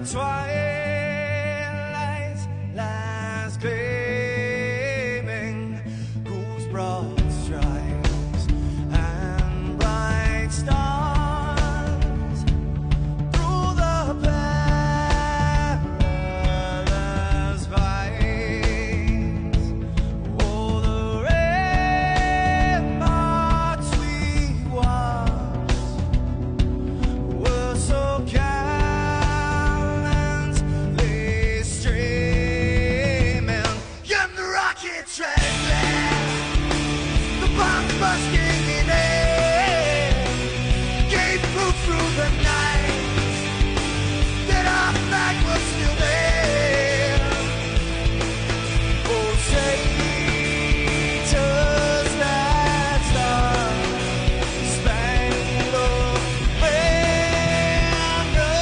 twilight lies gleaming, whose broad stripes and bright stars through the perilous fights. Oh, the ramparts we watched were so gallantly streaming, and the rocket trembling, the bombs bursting in air, gave proof through the night that our flag was still there. Oh, say, does that star-spangled banner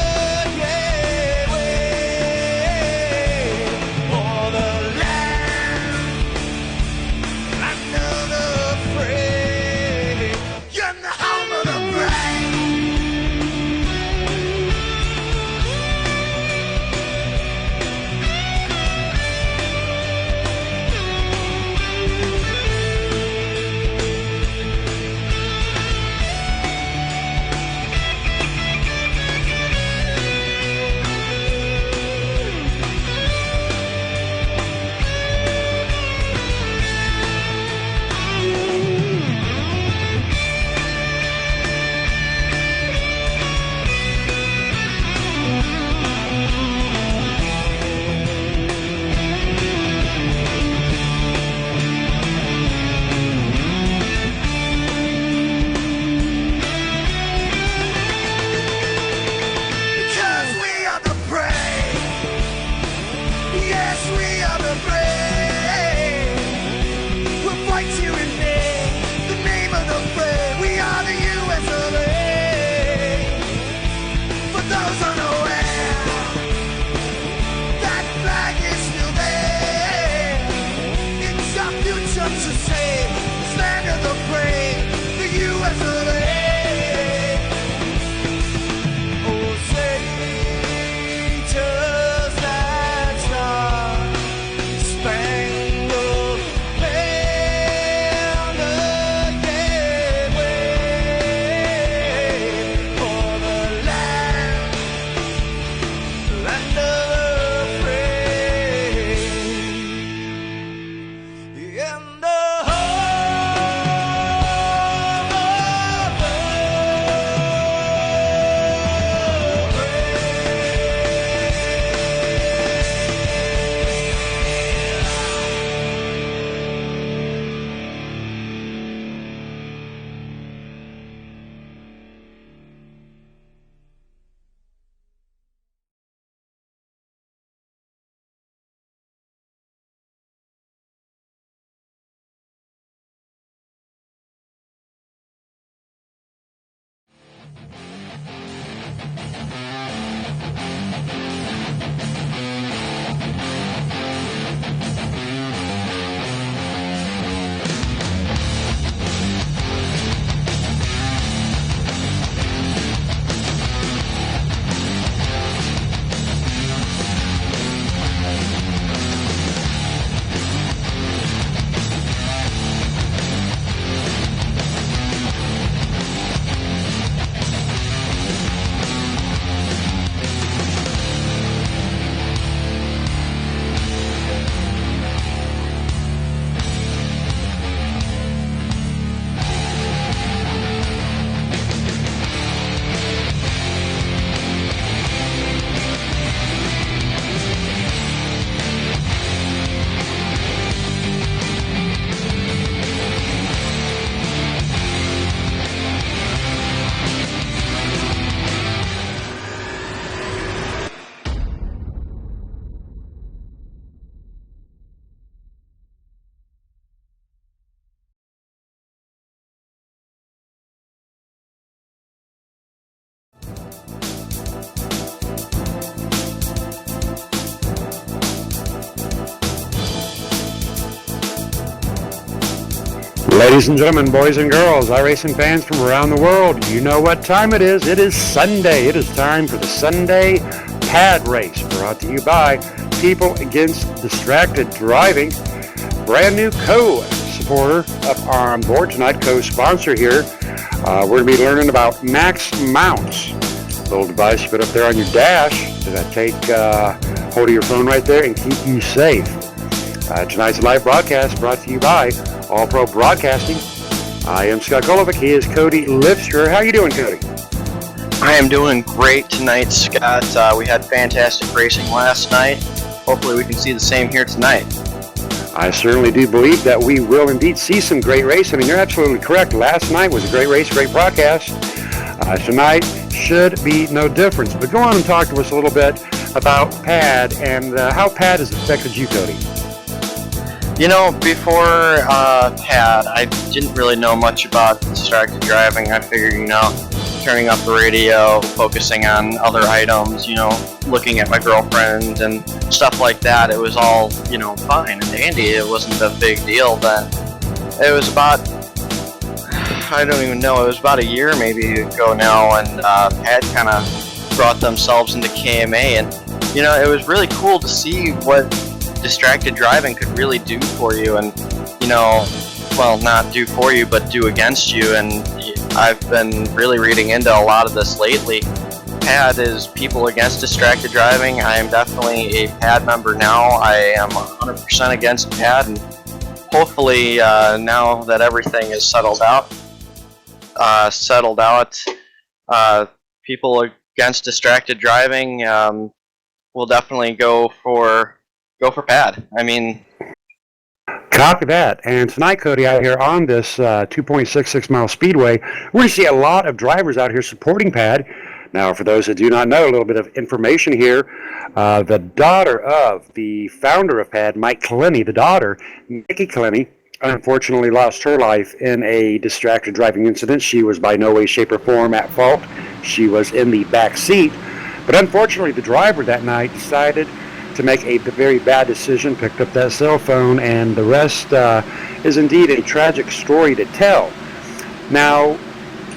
yet wave o'er the land of the free, and the home of the brave? Because we are the brave. Yes, we are the brave. We'll fight you in the name of the brave. We are the US of A. For those unaware, that flag is still there. It's our future to save. This land of the brave, the US of A. Oh, say, does that star-spangled banner yet wave o'er the land of the free, and the home of the Ladies and gentlemen, boys and girls, iRacing fans from around the world, you know what time it is. It is Sunday. It is time for the Sunday Pad Race, brought to you by People Against Distracted Driving. Brand new co-supporter up on board tonight, co-sponsor here. We're going to be learning about Max Mounts, a little device you put up there on your dash to take hold of your phone right there and keep you safe. Tonight's live broadcast brought to you by All Pro Broadcasting. I am Scott Golovic. He is Cody Lipsker. How you doing, Cody? I am doing great tonight, Scott. We had fantastic racing last night. Hopefully we can see the same here tonight. I certainly do believe that we will indeed see some great race. I mean, you're absolutely correct. Last night was a great race, great broadcast. Tonight should be no difference. But go on and talk to us a little bit about PAD and how PAD has affected you, Cody. You know, before PAD, I didn't really know much about distracted driving. I figured, turning up the radio, focusing on other items, looking at my girlfriend and stuff like that, it was all, fine and dandy. It wasn't a big deal then. It was about, I don't even know, it was about a year maybe ago now, and PAD kind of brought themselves into KMA, and, it was really cool to see what distracted driving could really do for you, and, not do for you, but do against you, and I've been really reading into a lot of this lately. PAD is People Against Distracted Driving. I am definitely a PAD member now. I am 100% against PAD, and hopefully now that everything is settled out, People Against Distracted Driving will definitely go for PAD. I mean, copy that. And tonight, Cody, out here on this 2.66 mile speedway, we're going to see a lot of drivers out here supporting PAD. Now, for those that do not know, a little bit of information here. The daughter of the founder of PAD, Mike Clenny, the daughter, Nikki Clenny, unfortunately lost her life in a distracted driving incident. She was by no way, shape, or form at fault. She was in the back seat. But unfortunately, the driver that night decided to make a very bad decision, picked up that cell phone, and the rest is indeed a tragic story to tell. Now,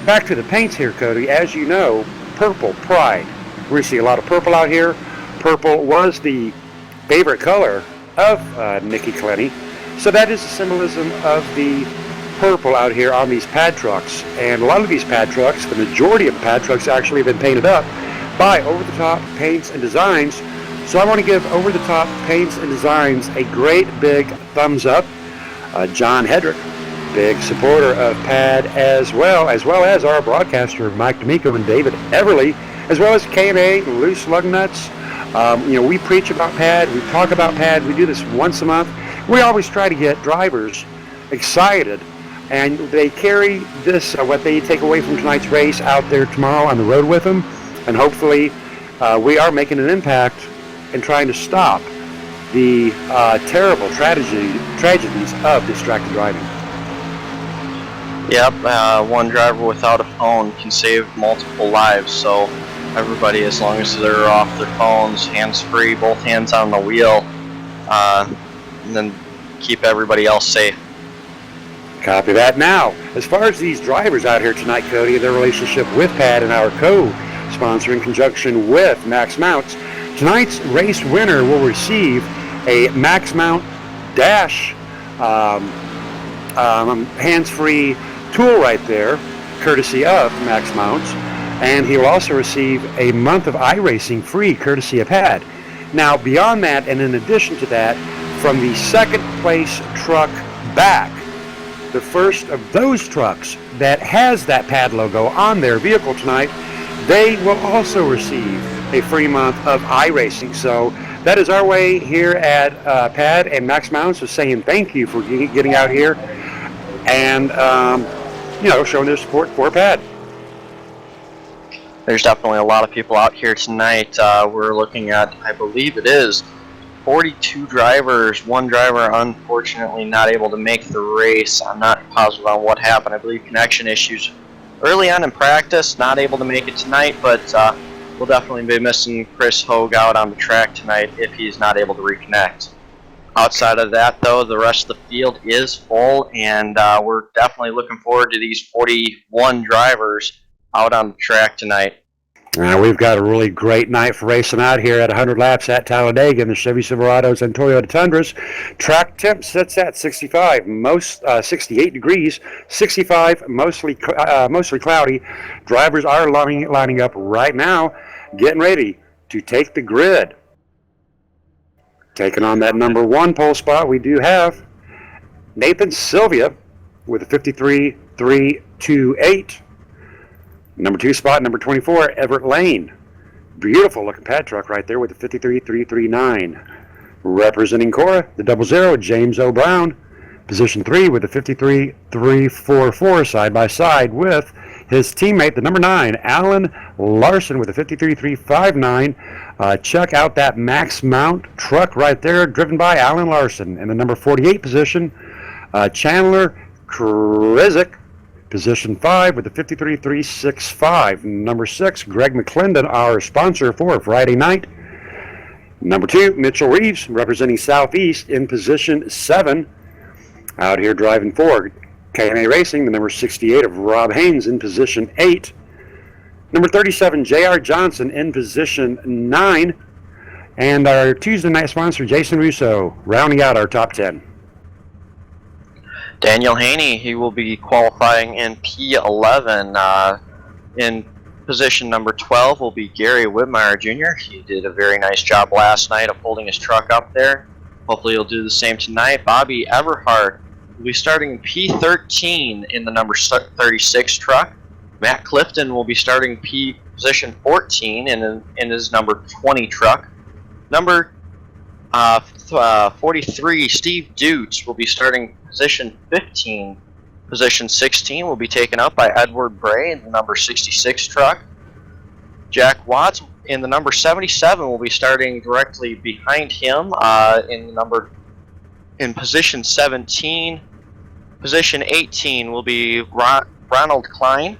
back to the paints here, Cody. As you know, purple pride. We see a lot of purple out here. Purple was the favorite color of Nikki Clenny, so that is the symbolism of the purple out here on these PAD trucks. And a lot of these PAD trucks, the majority of the PAD trucks actually have been painted up by Over-the-Top Paints and Designs. So I want to give Over-the-Top Paints and Designs a great big thumbs up. John Hedrick, big supporter of PAD, as well as our broadcaster Mike D'Amico and David Everly, as well as KMA, Loose Lug Nuts. We preach about PAD, we talk about PAD, we do this once a month. We always try to get drivers excited, and they carry this, what they take away from tonight's race, out there tomorrow on the road with them, and hopefully we are making an impact and trying to stop the terrible tragedies of distracted driving. Yep, one driver without a phone can save multiple lives, so everybody, as long as they're off their phones, hands-free, both hands on the wheel, and then keep everybody else safe. Copy that. Now, as far as these drivers out here tonight, Cody, their relationship with PAD and our co-sponsor in conjunction with Max Mounts, tonight's race winner will receive a Max Mount Dash hands-free tool right there, courtesy of Max Mounts, and he will also receive a month of iRacing free, courtesy of PAD. Now, beyond that, and in addition to that, from the second place truck back, the first of those trucks that has that PAD logo on their vehicle tonight, they will also receive a free month of iRacing. So that is our way here at PAD and Max Mounts of saying thank you for getting out here and showing their support for PAD. There's definitely a lot of people out here tonight. We're looking at, I believe it is 42 drivers. One driver unfortunately not able to make the race. I'm not positive on what happened. I believe connection issues early on in practice, not able to make it tonight, but we'll definitely be missing Chris Hogue out on the track tonight if he's not able to reconnect. Outside of that, though, the rest of the field is full, and we're definitely looking forward to these 41 drivers out on the track tonight. We've got a really great night for racing out here at 100 laps at Talladega in the Chevy Silverados and Toyota Tundras. Track temp sits at 68 degrees, 65, mostly cloudy. Drivers are lining up right now, getting ready to take the grid. Taking on that number 1 pole spot, we do have Nathan Sylvia with a 53.328. Number 2 spot, number 24, Everett Lane. Beautiful looking pad truck right there with a 53.339. Representing Cora, the 00, James O. Brown. Position 3 with a 53.344 side by side with his teammate, the number 9, Alan Larson with a 53.359. Check out that Max Mount truck right there, driven by Alan Larson. In the number 48 position, Chandler Krizik. Position 5 with a 53.365. Number 6, Greg McClendon, our sponsor for Friday night. Number 2, Mitchell Reeves, representing Southeast in position 7. Out here driving for KMA Racing, the number 68 of Rob Haynes in position 8. Number 37, J.R. Johnson in position 9. And our Tuesday night sponsor, Jason Russo, rounding out our top 10. Daniel Haney, he will be qualifying in P11. In position number 12 will be Gary Whitmire Jr. He did a very nice job last night of holding his truck up there. Hopefully he'll do the same tonight. Bobby Everhart will be starting in P13 in the number 36 truck. Matt Clifton will be starting position 14 in his number 20 truck. Number 43, Steve Dutz will be starting position 15. Position 16 will be taken up by Edward Bray in the number 66 truck. Jack Watts in the number 77 will be starting directly behind him in position 17. Position 18 will be Ronald Klein.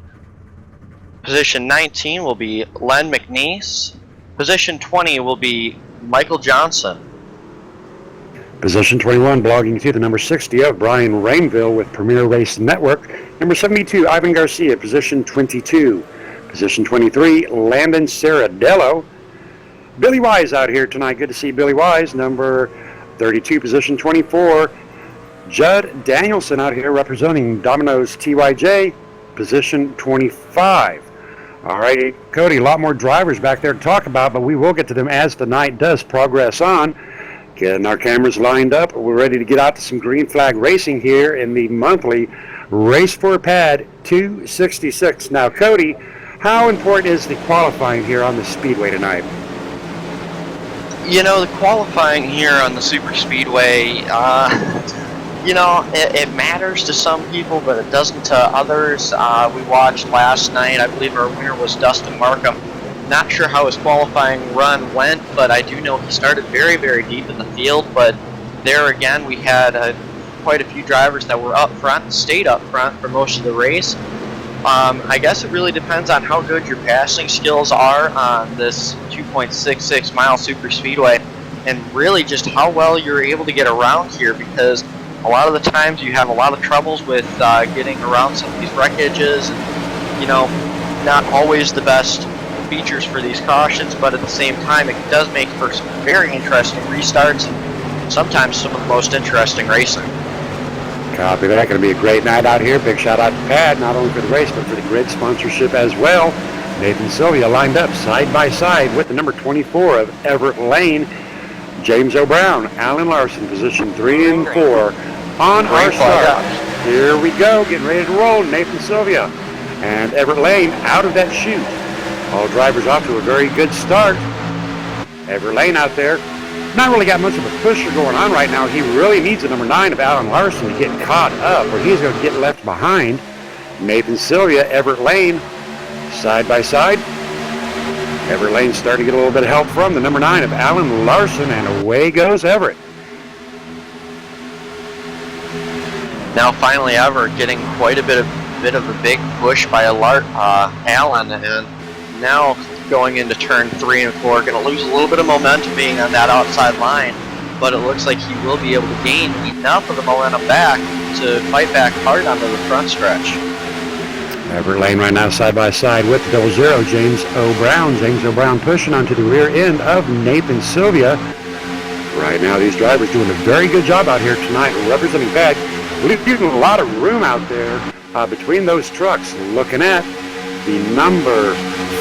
Position 19 will be Len McNeese. Position 20 will be Michael Johnson. Position 21, blogging to the number 60 of Brian Rainville with Premier Race Network. Number 72, Ivan Garcia, position 22. Position 23, Landon Saradello. Billy Wise out here tonight. Good to see Billy Wise. Number 32, position 24, Judd Danielson out here representing Domino's TYJ, position 25. All right, Cody, a lot more drivers back there to talk about, but we will get to them as the night does progress on. Getting our cameras lined up. We're ready to get out to some green flag racing here in the monthly Race for a Pad 266. Now, Cody, how important is the qualifying here on the Speedway tonight? You know, the qualifying here on the Super Speedway, it matters to some people, but it doesn't to others. We watched last night. I believe our winner was Dustin Markham. Not sure how his qualifying run went, but I do know he started very, very deep in the field. But there again, we had quite a few drivers that were up front and stayed up front for most of the race. I guess it really depends on how good your passing skills are on this 2.66 mile super speedway, and really just how well you're able to get around here, because a lot of the times you have a lot of troubles with getting around some of these wreckages, and not always the best features for these cautions, but at the same time it does make for some very interesting restarts and sometimes some of the most interesting racing. Copy that. Going to be a great night out here. Big shout out to Pad, not only for the race but for the grid sponsorship as well. Nathan Sylvia lined up side by side with the number 24 of Everett Lane, James O'Brown, Alan Larson, position 3 and 4 on our start. Here we go, getting ready to roll. Nathan Sylvia and Everett Lane out of that chute. All drivers off to a very good start. Everett Lane out there, not really got much of a pusher going on right now. He really needs the number 9 of Alan Larson to get caught up, or he's going to get left behind. Nathan Sylvia, Everett Lane, side by side. Everett Lane starting to get a little bit of help from the number 9 of Alan Larson, and away goes Everett. Now finally Everett getting quite a bit of a big push by Alan, and now going into turn 3 and 4, going to lose a little bit of momentum being on that outside line, but it looks like he will be able to gain enough of the momentum back to fight back hard onto the front stretch. Everett Lane right now side by side with the 00, James O'Brown. James O'Brown pushing onto the rear end of Nathan Sylvia. Right now these drivers doing a very good job out here tonight representing PAD. Leaving a lot of room out there between those trucks. Looking at the number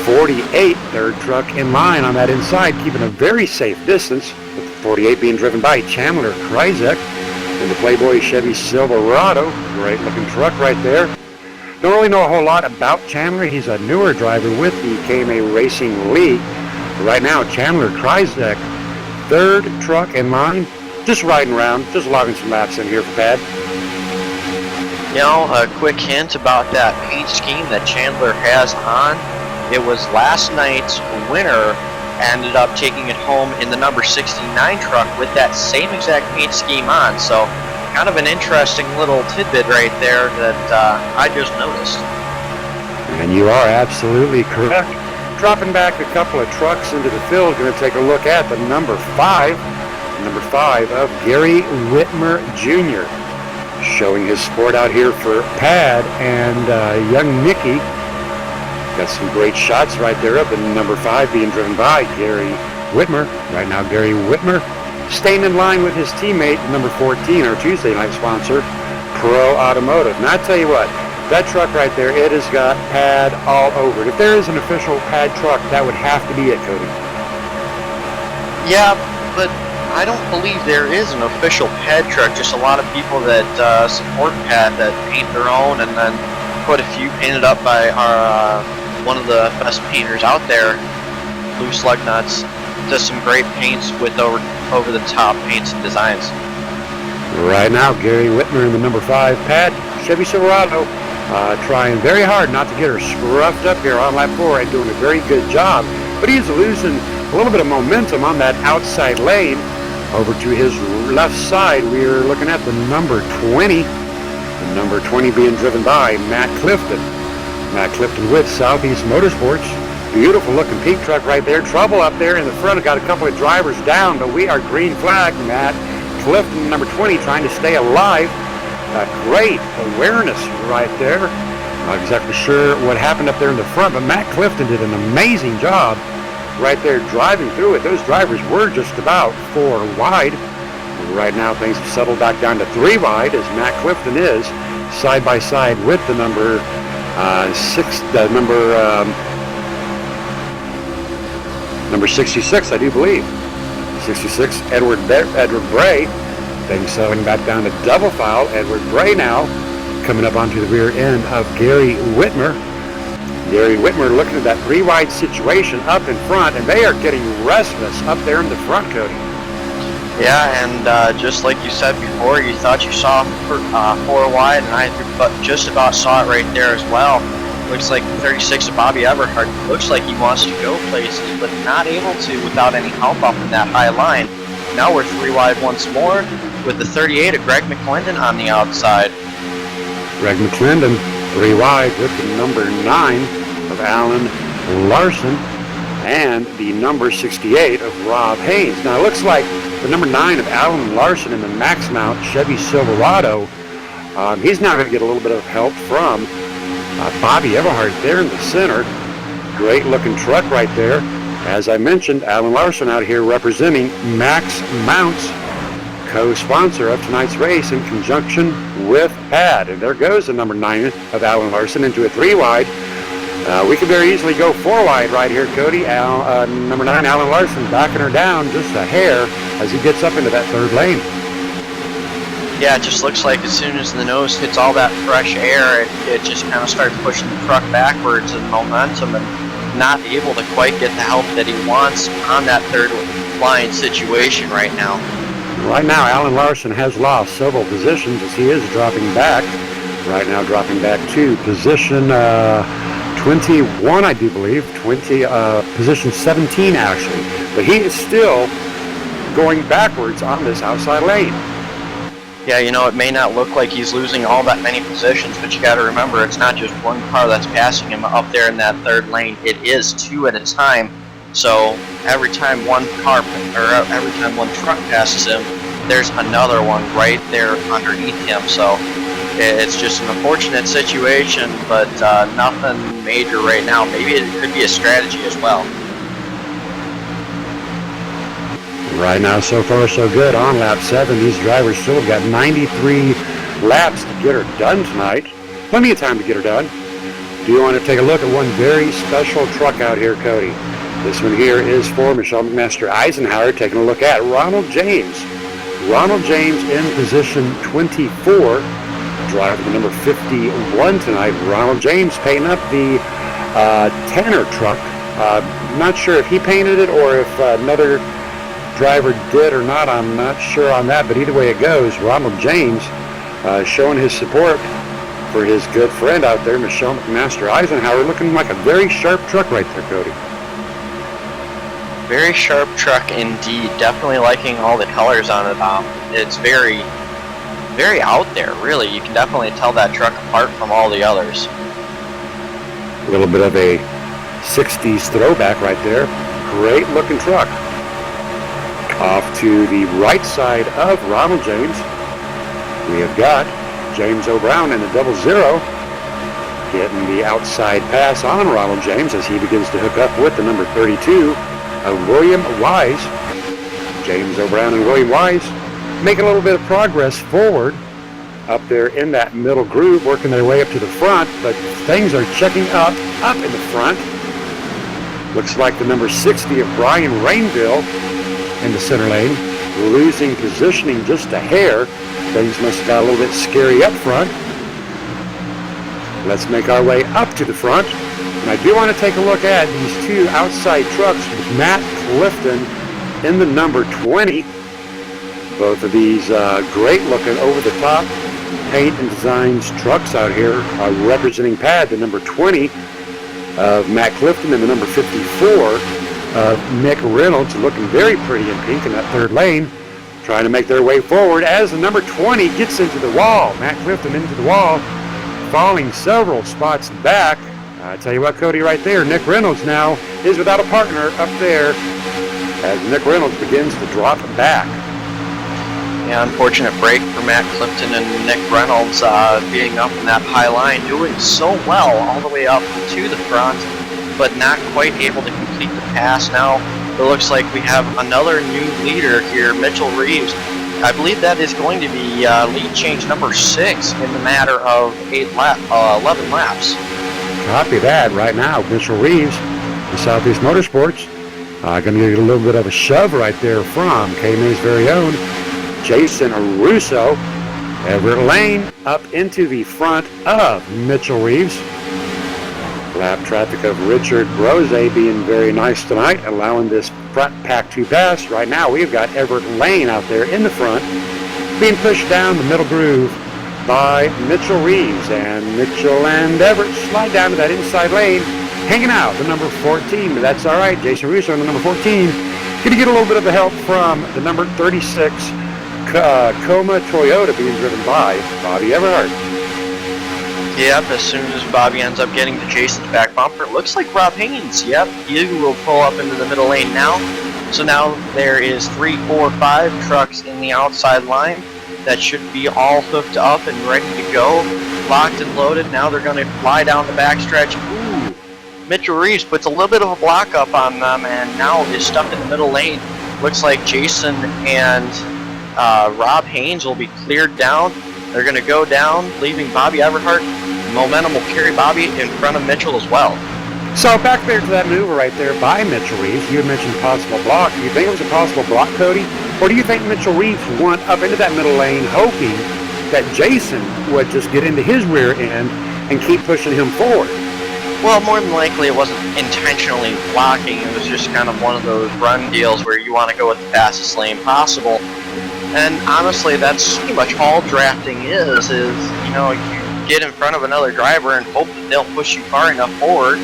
48 third truck in line on that inside, keeping a very safe distance, with 48 being driven by Chandler Kryzek in the Playboy Chevy Silverado. Great looking truck right there. Don't really know a whole lot about Chandler. He's a newer driver with the KMA Racing League. Right now, Chandler Kryzek, third truck in line, just riding around, just logging some laps in here for PAD. You know, a quick hint about that paint scheme that Chandler has on. It was last night's winner ended up taking it home in the number 69 truck with that same exact paint scheme on. So kind of an interesting little tidbit right there that I just noticed. And you are absolutely correct. Dropping back a couple of trucks into the field, going to take a look at the number 5 of Gary Whitmer Jr. Showing his sport out here for PAD, and young Nicky got some great shots right there up, and number 5 being driven by Gary Whitmer. Right now Gary Whitmer staying in line with his teammate, number 14, our Tuesday night sponsor, Pro Automotive. And I tell you what, that truck right there, it has got PAD all over it. If there is an official PAD truck, that would have to be it, Cody. Yeah, but I don't believe there is an official PAD truck, just a lot of people that support PAD that paint their own, and then put a few painted up by our one of the best painters out there, Blue Slug Nuts. Does some great paints with over the top paints and designs. Right now, Gary Whitmer in the number 5 PAD Chevy Silverado, trying very hard not to get her scruffed up here on lap 4 and doing a very good job, but he's losing a little bit of momentum on that outside lane. Over to his left side, we're looking at the number 20. The number 20 being driven by Matt Clifton. Matt Clifton with Southeast Motorsports. Beautiful looking pink truck right there. Trouble up there in the front. Got a couple of drivers down, but we are green flag. Matt Clifton, number 20, trying to stay alive. Great awareness right there. Not exactly sure what happened up there in the front, but Matt Clifton did an amazing job right there driving through it. Those drivers were just about 4 wide. Right now things have settled back down to 3 wide as Matt Clifton is side by side with the number 66, I do believe. 66, Edward Bray. Things settling back down to double file. Edward Bray now coming up onto the rear end of Gary Whitmer. Gary Whitmer looking at that 3 wide situation up in front, and they are getting restless up there in the front, Cody. Yeah, and just like you said before, you thought you saw 4 wide, and I just about saw it right there as well. Looks like the 36 of Bobby Everhart looks like he wants to go places, but not able to without any help up in that high line. Now we're 3 wide once more with the 38 of Greg McClendon on the outside. Greg McClendon 3 wide with the number 9 of Alan Larson and the number 68 of Rob Haynes. Now it looks like the number 9 of Alan Larson in the Max Mount Chevy Silverado, he's now going to get a little bit of help from Bobby Everhart there in the center. Great looking truck right there. As I mentioned, Alan Larson out here representing Max Mounts, co-sponsor of tonight's race in conjunction with PAD. And there goes the number 9 of Alan Larson into a 3 wide. We could very easily go 4 wide right here, Cody. Number 9, Alan Larson, backing her down just a hair as he gets up into that 3rd lane. Yeah, it just looks like as soon as the nose hits all that fresh air, it just kind of starts pushing the truck backwards in momentum and not able to quite get the help that he wants on that 3rd line situation right now. Right now, Alan Larson has lost several positions as he is dropping back. Right now, dropping back to position 21, I do believe. Position 17, actually. But he is still going backwards on this outside lane. Yeah, you know, it may not look like he's losing all that many positions, but you got to remember it's not just one car that's passing him up there in that 3rd lane. It is 2 at a time. So every time one truck passes him, there's another one right there underneath him. So It's just an unfortunate situation, but nothing major right now. Maybe it could be a strategy as well. Right now, so far, so good. On lap 7, these drivers still have got 93 laps to get her done tonight. Plenty of time to get her done. Do you want to take a look at one very special truck out here, Cody? This one here is for Michelle McMaster Eisenhower, taking a look at Ronald James. Ronald James in position 24, driving the number 51 tonight. Ronald James painting up the Tanner truck. Not sure if he painted it or if another driver did or not. I'm not sure on that, but either way it goes, Ronald James showing his support for his good friend out there, Michelle McMaster Eisenhower, looking like a very sharp truck right there, Cody. Very sharp truck indeed. Definitely liking all the colors on it. It's very, very out there, really. You can definitely tell that truck apart from all the others. A little bit of a 60s throwback right there. Great looking truck. Off to the right side of Ronald James, we have got James O'Brown in the 00, getting the outside pass on Ronald James as he begins to hook up with the number 32 of William Wise. James O'Brown and William Wise making a little bit of progress forward up there in that middle groove, working their way up to the front, but things are checking up in the front. Looks like the number 60 of Brian Rainville in the center lane, losing positioning just a hair. Things must have got a little bit scary up front. Let's make our way up to the front. And I do want to take a look at these two outside trucks with Matt Clifton in the number 20. Both of these great looking over the top paint and designs trucks out here are representing pad the number 20 of Matt Clifton and the number 54 of Nick Reynolds, looking very pretty in pink in that third lane, trying to make their way forward as the number 20 gets into the wall. Matt Clifton into the wall, falling several spots back. I tell you what, Cody, right there, Nick Reynolds now is without a partner up there as Nick Reynolds begins to drop back. Yeah, unfortunate break for Matt Clifton and Nick Reynolds being up in that high line, doing so well all the way up to the front, but not quite able to complete the pass. Now it looks like we have another new leader here, Mitchell Reeves. I believe that is going to be lead change number 6 in the matter of 11 laps. Copy that right now. Mitchell Reeves, the Southeast Motorsports, going to get a little bit of a shove right there from KMA's very own Jason Russo. Everett Lane up into the front of Mitchell Reeves. Lap traffic of Richard Brose being very nice tonight, allowing this front pack to pass. Right now we've got Everett Lane out there in the front, being pushed down the middle groove by Mitchell Reeves. And Mitchell and Everett slide down to that inside lane, hanging out the number 14, but that's all right. Jason Russo on the number 14 going to get a little bit of the help from the number 36 Coma Toyota, being driven by Bobby Everhart. Yep, as soon as Bobby ends up getting to Jason's back bumper, it looks like Rob Haynes, yep, he will pull up into the middle lane now. So now there is 3, 4, 5 trucks in the outside line that should be all hooked up and ready to go, locked and loaded. Now they're going to fly down the backstretch. Ooh, Mitchell Reeves puts a little bit of a block up on them and now is stuck in the middle lane. Looks like Jason and Rob Haynes will be cleared down. They're going to go down, leaving Bobby Everhart. Momentum will carry Bobby in front of Mitchell as well. So back there to that maneuver right there by Mitchell Reeves. You had mentioned possible block. Do you think it was a possible block, Cody? Or do you think Mitchell Reeves went up into that middle lane hoping that Jason would just get into his rear end and keep pushing him forward? Well, more than likely it wasn't intentionally blocking. It was just kind of one of those run deals where you want to go with the fastest lane possible. And honestly, that's pretty much all drafting is you know, you get in front of another driver and hope that they'll push you far enough forward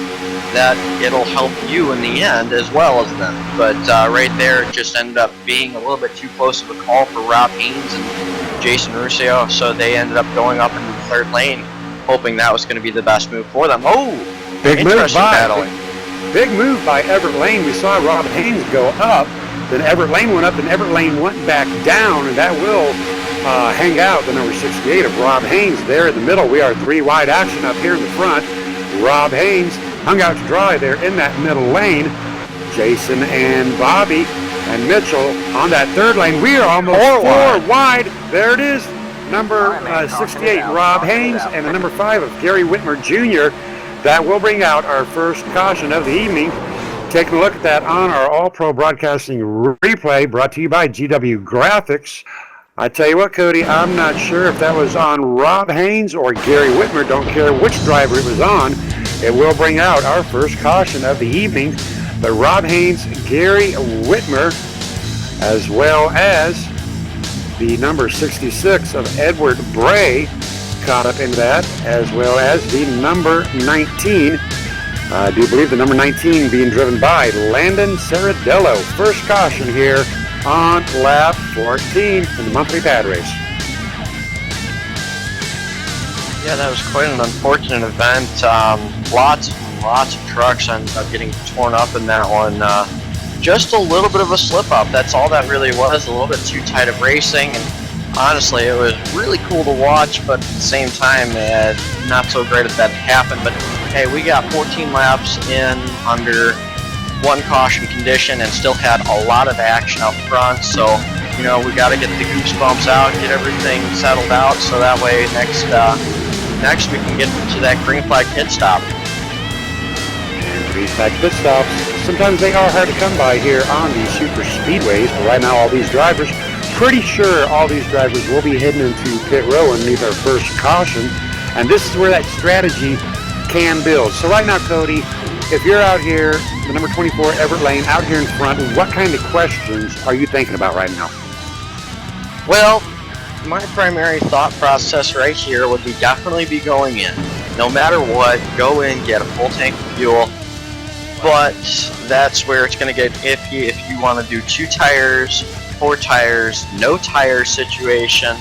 that it'll help you in the end as well as them. But right there, it just ended up being a little bit too close of a call for Rob Haynes and Jason Russo, so they ended up going up into the third lane, hoping that was going to be the best move for them. Oh, big move battling. Big move by Everett Lane. We saw Rob Haynes go up, then Everett Lane went up, and Everett Lane went back down, and that will hang out the number 68 of Rob Haynes there in the middle. We are three wide action up here in the front. Rob Haynes hung out to dry there in that middle lane. Jason and Bobby and Mitchell on that third lane. We are almost four wide. There it is. Number 68, Rob Haynes, and the number 5 of Gary Whitmer Jr. That will bring out our first caution of the evening. Taking a look at that on our All-Pro Broadcasting replay, brought to you by GW Graphics. I tell you what, Cody, I'm not sure if that was on Rob Haynes or Gary Whitmer. Don't care which driver it was on. It will bring out our first caution of the evening. But Rob Haynes, Gary Whitmer, as well as the number 66 of Edward Bray caught up in that, as well as the number 19. I do believe the number 19 being driven by Landon Cerradello. First caution here on lap 14 in the monthly pad race. Yeah, that was quite an unfortunate event. Lots of trucks ended up getting torn up in that one. Just a little bit of a slip up. That's all that really was. A little bit too tight of racing, and honestly, it was really cool to watch. But at the same time, not so great if that happened. But hey, we got 14 laps in under one caution condition, and still had a lot of action up front. So we got to get the goosebumps out, get everything settled out, so that way next we can get to that green flag pit stop. Green flag pit stops. Sometimes they are hard to come by here on these super speedways, but right now all these drivers, pretty sure all these drivers will be heading into pit row underneath our first caution, and this is where that strategy can build. So right now, Cody, if you're out here, the number 24 Everett Lane, out here in front, what kind of questions are you thinking about right now? Well, my primary thought process right here would be definitely be going in. No matter what, go in, get a full tank of fuel. But that's where it's going to get iffy if you want to do 2 tires, 4 tires, no tire situation.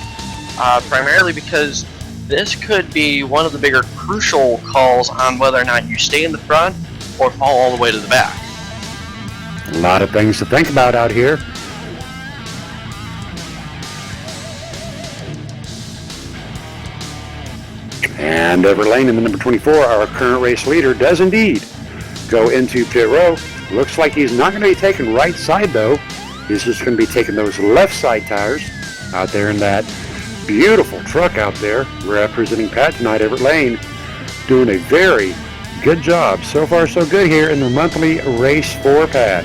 Primarily because this could be one of the bigger crucial calls on whether or not you stay in the front or fall all the way to the back. A lot of things to think about out here. And Everett Lane in the number 24, our current race leader, does indeed go into pit row. Looks like he's not going to be taking right side though. He's just going to be taking those left side tires out there in that beautiful truck out there representing Pat tonight. Everett Lane doing a very good job. So far so good here in the monthly race for Pat.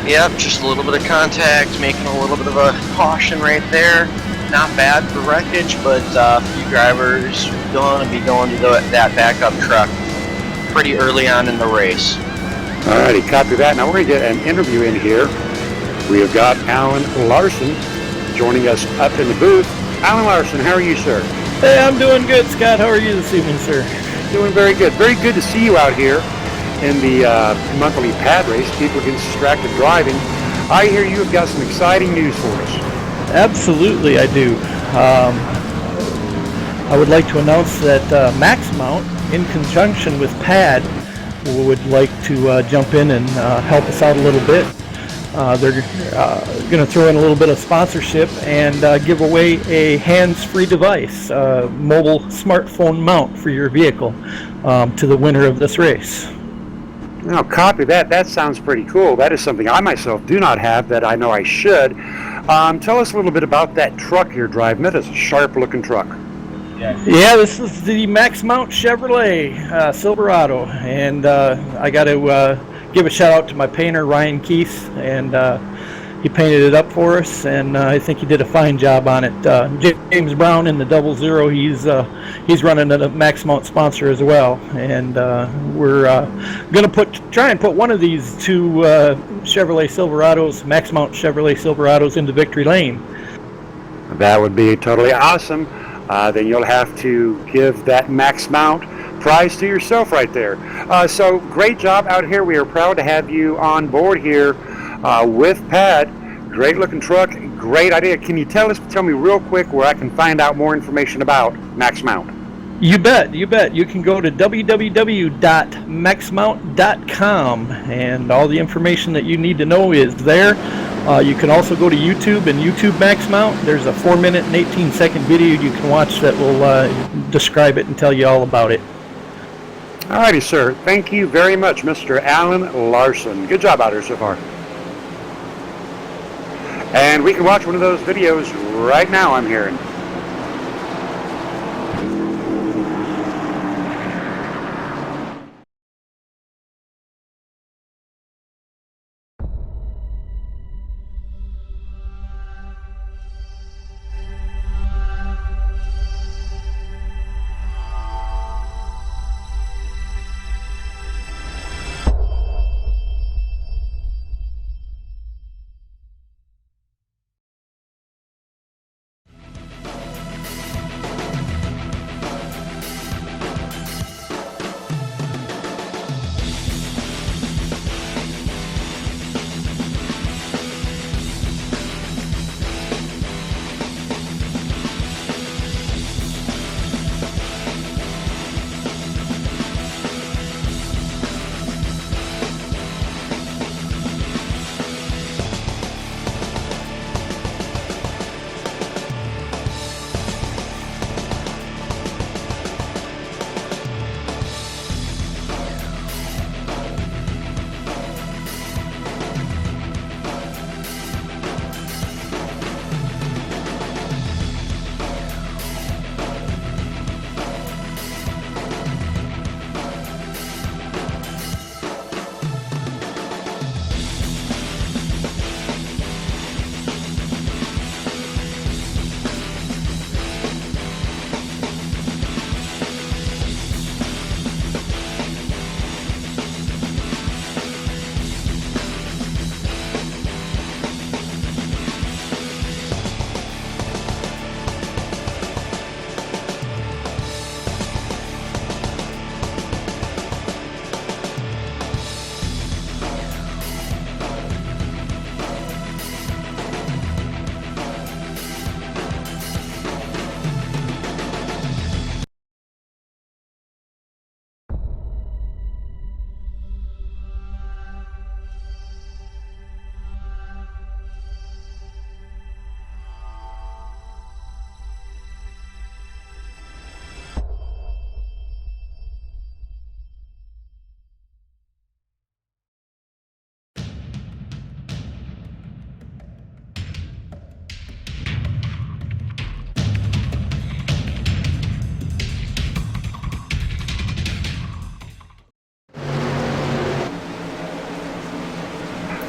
Yep, just a little bit of contact, making a little bit of a caution right there. Not bad for wreckage, but a few drivers going to be going to that backup truck pretty early on in the race. Alrighty, copy that. Now we're going to get an interview in here. We have got Alan Larson joining us up in the booth. Alan Larson, how are you, sir? Hey, I'm doing good, Scott. How are you this evening, sir? Doing very good. Very good to see you out here in the monthly pad race. People getting distracted driving. I hear you have got some exciting news for us. Absolutely, I do. I would like to announce that Max Mount, in conjunction with PAD, would like to jump in and help us out a little bit. They're going to throw in a little bit of sponsorship and give away a hands-free device, mobile smartphone mount for your vehicle to the winner of this race. Now, copy that. That sounds pretty cool. That is something I myself do not have that I know I should. Tell us a little bit about that truck you're driving. That is a sharp-looking truck. Yeah, this is the Max Mount Chevrolet Silverado, and I got to give a shout out to my painter Ryan Keith, and he painted it up for us, and I think he did a fine job on it. James Brown in the 00, he's running a Max Mount sponsor as well, and we're going to try and put one of these 2 Chevrolet Silverados, Max Mount Chevrolet Silverados, into Victory Lane. That would be totally awesome. Then you'll have to give that Max Mount prize to yourself right there. So great job out here. We are proud to have you on board here with Pat. Great looking truck, great idea. Can you tell me real quick where I can find out more information about Max Mount? You bet, you bet. You can go to www.maxmount.com, and all the information that you need to know is there. You can also go to YouTube and YouTube Max Mount. There's a 4-minute and 18-second video you can watch that will describe it and tell you all about it. Alrighty, sir. Thank you very much, Mr. Alan Larson. Good job out here so far. And we can watch one of those videos right now, I'm hearing.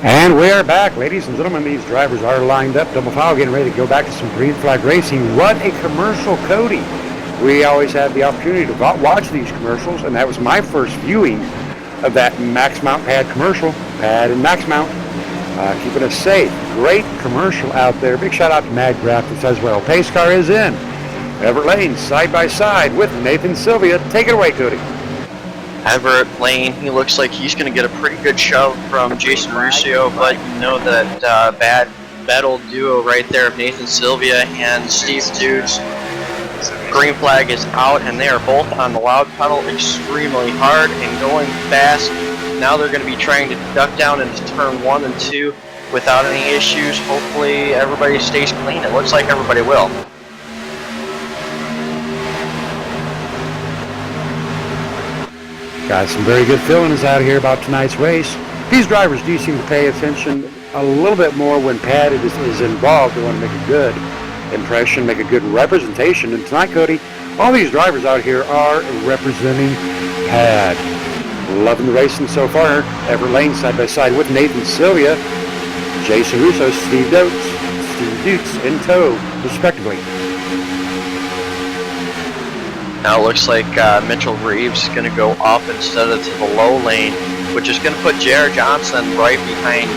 And we are back, ladies and gentlemen. These drivers are lined up, double file, getting ready to go back to some green flag racing. What a commercial, Cody. We always had the opportunity to watch these commercials, and that was my first viewing of that Max Mount pad commercial, pad and Max Mount, keeping us safe. Great commercial out there. Big shout out to Mad Graphics as well. Pace car is in. Everett Lane side by side with Nathan Sylvia. Take it away, Cody. Everett Lane, he looks like he's going to get a pretty good shove from Jason Ruscio, but you know that bad old duo right there of Nathan Sylvia and Steve Dukes. Green flag is out, and they are both on the loud pedal extremely hard and going fast. Now they're going to be trying to duck down into turn 1 and 2 without any issues. Hopefully everybody stays clean. It looks like everybody will. Got some very good feelings out here about tonight's race. These drivers do seem to pay attention a little bit more when Pat is involved. They want to make a good impression, make a good representation. And tonight, Cody, all these drivers out here are representing Pat. Loving the racing so far. Everett Lane side by side with Nathan Sylvia, Jason Russo, Steve Dukes in tow, respectively. Now it looks like Mitchell Reeves is going to go up instead of to the low lane, which is going to put J.R. Johnson right behind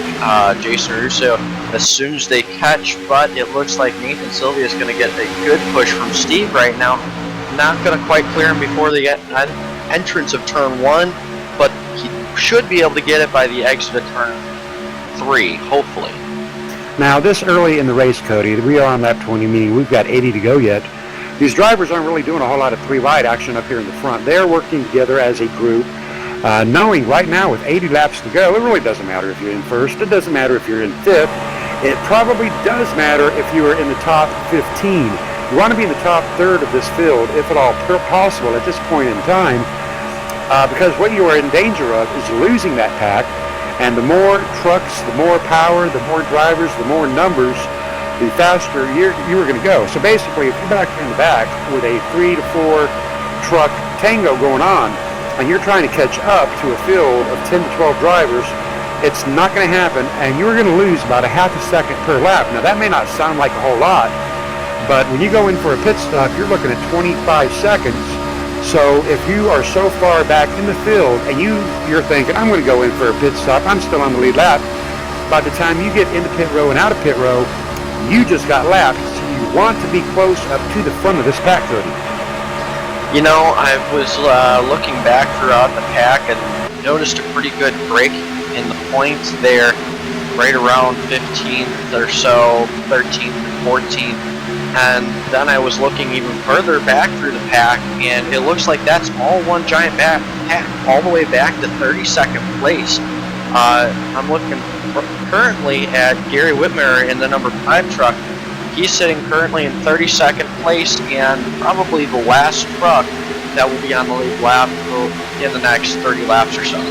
Jason Russo as soon as they catch, but it looks like Nathan Sylvia is going to get a good push from Steve right now. Not going to quite clear him before the entrance of turn 1, but he should be able to get it by the exit of turn 3, hopefully. Now, this early in the race, Cody, we are on lap 20, meaning we've got 80 to go yet. these drivers aren't really doing a whole lot of three-wide action up here in the front. They're working together as a group, knowing right now with 80 laps to go, it really doesn't matter if you're in first. It doesn't matter if you're in fifth. It probably does matter if you are in the top 15. You want to be in the top third of this field, if at all possible at this point in time, because what you are in danger of is losing that pack. And the more trucks, the more power, the more drivers, the more numbers, the faster you are going to go. So basically, if you're back in the back with a 3 to 4 truck tango going on, and you're trying to catch up to a field of 10 to 12 drivers, it's not going to happen, and you're going to lose about a half a second per lap. Now, that may not sound like a whole lot, but when you go in for a pit stop, you're looking at 25 seconds. So if you are so far back in the field and you're thinking, I'm going to go in for a pit stop, I'm still on the lead lap, by the time you get into pit row and out of pit row, you just got lapped. So you want to be close up to the front of this pack, Cody. You know, I was looking back throughout the pack and noticed a pretty good break in the points there, right around 15th or so, 13th, 14th. And then I was looking even further back through the pack, and it looks like that's all one giant pack, all the way back to 32nd place. I'm looking currently at Gary Whitmer in the number 5 truck. He's sitting currently in 32nd place, and probably the last truck that will be on the lead lap in the next 30 laps or so.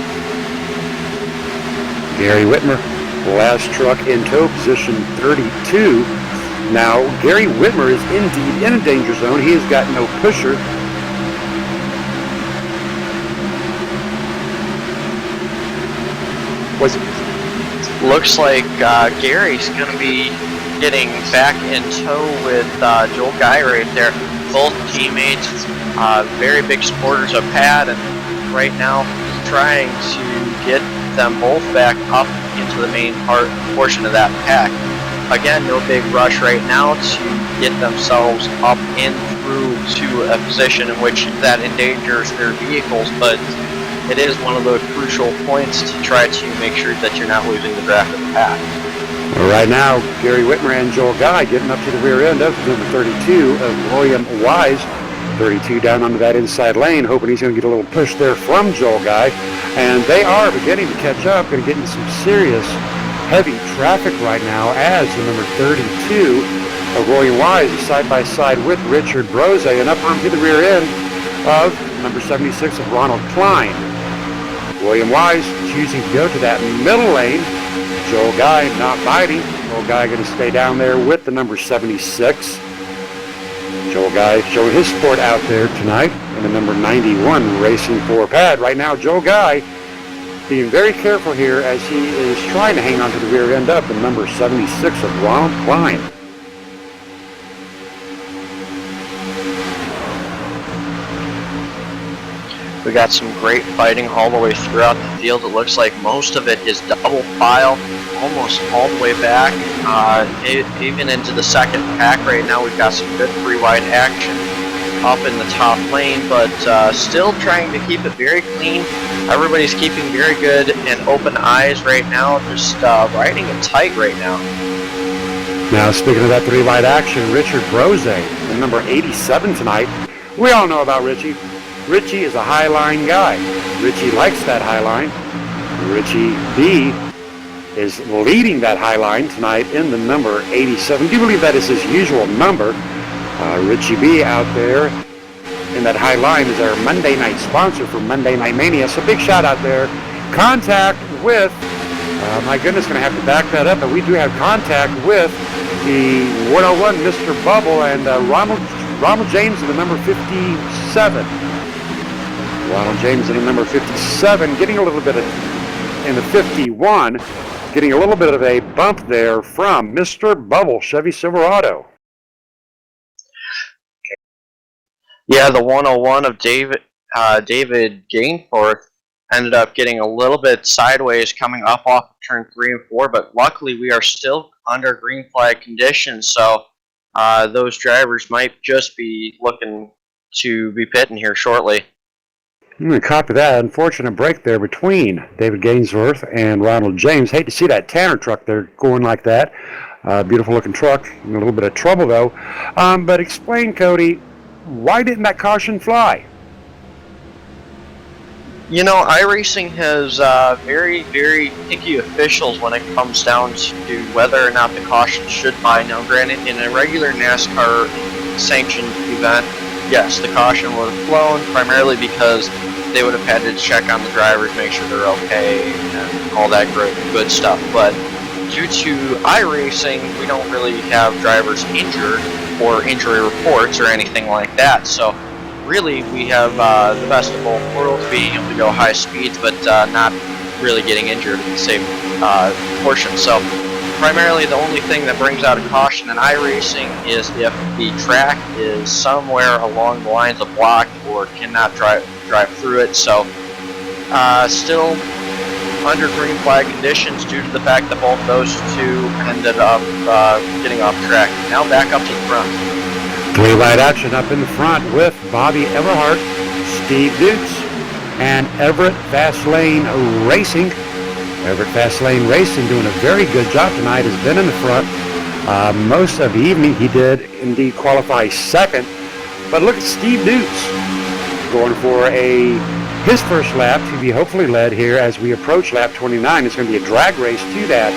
Gary Whitmer, last truck in tow, position 32. Now, Gary Whitmer is indeed in a danger zone. He has got no pusher. Looks like Gary's going to be getting back in tow with Joel Guy right there. Both teammates, very big supporters of Pat, and right now trying to get them both back up into the main portion of that pack. Again, no big rush right now to get themselves up and through to a position in which that endangers their vehicles, but it is one of the crucial points to try to make sure that you're not losing the draft of the pack. Well, right now, Gary Whitmer and Joel Guy getting up to the rear end of number 32 of William Wise. 32 down onto that inside lane, hoping he's going to get a little push there from Joel Guy. And they are beginning to catch up, going to get in some serious heavy traffic right now as the number 32 of William Wise is side by side with Richard Brose and up onto the rear end of number 76 of Ronald Klein. William Wise choosing to go to that middle lane. Joel Guy not biting. Joel Guy going to stay down there with the number 76. Joel Guy showing his support out there tonight in the number 91 racing for Pat. Right now, Joel Guy being very careful here as he is trying to hang on to the rear end up in number 76 of Ronald Klein. We got some great fighting all the way throughout the field. It looks like most of it is double file, almost all the way back, even into the second pack right now. We've got some good three-wide action up in the top lane, but still trying to keep it very clean. Everybody's keeping very good and open eyes right now, just riding it tight right now. Now, speaking of that three-wide action, Richard Brose, the number 87 tonight. We all know about Richie. Richie is a high-line guy. Richie likes that high line. Richie B is leading that high line tonight in the number 87. Do you believe that is his usual number? Richie B out there in that high line is our Monday night sponsor for Monday Night Mania. So big shout out there. Contact with, my goodness, going to have to back that up, but we do have contact with the 101 Mr. Bubble and Ronald James in the number 57. Ronald James in the number 57, getting a little bit of, in the 51, getting a little bit of a bump there from Mr. Bubble, Chevy Silverado. Yeah, the 101 of David Gainforth ended up getting a little bit sideways coming up off of turn 3 and 4, but luckily we are still under green flag conditions, so those drivers might just be looking to be pitting here shortly. I'm going to copy that. Unfortunate break there between David Gainsworth and Ronald James. Hate to see that Tanner truck there going like that. Beautiful looking truck. In a little bit of trouble though. But explain, Cody, why didn't that caution fly? You know, iRacing has very, very picky officials when it comes down to whether or not the caution should fly. Now, granted, in a regular NASCAR sanctioned event, yes, the caution would have flown, primarily because they would have had to check on the drivers, make sure they're okay, and all that good stuff. But due to iRacing, we don't really have drivers injured or injury reports or anything like that. So really, we have the best of both worlds, being able to go high speeds, but not really getting injured in the same portion. So primarily, the only thing that brings out a caution in iRacing is if the track is somewhere along the lines of blocked or cannot drive through it. So still under green flag conditions due to the fact that both those two ended up getting off track. Now back up to the front. Three-wide action up in the front with Bobby Everhart, Steve Dukes, and Everett Fastlane Racing. Everett Fastlane Racing doing a very good job tonight, has been in the front most of the evening. He did indeed qualify second. But look at Steve Dukes going for his first lap to be hopefully led here as we approach lap 29. It's going to be a drag race to that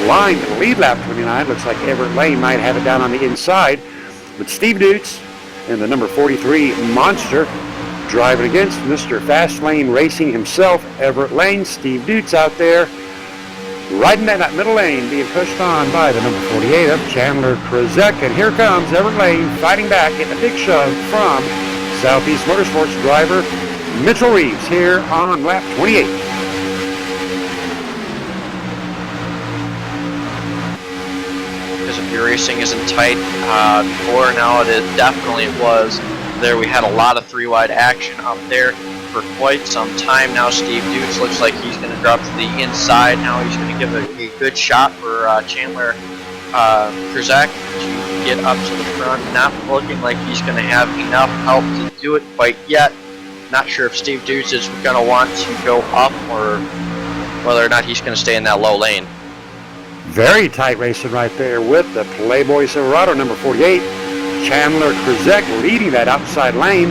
line to lead lap 29. Looks like Everett Lane might have it down on the inside. But Steve Dukes and the number 43 Monster driving against Mr. Fastlane Racing himself, Everett Lane. Steve Dukes out there riding down that middle lane, being pushed on by the number 48 of Chandler Krzyzek. And here comes Everett Lane fighting back, getting a big shove from Southeast Motorsports driver Mitchell Reeves here on lap 28. If your racing isn't tight before, now it definitely was. There we had a lot of three-wide action up there for quite some time now. Steve Dukes looks like he's going to drop to the inside. Now he's going to give a good shot for Chandler Krzyzek to get up to the front. Not looking like he's going to have enough help to do it quite yet. Not sure if Steve Dukes is going to want to go up or whether or not he's going to stay in that low lane. Very tight racing right there with the Playboy Silverado, number 48. Chandler Krzyzek leading that outside lane.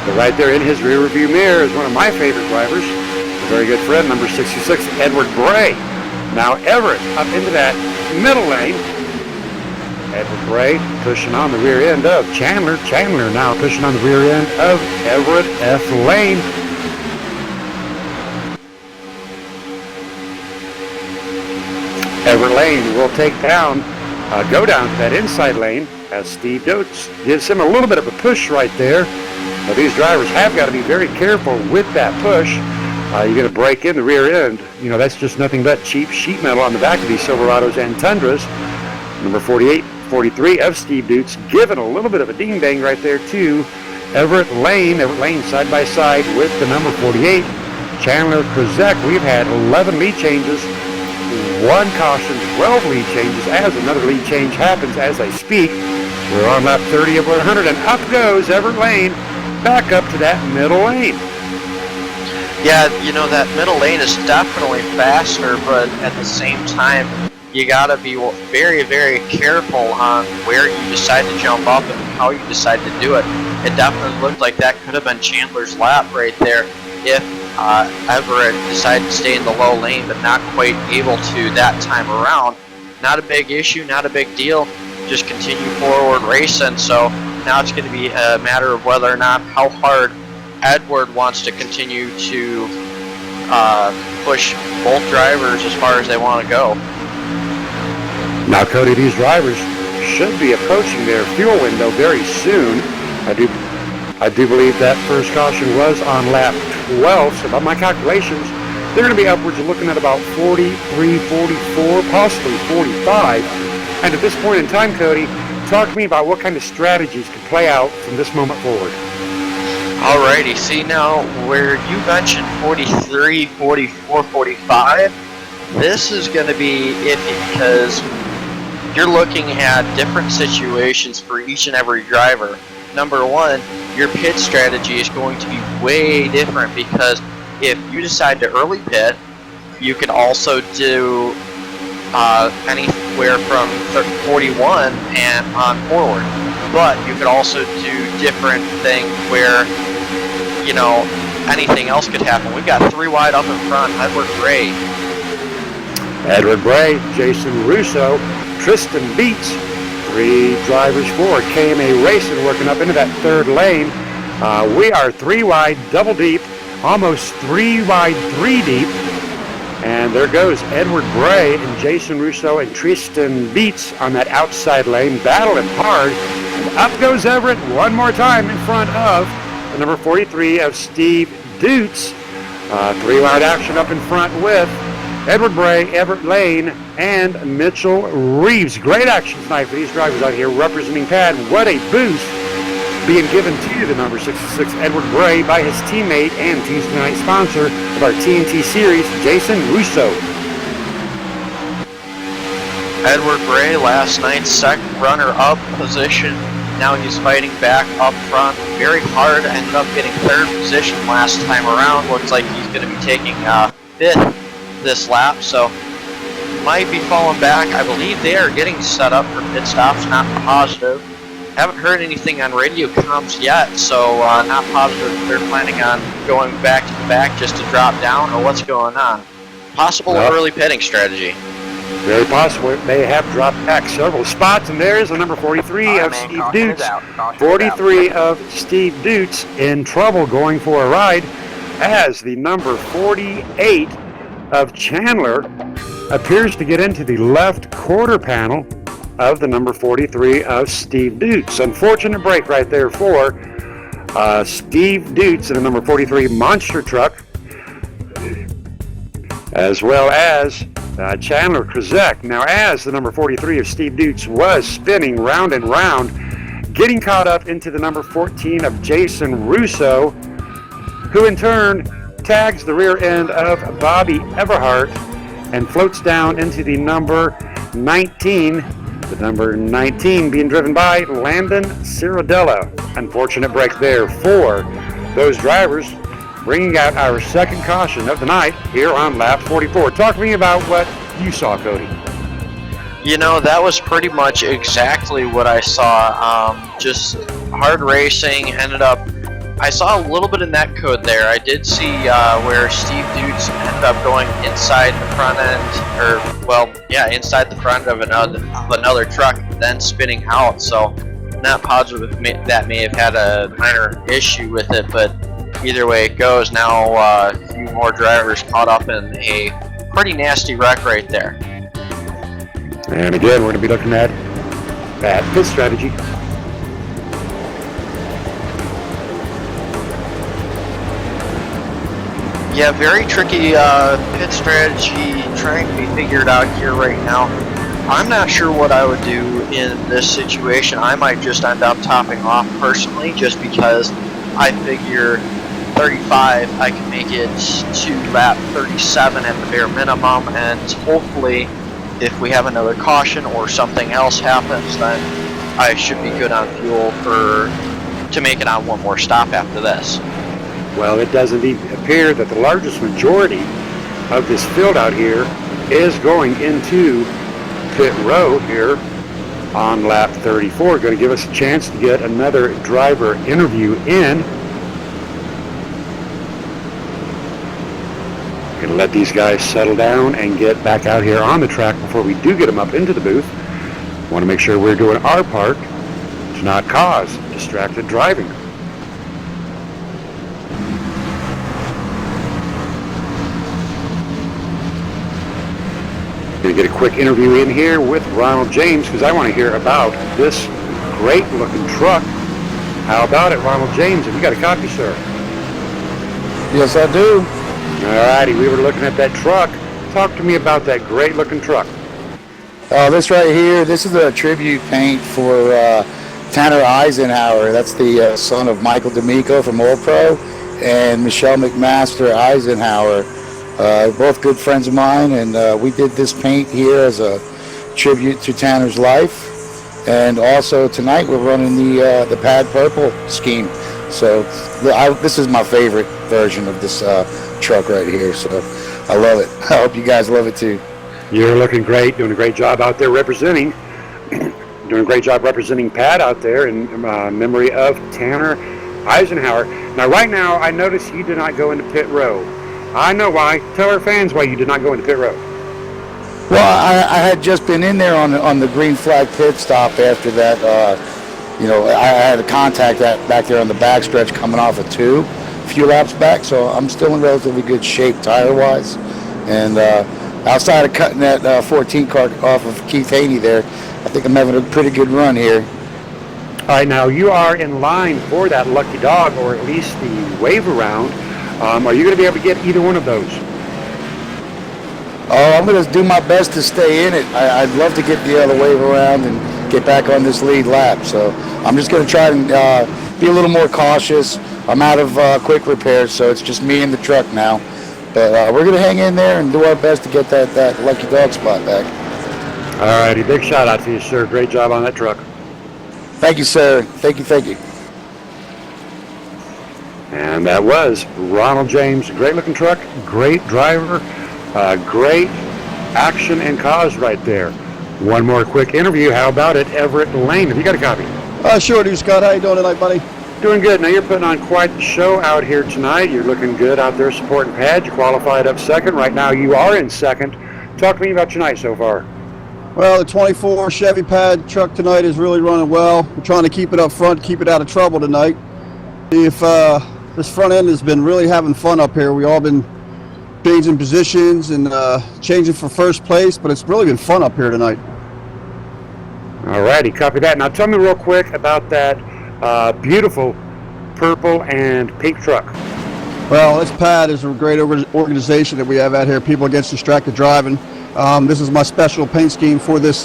But right there in his rear view mirror is one of my favorite drivers, a very good friend, number 66, Edward Bray. Now Everett up into that middle lane. Edward Bray pushing on the rear end of Chandler. Chandler now pushing on the rear end of Everett F. Lane. Everett Lane will go down to that inside lane as Steve Dukes gives him a little bit of a push right there. Now these drivers have got to be very careful with that push. You're going to break in the rear end. You know, that's just nothing but cheap sheet metal on the back of these Silverados and Tundras. Number 48, 43 of Steve Dukes giving a little bit of a ding-dang right there to Everett Lane. Everett Lane side by side with the number 48, Chandler Krzyzek. We've had 11 lead changes. 1 caution, 12 lead changes as another lead change happens as I speak. We're on lap 30 of 100 and up goes Everett Lane back up to that middle lane. Yeah, you know, that middle lane is definitely faster, but at the same time, you gotta be very, very careful on where you decide to jump up and how you decide to do it. It definitely looked like that could have been Chandler's lap right there if Everett decided to stay in the low lane, but not quite able to that time around. Not a big issue, not a big deal. Just continue forward racing. So now it's going to be a matter of whether or not how hard Edward wants to continue to push both drivers as far as they want to go. Now, Cody, these drivers should be approaching their fuel window very soon. I do believe that first caution was on lap 12, so by my calculations, they're going to be upwards of looking at about 43, 44, possibly 45. And at this point in time, Cody, talk to me about what kind of strategies could play out from this moment forward. Alrighty, see now where you mentioned 43, 44, 45, this is going to be iffy because you're looking at different situations for each and every driver. Number one, your pit strategy is going to be way different because if you decide to early pit, you can also do anywhere from 41 and on forward. but you could also do different things where, you know, anything else could happen. We've got 3 wide up in front. Edward Bray. Edward Bray, Jason Russo, Tristan Beats, 3 drivers for KMA Racing working up into that 3rd lane. We are 3 wide, double deep, almost 3 wide, 3 deep. And there goes Edward Bray and Jason Russo and Tristan Beats on that outside lane, battling hard. And up goes Everett one more time in front of the number 43 of Steve Dutz. 3 wide action up in front with Edward Bray, Everett Lane, and Mitchell Reeves. Great action tonight for these drivers out here representing PAD. What a boost being given to the number 66 Edward Bray by his teammate and Tuesday night sponsor of our TNT series, Jason Russo. Edward Bray, last night's second runner-up position. Now he's fighting back up front very hard. Ended up getting 3rd position last time around. Looks like he's going to be taking 5th this lap, so might be falling back. I believe they are getting set up for pit stops, not positive. Haven't heard anything on radio comms yet, so not positive if they're planning on going back to the back just to drop down, or what's going on. Possible early pitting strategy. Very possible. They have dropped back several spots, and there's the number 43 of Steve Dutz. 43 of Steve Dutz in trouble going for a ride as the number 48 of Chandler appears to get into the left quarter panel of the number 43 of Steve Dutz. Unfortunate break right there for Steve Dutz in the number 43 monster truck, as well as Chandler Krzyzek. Now, as the number 43 of Steve Dutz was spinning round and round, getting caught up into the number 14 of Jason Russo, who in turn tags the rear end of Bobby Everhart and floats down into the number 19. The number 19 being driven by Landon Ciradella. Unfortunate break there for those drivers, bringing out our second caution of the night here on lap 44. Talk to me about what you saw, Cody. You know, that was pretty much exactly what I saw. Just hard racing. I saw a little bit of net code there. I did see where Steve Dutz ended up going inside the front end, inside the front of another truck, then spinning out. So, not positive if that may have had a minor issue with it, but either way it goes, now a few more drivers caught up in a pretty nasty wreck right there. And again, we're going to be looking at that pit strategy. Yeah, very tricky pit strategy trying to be figured out here right now. I'm not sure what I would do in this situation. I might just end up topping off personally, just because I figure 35, I can make it to lap 37 at the bare minimum, and hopefully if we have another caution or something else happens, then I should be good on fuel to make it on one more stop after this. Well, it does indeed appear that the largest majority of this field out here is going into pit row here on lap 34. Going to give us a chance to get another driver interview in. Going to let these guys settle down and get back out here on the track before we do get them up into the booth. Want to make sure we're doing our part to not cause distracted driving. Going to get a quick interview in here with Ronald James because I want to hear about this great looking truck. How about it, Ronald James? Have you got a copy, sir? Yes, I do. Alrighty, we were looking at that truck. Talk to me about that great looking truck. This right here, this is a tribute paint for Tanner Eisenhower. That's the son of Michael D'Amico from Oil Pro and Michelle McMaster Eisenhower. Both good friends of mine, and we did this paint here as a tribute to Tanner's life. And also tonight we're running the Pad Purple scheme. So this is my favorite version of this truck right here. So I love it. I hope you guys love it too. You're looking great, doing a great job out there representing doing a great job representing Pat out there in memory of Tanner Eisenhower. Now, right now, I notice you did not go into pit row. I know why. Tell our fans why you did not go into pit row. Well, I had just been in there on the green flag pit stop after that. I had a contact that back there on the backstretch coming off of 2 a few laps back, so I'm still in relatively good shape tire-wise. And outside of cutting that 14 car off of Keith Haney there, I think I'm having a pretty good run here. All right, now you are in line for that lucky dog, or at least the wave around. Are you going to be able to get either one of those? Oh, I'm going to do my best to stay in it. I'd love to get the other wave around and get back on this lead lap. So I'm just going to try and be a little more cautious. I'm out of quick repairs, so it's just me and the truck now. But we're going to hang in there and do our best to get that lucky dog spot back. All righty, big shout out to you, sir. Great job on that truck. Thank you, sir. Thank you. And that was Ronald James. Great looking truck, great driver. Great action and cause right there. One more quick interview. How about it, Everett Lane? Have you got a copy? Sure do, Scott. How you doing tonight, buddy? Doing good. Now, you're putting on quite the show out here tonight. You're looking good out there supporting Pad. You qualified up second. Right now, you are in second. Talk to me about your night so far. Well, the 24 Chevy Pad truck tonight is really running well. We're trying to keep it up front, keep it out of trouble tonight. If this front end has been really having fun up here. We all been changing positions and changing for first place, but it's really been fun up here tonight. All righty, copy that. Now tell me real quick about that beautiful purple and pink truck. Well, this Pad is a great organization that we have out here, People Against Distracted Driving. This is my special paint scheme for this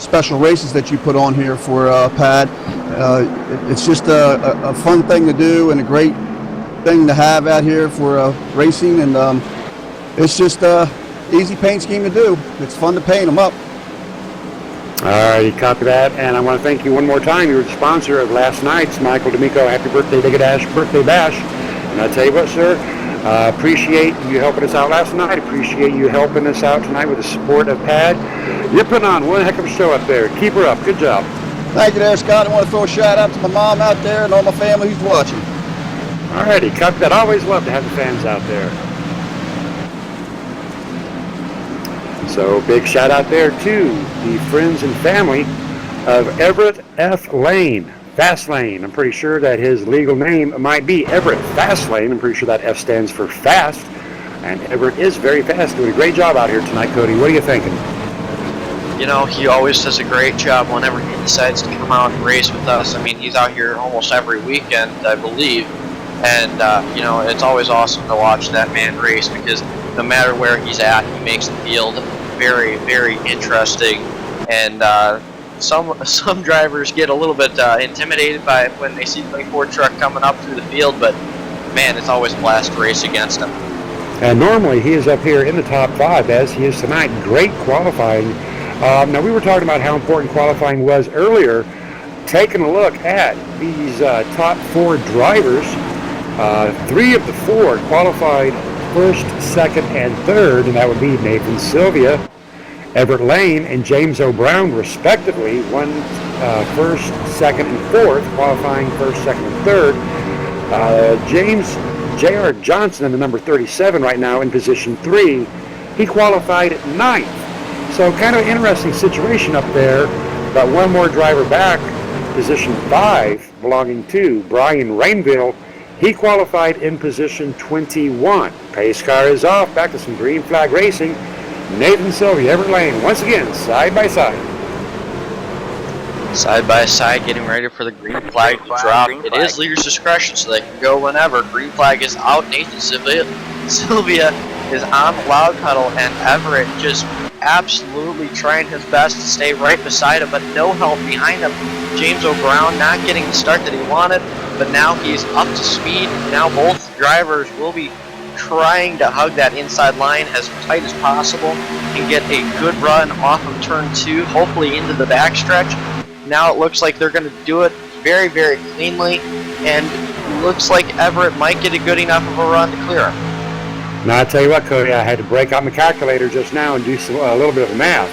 special races that you put on here for Pad. It's just a fun thing to do and a great thing to have out here for racing, and it's just an easy paint scheme to do. It's fun to paint them up. All right, copy that. And I want to thank you one more time. You were the sponsor of last night's Michael D'Amico Happy Birthday Dig a Dash Birthday Bash. And I tell you what, sir, appreciate you helping us out last night. Appreciate you helping us out tonight with the support of Pad. You're putting on one heck of a show up there. Keep her up. Good job. Thank you there, Scott. I want to throw a shout out to my mom out there and all my family who's watching. All righty, copy that. I always love to have the fans out there. So big shout out there to the friends and family of Everett F. Lane, Fast Lane. I'm pretty sure that his legal name might be Everett Fast Lane. I'm pretty sure that F stands for fast. And Everett is very fast, doing a great job out here tonight, Cody. What are you thinking? You know, he always does a great job whenever he decides to come out and race with us. I mean, he's out here almost every weekend, I believe. And, it's always awesome to watch that man race because no matter where he's at, he makes the field very, very interesting. And some drivers get a little bit intimidated by when they see the 24 truck coming up through the field, but, man, it's always a blast to race against him. And normally he is up here in the top 5, as he is tonight. Great qualifying. Now, we were talking about how important qualifying was earlier. Taking a look at these top 4 drivers, 3 of the 4 qualified first, second, and third, and that would be Nathan Sylvia, Everett Lane, and James O'Brown, respectively. One first, second, and fourth, qualifying first, second, and third. James J.R. Johnson in the number 37 right now in position 3. He qualified 9th. So kind of an interesting situation up there, but one more driver back, position 5, belonging to Brian Rainville. He qualified in position 21. Pace car is off. Back to some green flag racing. Nathan Sylvia, Everett Lane, once again, side by side. Side by side, getting ready for the green flag to drop. It is leader's discretion, so they can go whenever. Green flag is out. Nathan Sylvia is on the loud pedal, and Everett just absolutely trying his best to stay right beside him, but no help behind him. James O'Brown not getting the start that he wanted, but now he's up to speed. Now both drivers will be trying to hug that inside line as tight as possible and get a good run off of turn 2, hopefully into the backstretch. Now it looks like they're going to do it very, very cleanly, and looks like Everett might get a good enough of a run to clear him. Now, I tell you what, Cody, I had to break out my calculator just now and do a little bit of math.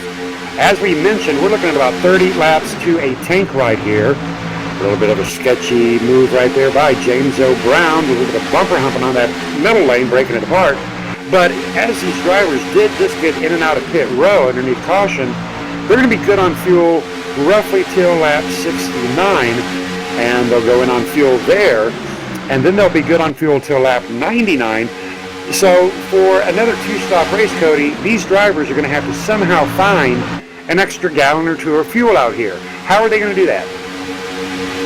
As we mentioned, we're looking at about 30 laps to a tank right here. A little bit of a sketchy move right there by James O'Brown. A little bit of bumper humping on that middle lane, breaking it apart. But as these drivers did just get in and out of pit row underneath caution, they're going to be good on fuel roughly till lap 69, and they'll go in on fuel there. And then they'll be good on fuel till lap 99. So for another two-stop race, Cody, these drivers are going to have to somehow find an extra gallon or two of fuel out here. How are they going to do that?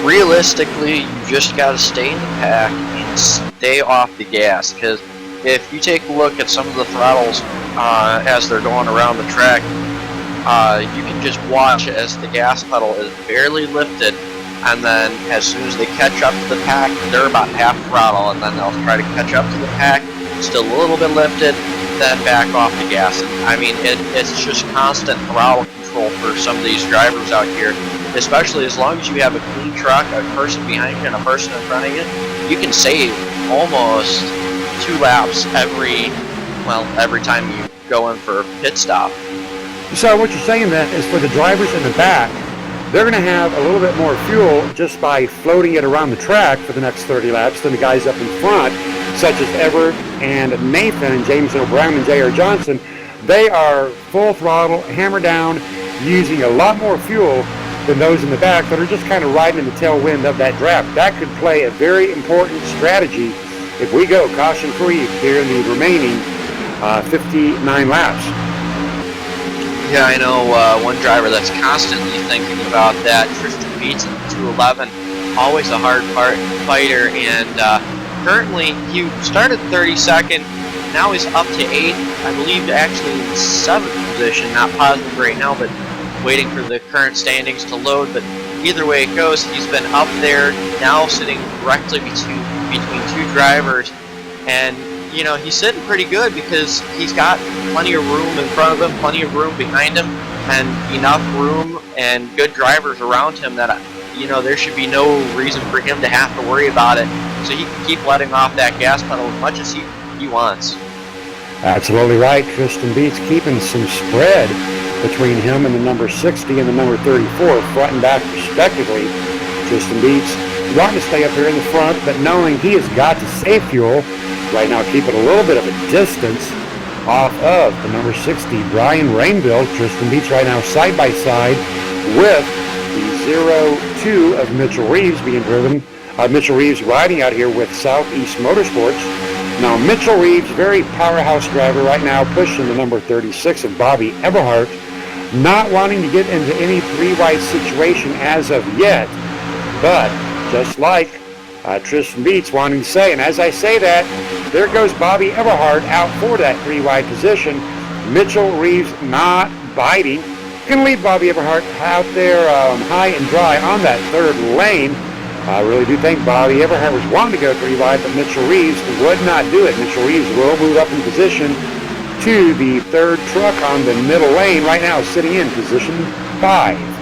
Realistically, you just got to stay in the pack and stay off the gas, because if you take a look at some of the throttles as they're going around the track, you can just watch as the gas pedal is barely lifted, and then as soon as they catch up to the pack, they're about half throttle, and then they'll try to catch up to the pack, still a little bit lifted, then back off the gas. And, I mean, it's just constant throttle control for some of these drivers out here, especially as long as you have a clean truck, a person behind you and a person in front of you. You can save almost 2 laps every time you go in for a pit stop. So what you're saying then is for the drivers in the back, they're going to have a little bit more fuel just by floating it around the track for the next 30 laps than the guys up in front, such as Everett and Nathan and James O'Brien and J.R. Johnson. They are full throttle, hammer down, using a lot more fuel than those in the back that are just kind of riding in the tailwind of that draft. That could play a very important strategy if we go caution-free here in the remaining 59 laps. Yeah, I know one driver that's constantly thinking about that, Tristan Beats in 211, always a hard fighter, and currently he started 32nd, now he's up to 8th, I believe actually in 7th position, not positive right now, but waiting for the current standings to load. But either way it goes, he's been up there, now sitting directly between 2 drivers, and you know, he's sitting pretty good because he's got plenty of room in front of him, plenty of room behind him, and enough room and good drivers around him that, you know, there should be no reason for him to have to worry about it. So he can keep letting off that gas pedal as much as he wants. Absolutely right. Tristan Beats keeping some spread between him and the number 60 and the number 34, front and back respectively. Tristan Beats wanting to stay up here in the front, but knowing he has got to save fuel, right now keeping a little bit of a distance off of the number 60, Brian Rainville. Tristan Beats right now side by side with the 02 of Mitchell Reeves being driven. Mitchell Reeves riding out here with Southeast Motorsports. Now Mitchell Reeves, very powerhouse driver right now, pushing the number 36 of Bobby Eberhart, not wanting to get into any 3-wide situation as of yet, but just like Tristan Beats wanting to say, and as I say that, there goes Bobby Eberhart out for that 3-wide position. Mitchell Reeves not biting. Going to leave Bobby Eberhart out there high and dry on that 3rd lane. I really do think Bobby Eberhart was wanting to go 3-wide, but Mitchell Reeves would not do it. Mitchell Reeves will move up in position to the 3rd truck on the middle lane, right now sitting in position 5.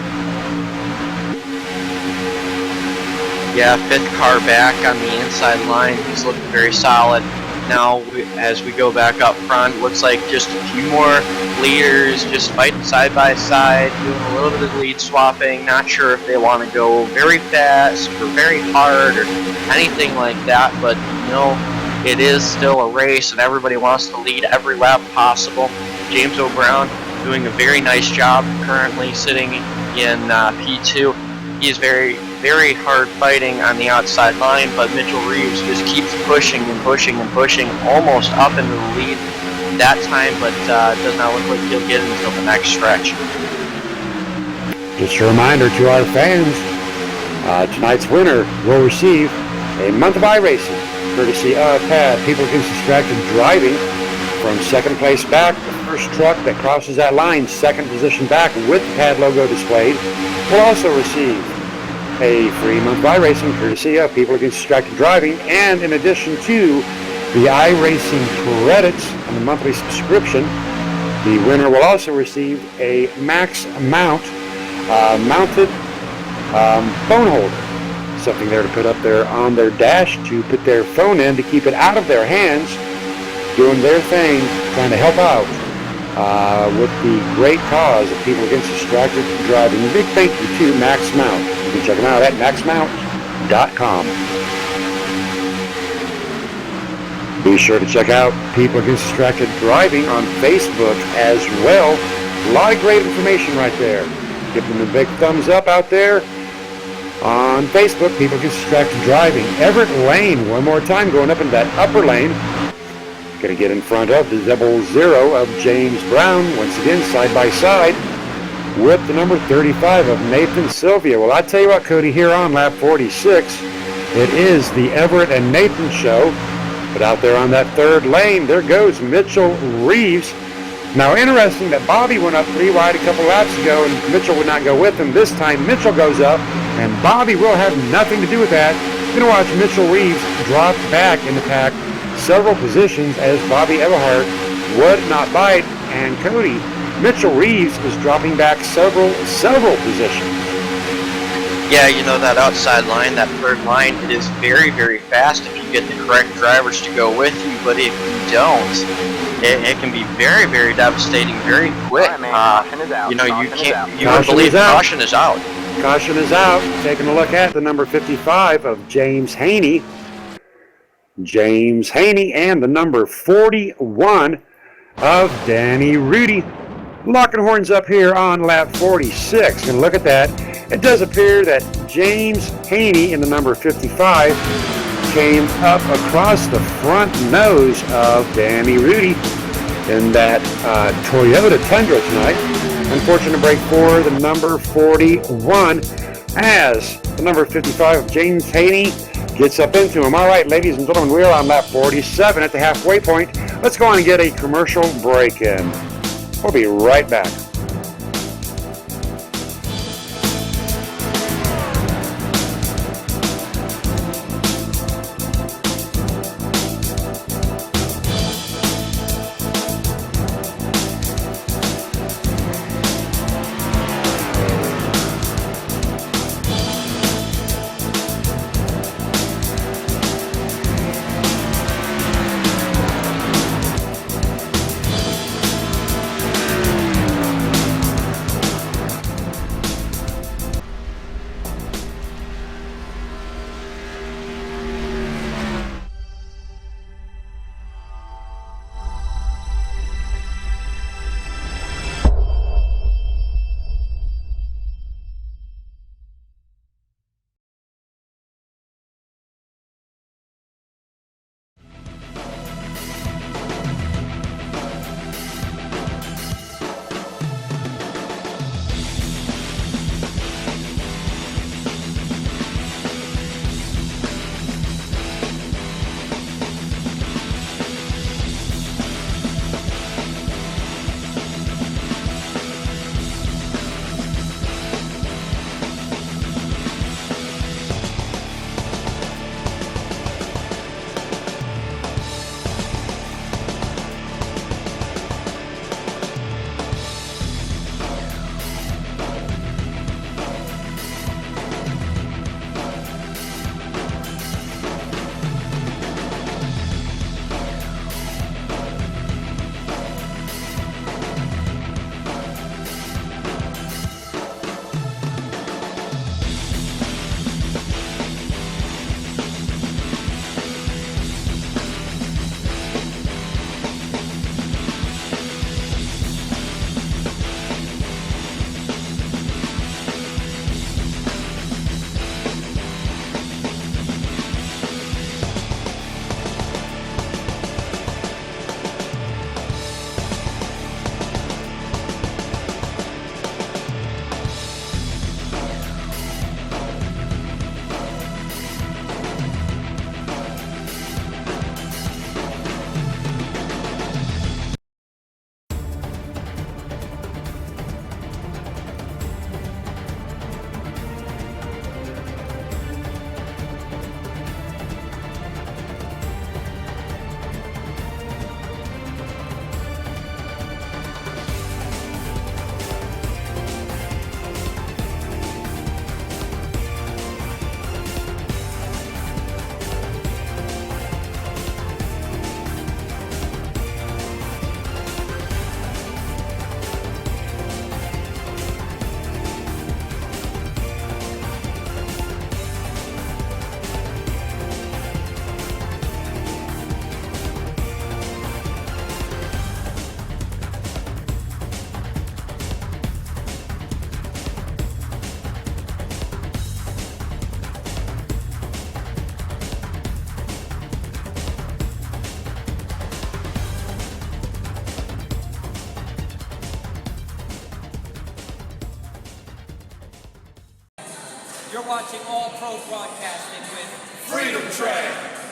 Yeah, 5th car back on the inside line. He's looking very solid. Now, as we go back up front, looks like just a few more leaders just fighting side by side, doing a little bit of lead swapping. Not sure if they want to go very fast or very hard or anything like that, but you know, it is still a race and everybody wants to lead every lap possible. James O'Brown doing a very nice job currently sitting in P2. He is very hard fighting on the outside line, but Mitchell Reeves just keeps pushing and pushing and pushing, almost up into the lead that time, but does not look like he'll get it until the next stretch. Just a reminder to our fans, tonight's winner will receive a month of iRacing, courtesy of PAD, People Against Distracted Driving. From 2nd place back, the first truck that crosses that line, 2nd position back with the PAD logo displayed, will also receive a free month of iRacing, courtesy of People Against Distracted Driving. And in addition to the iRacing credits and the monthly subscription, the winner will also receive a Max Mount mounted phone holder, something there to put up there on their dash to put their phone in to keep it out of their hands doing their thing, trying to help out with the great cause of people against distracted driving. A big thank you to Max Mount. You can check them out at maxmount.com. Be sure to check out People Against Distracted Driving on Facebook as well. A lot of great information right there. Give them a big thumbs up out there on Facebook, People Against Distracted Driving. Everett Lane, one more time, going up in that upper lane. Going to get in front of the 00 of James Brown, once again side by side with the number 35 of Nathan Sylvia. Well, I tell you what, Cody, here on lap 46, it is the Everett and Nathan show. But out there on that third lane, there goes Mitchell Reeves. Now, interesting that Bobby went up 3 wide a couple laps ago, and Mitchell would not go with him. This time, Mitchell goes up, and Bobby will have nothing to do with that. You're going to watch Mitchell Reeves drop back in the pack several positions as Bobby Everhart would not bite. And Cody, Mitchell Reeves is dropping back several positions. Yeah, you know, that outside line, that third line, it is very, very fast if you get the correct drivers to go with you, but if you don't, it can be very, very devastating very quick. You know, you can't, you wouldn't believe caution is out. Caution is out. Taking a look at the number 55 of James Haney. James Haney and the number 41 of Danny Rudy. Locking horns up here on lap 46. And look at that. It does appear that James Haney in the number 55 came up across the front nose of Danny Rudy in that Toyota Tundra tonight. Unfortunate break for the number 41 as the number 55 of James Haney gets up into him. All right, ladies and gentlemen, we're on lap 47 at the halfway point. Let's go on and get a commercial break in. We'll be right back. You're watching All Pro Broadcasting with Freedom Train.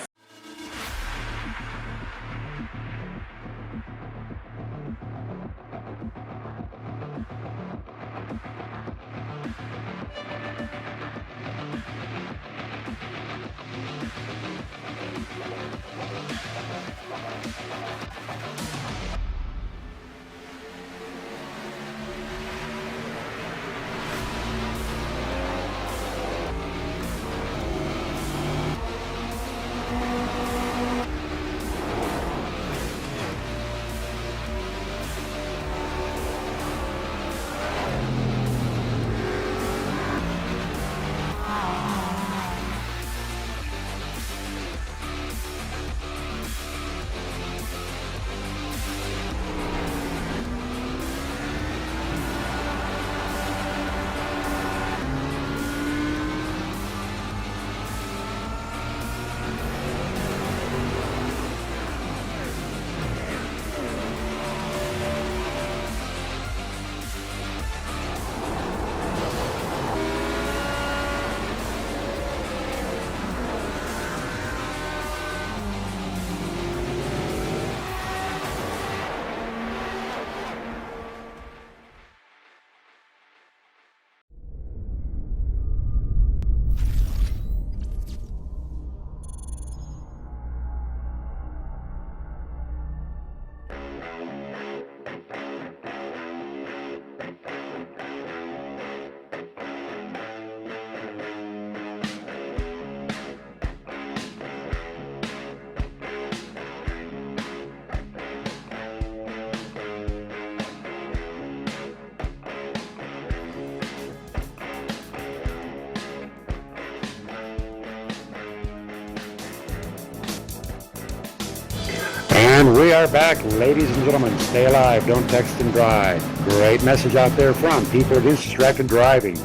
And we are back, ladies and gentlemen. Stay alive, don't text and drive. Great message out there from People Against Distracted Driving.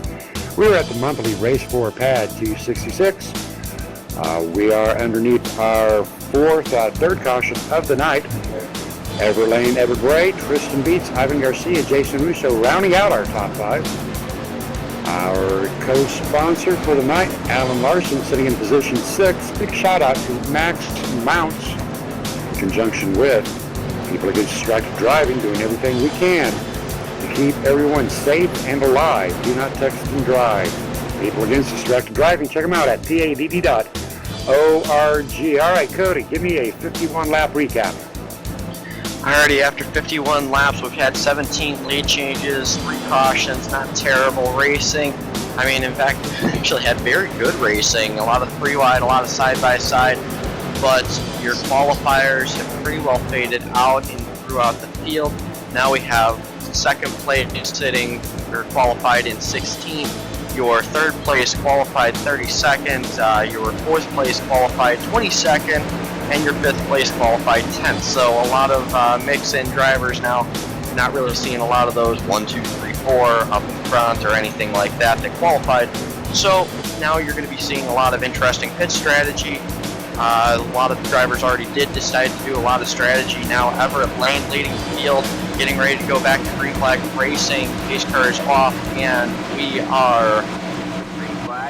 We're at the monthly Race 4 Pad 266. We are underneath our third caution of the night. Everett Lane, Edward Bray, Tristan Beats, Ivan Garcia, Jason Russo, rounding out our top five. Our co-sponsor for the night, Alan Larson, sitting in position 6. Big shout out to Max Mounts, in conjunction with People Against Distracted Driving, doing everything we can to keep everyone safe and alive. Do not text and drive. People Against Distracted Driving, check them out at padd.org. All right, Cody, give me a 51-lap recap. Alrighty, after 51 laps, we've had 17 lead changes, 3 cautions, not terrible racing. I mean, in fact, we actually had very good racing, a lot of 3-wide, a lot of side-by-side, but your qualifiers have pretty well faded out and throughout the field. Now we have second place sitting, or qualified in 16th, your third place qualified 32nd, your fourth place qualified 22nd, and your fifth place qualified 10th. So a lot of mix-in drivers now. Not really seeing a lot of those 1, 2, 3, 4 up in front or anything like that that qualified. So now you're going to be seeing a lot of interesting pit strategy. A lot of drivers already did decide to do a lot of strategy. Now Everett Lane leading the field, getting ready to go back to green flag racing. Pace car is off, and we are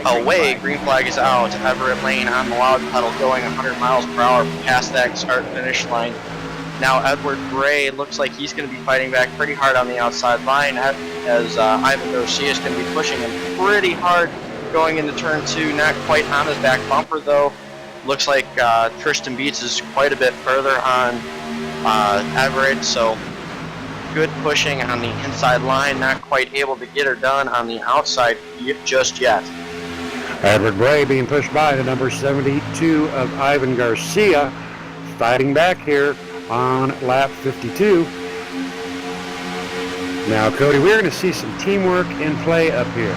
away. Green flag is out. Everett Lane on the loud pedal going 100 miles per hour past that start finish line. Now Edward Bray looks like he's going to be fighting back pretty hard on the outside line as Ivan Garcia is going to be pushing him pretty hard going into turn 2. Not quite on his back bumper though. Looks like Tristan Beats is quite a bit further on Everett, so good pushing on the inside line. Not quite able to get her done on the outside just yet. Edward Bray being pushed by the number 72 of Ivan Garcia, fighting back here on lap 52. Now, Cody, we're going to see some teamwork in play up here.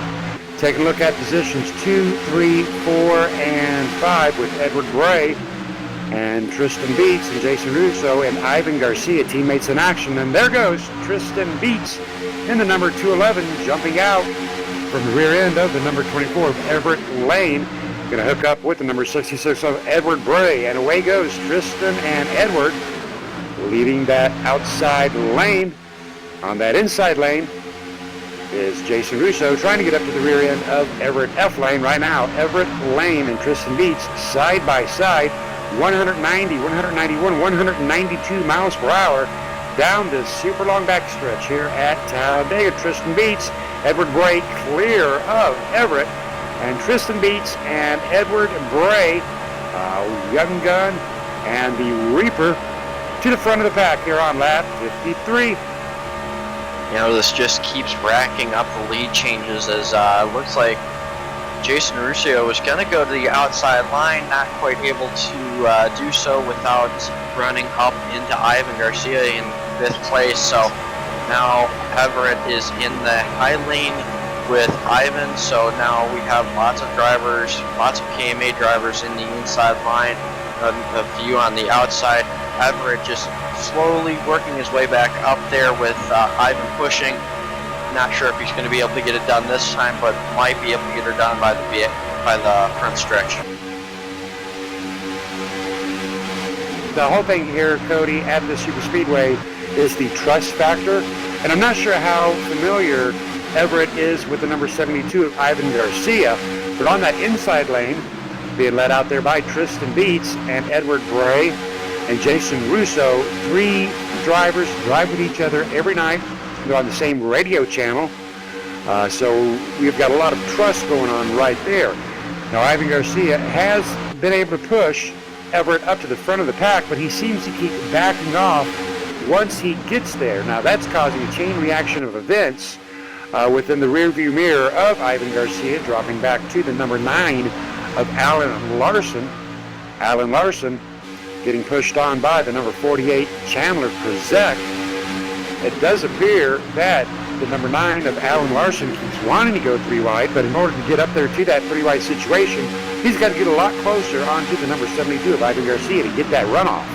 Take a look at positions 2, 3, 4, and 5 with Edward Bray and Tristan Beats and Jason Russo and Ivan Garcia, teammates in action. And there goes Tristan Beats in the number 211, jumping out from the rear end of the number 24 of Everett Lane. Going to hook up with the number 66 of Edward Bray. And away goes Tristan and Edward, leading that outside lane. On that inside lane, is Jason Russo trying to get up to the rear end of Everett F lane right now. Everett Lane and Tristan Beats side by side, 190, 191, 192 miles per hour down this super long backstretch here at Talladega. Tristan Beats, Edward Bray clear of Everett, and Tristan Beats and Edward Bray, Young Gun and the Reaper to the front of the pack here on lap 53. You know, this just keeps racking up the lead changes as looks like Jason Russo was going to go to the outside line, not quite able to do so without running up into Ivan Garcia in 5th place. So now Everett is in the high lane with Ivan. So now we have lots of drivers, lots of KMA drivers in the inside line, a few on the outside. Everett just slowly working his way back up there with Ivan pushing. Not sure if he's going to be able to get it done this time, but might be able to get it done by the front stretch. The whole thing here, Cody, at the super speedway is the trust factor, and I'm not sure how familiar Everett is with the number 72 of Ivan Garcia, but on that inside lane, being led out there by Tristan Beats and Edward Bray and Jason Russo, 3 drivers drive with each other every night. They're on the same radio channel, so we've got a lot of trust going on right there. Now, Ivan Garcia has been able to push Everett up to the front of the pack, but he seems to keep backing off once he gets there. Now, that's causing a chain reaction of events within the rearview mirror of Ivan Garcia, dropping back to the number 9 of Alan Larson. Alan Larson getting pushed on by the number 48 Chandler Krzyzek. It does appear that the number 9 of Alan Larson keeps wanting to go 3 wide, but in order to get up there to that 3 wide situation, he's got to get a lot closer onto the number 72 of Ivan Garcia to get that runoff.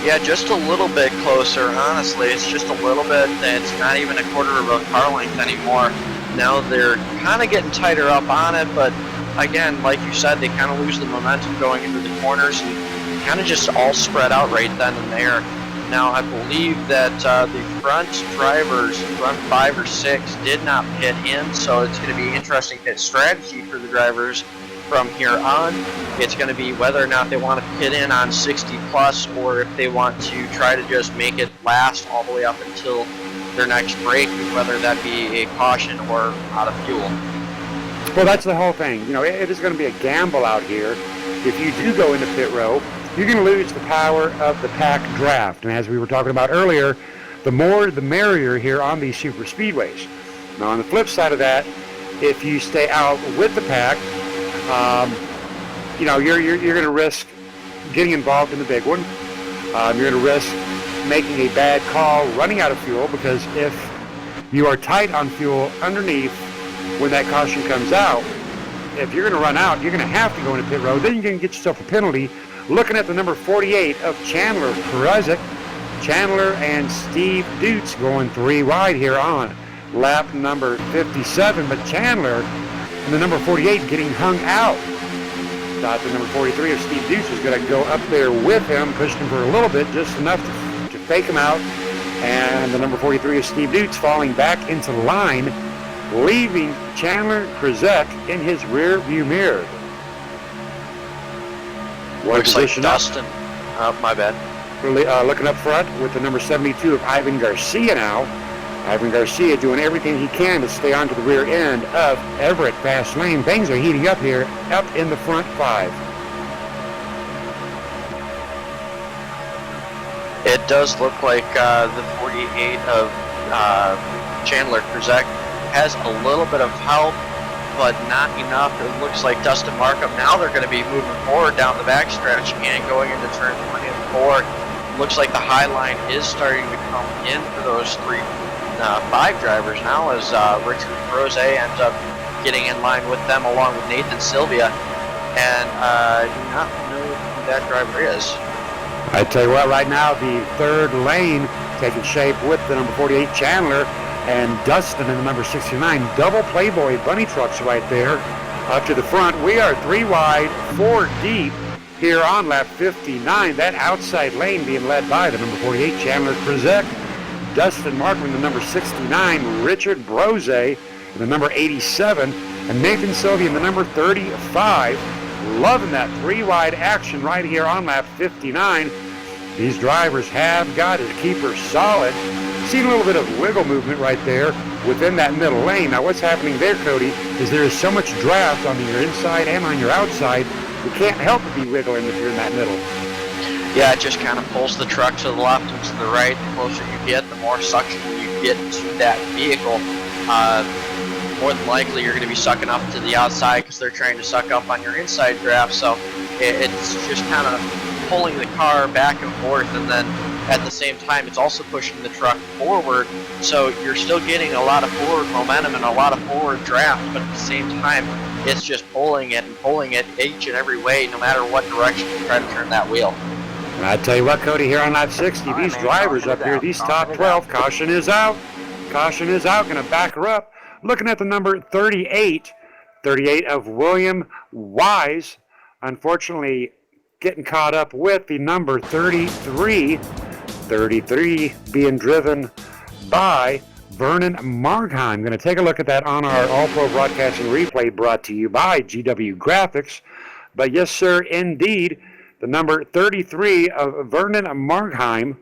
Yeah, just a little bit closer, honestly. It's just a little bit. It's not even a quarter of a car length anymore. Now they're kind of getting tighter up on it, but again, like you said, they kind of lose the momentum going into the corners and kind of just all spread out right then and there. Now, I believe that the front drivers, front 5 or 6, did not pit in, so it's going to be interesting pit strategy for the drivers from here on. It's going to be whether or not they want to pit in on 60 plus, or if they want to try to just make it last all the way up until their next break, whether that be a caution or out of fuel. Well, that's the whole thing. You know, it is going to be a gamble out here. If you do go into pit row, you're going to lose the power of the pack draft. And as we were talking about earlier, the more the merrier here on these super speedways. Now, on the flip side of that, if you stay out with the pack, you know, you're going to risk getting involved in the big one. You're going to risk making a bad call, running out of fuel, because if you are tight on fuel underneath when that caution comes out, if you're going to run out, you're going to have to go into pit road. Then you're going to get yourself a penalty. Looking at the number 48 of Chandler Krzyzek, Chandler and Steve Dutz going 3 wide here on lap number 57, but Chandler and the number 48 getting hung out. Thought the number 43 of Steve Dutz was going to go up there with him, pushed him for a little bit, just enough to fake him out, and the number 43 of Steve Dutz falling back into the line, leaving Chandler Krzyzek in his rear view mirror. Looks like Dustin. My bad. Looking up front with the number 72 of Ivan Garcia now. Ivan Garcia doing everything he can to stay onto the rear end of Everett fast lane. Things are heating up here, up in the front 5. It does look like the 48 of Chandler Krzyzek has a little bit of help, but not enough. It looks like Dustin Markham, now they're going to be moving forward down the backstretch and going into turn 3 and 4. Looks like the high line is starting to come in for those 5 drivers now, as Richard Rose ends up getting in line with them along with Nathan Sylvia. And I do not know who that driver is. I tell you what, right now the 3rd lane taking shape with the number 48 Chandler and Dustin in the number 69. Double Playboy bunny trucks right there up to the front. We are 3 wide, 4 deep here on lap 59. That outside lane being led by the number 48 Chandler Krzyzek. Dustin Markman, the number 69, Richard Brose, the number 87, and Nathan Sylvian, the number 35. Loving that three-wide action right here on lap 59. These drivers have got his keeper solid. Seen a little bit of wiggle movement right there within that middle lane. Now what's happening there, Cody, is there is so much draft on your inside and on your outside, you can't help but be wiggling if you're in that middle. Yeah, it just kind of pulls the truck to the left and to the right. The closer you get, the more suction you get to that vehicle. More than likely, you're going to be sucking up to the outside because they're trying to suck up on your inside draft. So it's just kind of pulling the car back and forth, and then at the same time, it's also pushing the truck forward. So you're still getting a lot of forward momentum and a lot of forward draft, but at the same time, it's just pulling it and pulling it each and every way, no matter what direction you try to turn that wheel. And I tell you what, Cody, here on lap 60, these drivers up here, these top 12, caution is out. Caution is out, going to back her up. Looking at the number 38 of William Wise, unfortunately getting caught up with the number 33 being driven by Vernon Margheim. Going to take a look at that on our All-Pro Broadcasting replay brought to you by GW Graphics. But yes, sir, indeed, the number 33 of Vernon Margheim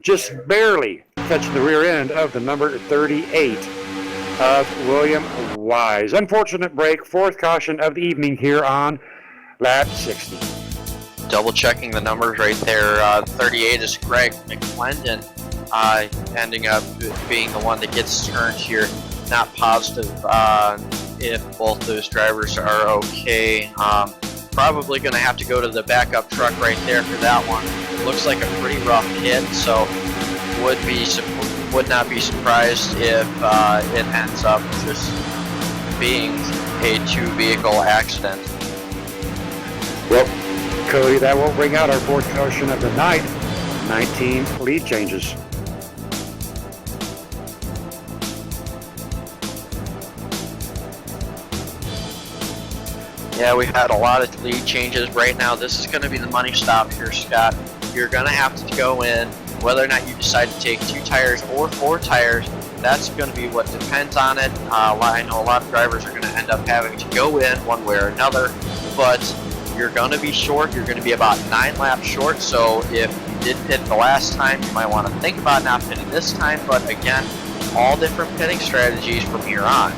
just barely touching the rear end of the number 38 of William Wise. Unfortunate break, fourth caution of the evening here on lap 60. Double checking the numbers right there. 38 is Greg McClendon, ending up being the one that gets turned here. Not positive if both those drivers are okay. Probably going to have to go to the backup truck right there for that one. Looks like a pretty rough hit, so would not be surprised if it ends up just being a two-vehicle accident. Well, Cody, that will bring out our fourth caution of the night. 19 lead changes. Yeah, we've had a lot of lead changes right now. This is going to be the money stop here, Scott. You're going to have to go in, whether or not you decide to take 2 tires or 4 tires. That's going to be what depends on it. I know a lot of drivers are going to end up having to go in one way or another, but you're going to be short. You're going to be about 9 laps short, so if you did pit the last time, you might want to think about not pitting this time, but again, all different pitting strategies from here on.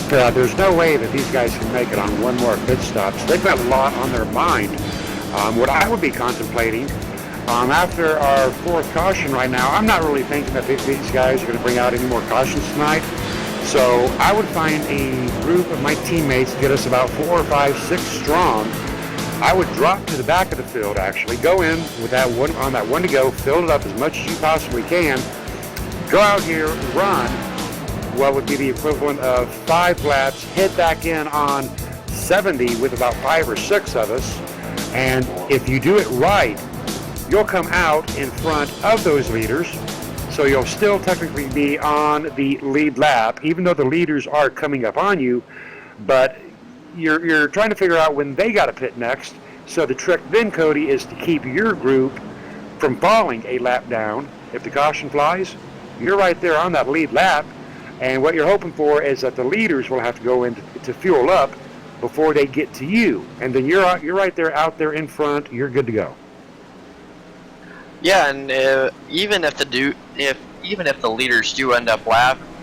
There's no way that these guys can make it on one more pit stop. So they've got a lot on their mind. What I would be contemplating, after our fourth caution right now, I'm not really thinking that these guys are going to bring out any more cautions tonight. So I would find a group of my teammates to get us about 4 or 5, 6 strong. I would drop to the back of the field, actually. Go in with that one on that one to go, fill it up as much as you possibly can. Go out here, run what would be the equivalent of 5 laps, hit back in on 70 with about 5 or 6 of us. And if you do it right, you'll come out in front of those leaders. So you'll still technically be on the lead lap, even though the leaders are coming up on you. But you're trying to figure out when they got to pit next. So the trick then, Cody, is to keep your group from falling a lap down. If the caution flies, you're right there on that lead lap. And what you're hoping for is that the leaders will have to go in to fuel up before they get to you. And then you're right there out there in front. You're good to go. Yeah, and even if the leaders do end up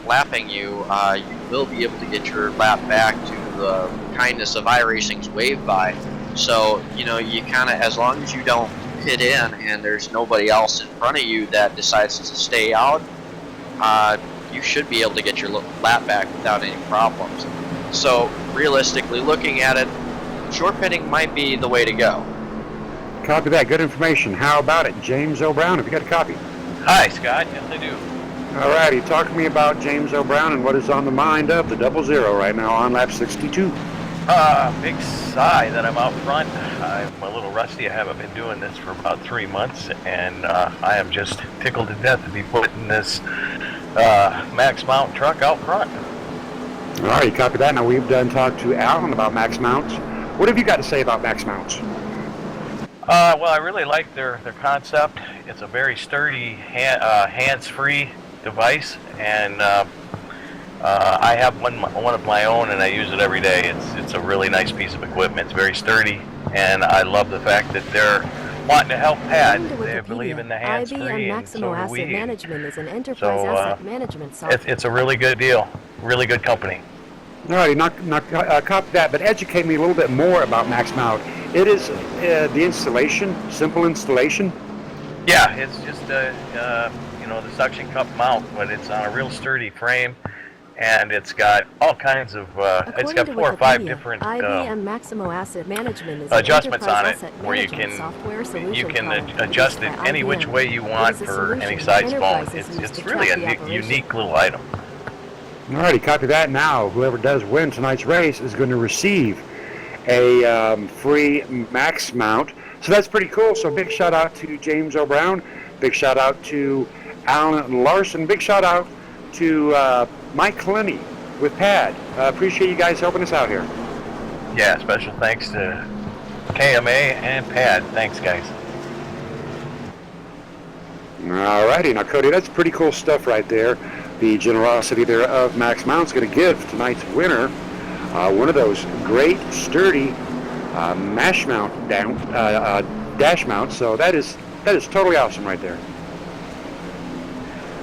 lapping you, you will be able to get your lap back to the kindness of iRacing's wave by. So you kind of, as long as you don't pit in and there's nobody else in front of you that decides to stay out, you should be able to get your lap back without any problems. So realistically, looking at it, short pitting might be the way to go. Copy that. Good information. How about it, James O'Brown? Have you got a copy? Hi, Scott. Yes, I do. All righty. Talk to me about James O'Brown and what is on the mind of the 00 right now on lap 62. Big sigh that I'm out front. I'm a little rusty. I haven't been doing this for about 3 months, and I am just tickled to death to be putting this Max Mount truck out front. All right, copy that. Now we've done talk to Alan about Max Mounts. What have you got to say about Max Mounts? Well, I really like their concept. It's a very sturdy, hands-free device, and I have one of my own, and I use it every day. It's a really nice piece of equipment. It's very sturdy, and I love the fact that they're wanting to help Pat. They believe in the hands-free, IBM and so Maximo do Asset we. Management is an enterprise So, asset management software. It's a really good deal, really good company. All right, copy that, but educate me a little bit more about MaxMount. It is the installation, simple installation. Yeah, it's just the suction cup mount, but it's on a real sturdy frame, and it's got all kinds of it's got 4 or 5 different IBM Maximo Asset Management is adjustments an on it, enterprise asset where you management can software solution product adjust it released by any which IBM. way you want It is a for any solution size phone. enterprises use It's to really track a the operation. unique little item. All righty, copy that now. Whoever does win tonight's race is going to receive a free Max mount. So that's pretty cool. So big shout out to James O'Brown. Big shout out to Alan Larson. Big shout out to Mike Clenny with Pad. Appreciate you guys helping us out here. Yeah, special thanks to KMA and Pad. Thanks, guys. All righty, now Cody, that's pretty cool stuff right there. The generosity there of Max Mount's going to give tonight's winner one of those great, sturdy dash mounts. So that is totally awesome right there.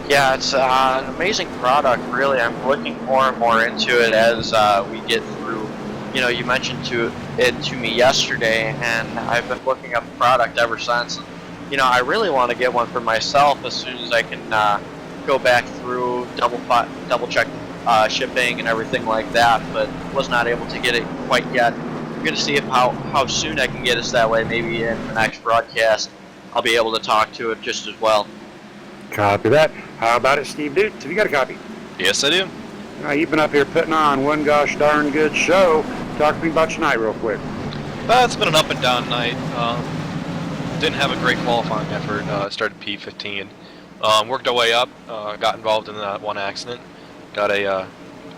Yeah, it's an amazing product, really. I'm looking more and more into it as we get through. You know, you mentioned it to me yesterday, and I've been looking up the product ever since. You know, I really want to get one for myself as soon as I can go back through, double check shipping and everything like that, but was not able to get it quite yet. I'm going to see how soon I can get us that way. Maybe in the next broadcast I'll be able to talk to it just as well. Copy that. How about it, Steve Dukes? Have you got a copy? Yes, I do. You've been up here putting on one gosh darn good show. Talk to me about your night real quick. It's been an up and down night. Didn't have a great qualifying effort. Started P15. Worked our way up. Got involved in that one accident. Got a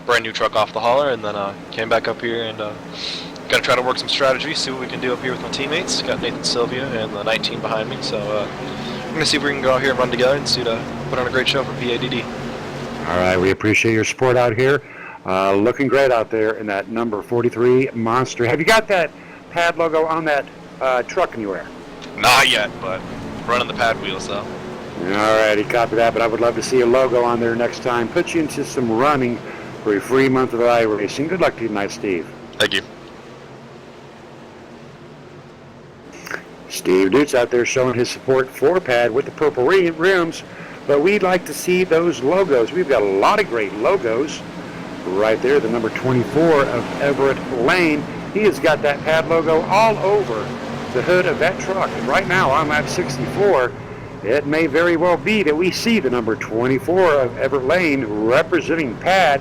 brand new truck off the hauler, and then came back up here and gonna try to work some strategy, see what we can do up here with my teammates. Got Nathan Sylvia and the 19 behind me, so we're gonna see if we can go out here and run together and see to put on a great show for PADD. All right, we appreciate your support out here. Looking great out there in that number 43 Monster. Have you got that Pad logo on that truck anywhere? Not yet, but running the pad wheels though. All righty, copy that, but I would love to see a logo on there next time. Put you into some running for a free month of iRacing. Good luck to you tonight, Steve. Thank you. Steve Dukes out there showing his support for Pad with the purple rims, but we'd like to see those logos. We've got a lot of great logos right there. The number 24 of Everett Lane. He has got that Pad logo all over the hood of that truck. And right now on lap 64, it may very well be that we see the number 24 of Everett Lane representing Pad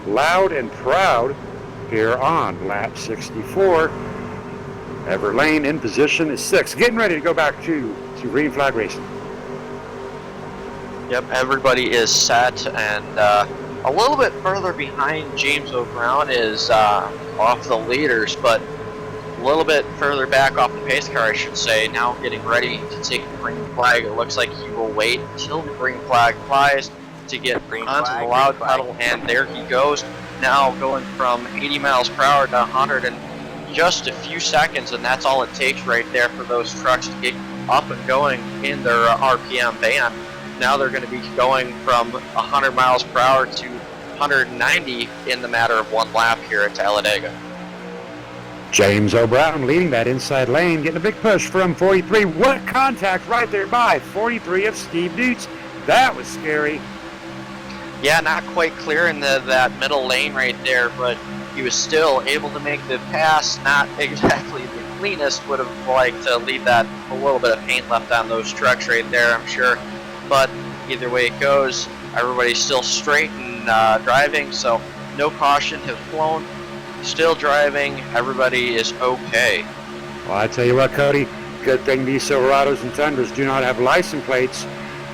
loud and proud here on lap 64. Everett Lane in position is 6, getting ready to go back to Green Flag Racing. Yep, everybody is set, and a little bit further behind James O'Brown is off the leaders, but a little bit further back off the pace car, I should say, now getting ready to take the green flag. It looks like he will wait until the green flag flies to get onto the loud pedal, and there he goes, now going from 80 miles per hour to 100 in just a few seconds, and that's all it takes right there for those trucks to get up and going in their RPM band. Now they're going to be going from 100 miles per hour to 190 in the matter of one lap here at Talladega. James O'Brown leading that inside lane, getting a big push from 43. What contact right there by 43 of Steve Dukes. That was scary. Yeah, not quite clear in that middle lane right there, but he was still able to make the pass. Not exactly the cleanest. Would have liked to leave that a little bit of paint left on those trucks right there, I'm sure. But either way it goes, everybody's still straight and driving, so no caution has flown. Still driving, everybody is okay. Well, I tell you what, Cody, good thing these Silverados and Tundras do not have license plates,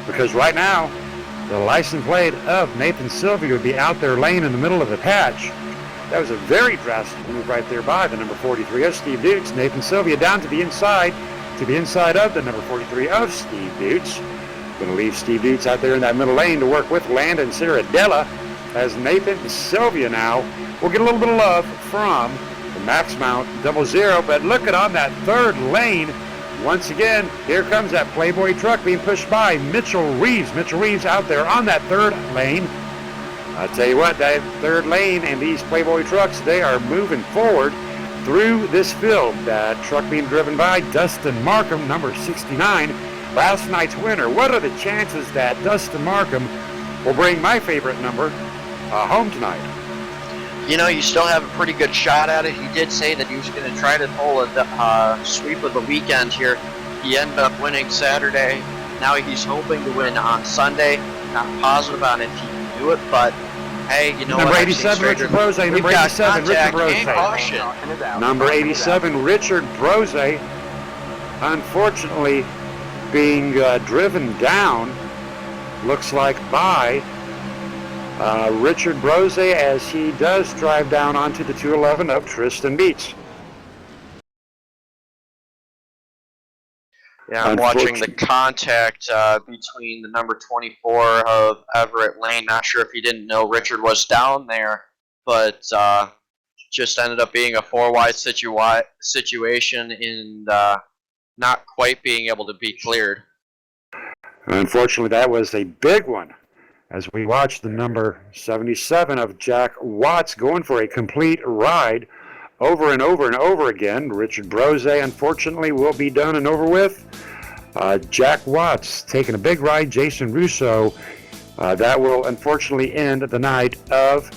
because right now, the license plate of Nathan Sylvia would be out there laying in the middle of the patch. That was a very drastic move right there by the number 43 of Steve Dukes. Nathan Sylvia down to the inside of the number 43 of Steve Dukes. Going to leave Steve Dietz out there in that middle lane to work with Landon Ciradella, as Nathan Sylvia now will get a little bit of love from the Max Mount 00. But look at on that third lane. Once again, here comes that Playboy truck being pushed by Mitchell Reeves. Mitchell Reeves out there on that third lane. I'll tell you what, that third lane and these Playboy trucks, they are moving forward through this field. That truck being driven by Dustin Markham, number 69, last night's winner. What are the chances that Dustin Markham will bring my favorite number home tonight? You know, you still have a pretty good shot at it. He did say that he was going to try to pull a sweep of the weekend here. He ended up winning Saturday. Now he's hoping to win on Sunday. Not positive on if he can do it, but hey, you know number what? 87, Richard Brose. Number 87, Richard Brose. Number 87, Richard Brose. Unfortunately, being driven down, looks like by Richard Brose, as he does drive down onto the 211 of Tristan Beats. Yeah, I'm watching the contact between the number 24 of Everett Lane. Not sure if you didn't know Richard was down there, but just ended up being a four-wide situation and not quite being able to be cleared. Unfortunately, that was a big one, as we watch the number 77 of Jack Watts going for a complete ride over and over and over again. Richard Brose, unfortunately, will be done and over with. Jack Watts taking a big ride. Jason Russo, that will unfortunately end the night of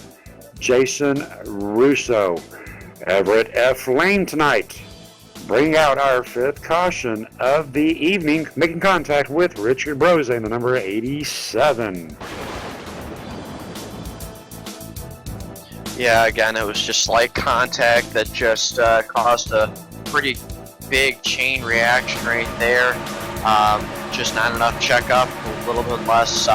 Jason Russo. Everett F. Lane tonight, bring out our fifth caution of the evening, making contact with Richard Brose in the number 87. Yeah, again, it was just slight contact that just caused a pretty big chain reaction right there. Just not enough checkup, a little bit less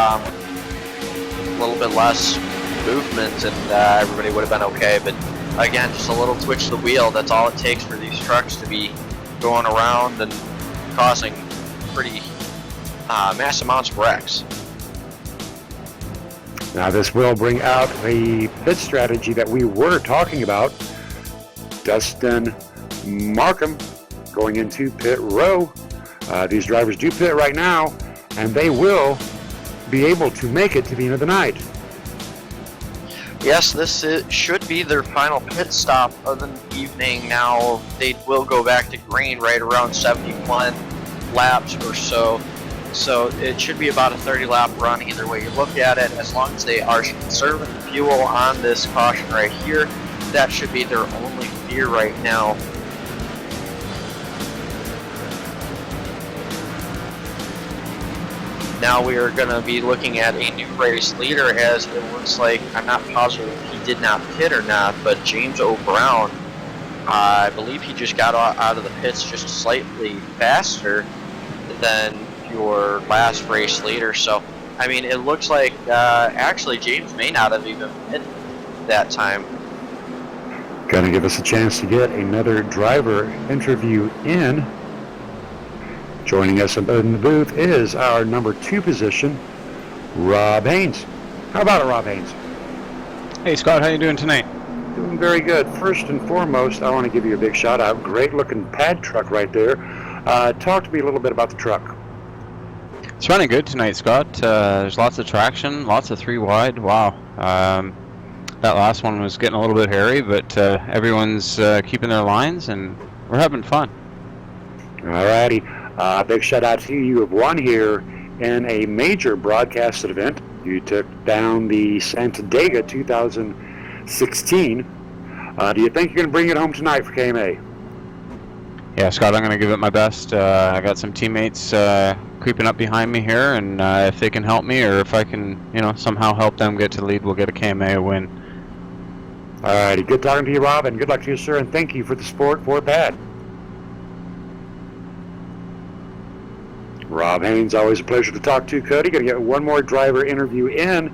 movement, and everybody would have been okay. But again, just a little twitch of the wheel. That's all it takes for these trucks to be going around and causing pretty massive amounts of wrecks. Now this will bring out the pit strategy that we were talking about. Dustin Markham going into pit row. These drivers do pit right now, and they will be able to make it to the end of the night. Yes, this should be their final pit stop of the evening. Now they will go back to green right around 71 laps or so. So it should be about a 30-lap run either way you look at it. As long as they are conserving fuel on this caution right here, that should be their only fear right now. Now we are going to be looking at a new race leader, as it looks like, I'm not positive if he did not pit or not, but James O'Brown, I believe he just got out of the pits just slightly faster than your last race leader. So, I mean, it looks like actually James may not have even hit that time. Going to give us a chance to get another driver interview in. Joining us in the booth is our number 2 position, Rob Haynes. How about it, Rob Haynes? Hey, Scott, how you doing tonight? Doing very good. First and foremost, I want to give you a big shout out. Great looking pad truck right there. Talk to me a little bit about the truck. It's running good tonight, Scott. There's lots of traction, lots of 3 wide. Wow. That last one was getting a little bit hairy, but everyone's keeping their lines, and we're having fun. Alrighty. Big shout out to you. You have won here in a major broadcasted event. You took down the Santadega 2016. Do you think you're going to bring it home tonight for KMA? Yeah, Scott, I'm going to give it my best. I got some teammates creeping up behind me here, and if they can help me, or if I can, somehow help them get to the lead, we'll get a KMA win. Alrighty, good talking to you, Rob, and good luck to you, sir, and thank you for the support for Pad. Rob Haynes, always a pleasure to talk to. Cody, going to get one more driver interview in.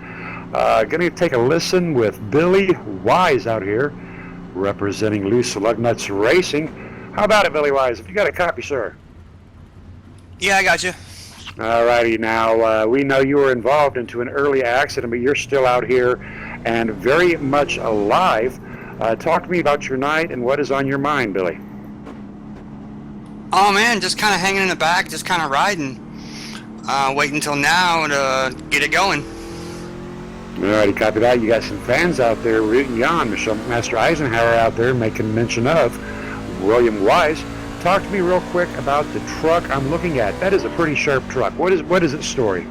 Going to take a listen with Billy Wise out here, representing Loose Lugnuts Racing. How about it, Billy Wise? If you got a copy, sir. Yeah, I got you. All righty. Now, we know you were involved into an early accident, but you're still out here and very much alive. Talk to me about your night and what is on your mind, Billy. Oh man, just kind of hanging in the back, just kind of riding. Waiting until now to get it going. Alrighty, copy that. You got some fans out there rooting you on. Michelle Master Eisenhower out there making mention of William Wise. Talk to me real quick about the truck I'm looking at. That is a pretty sharp truck. What is its story?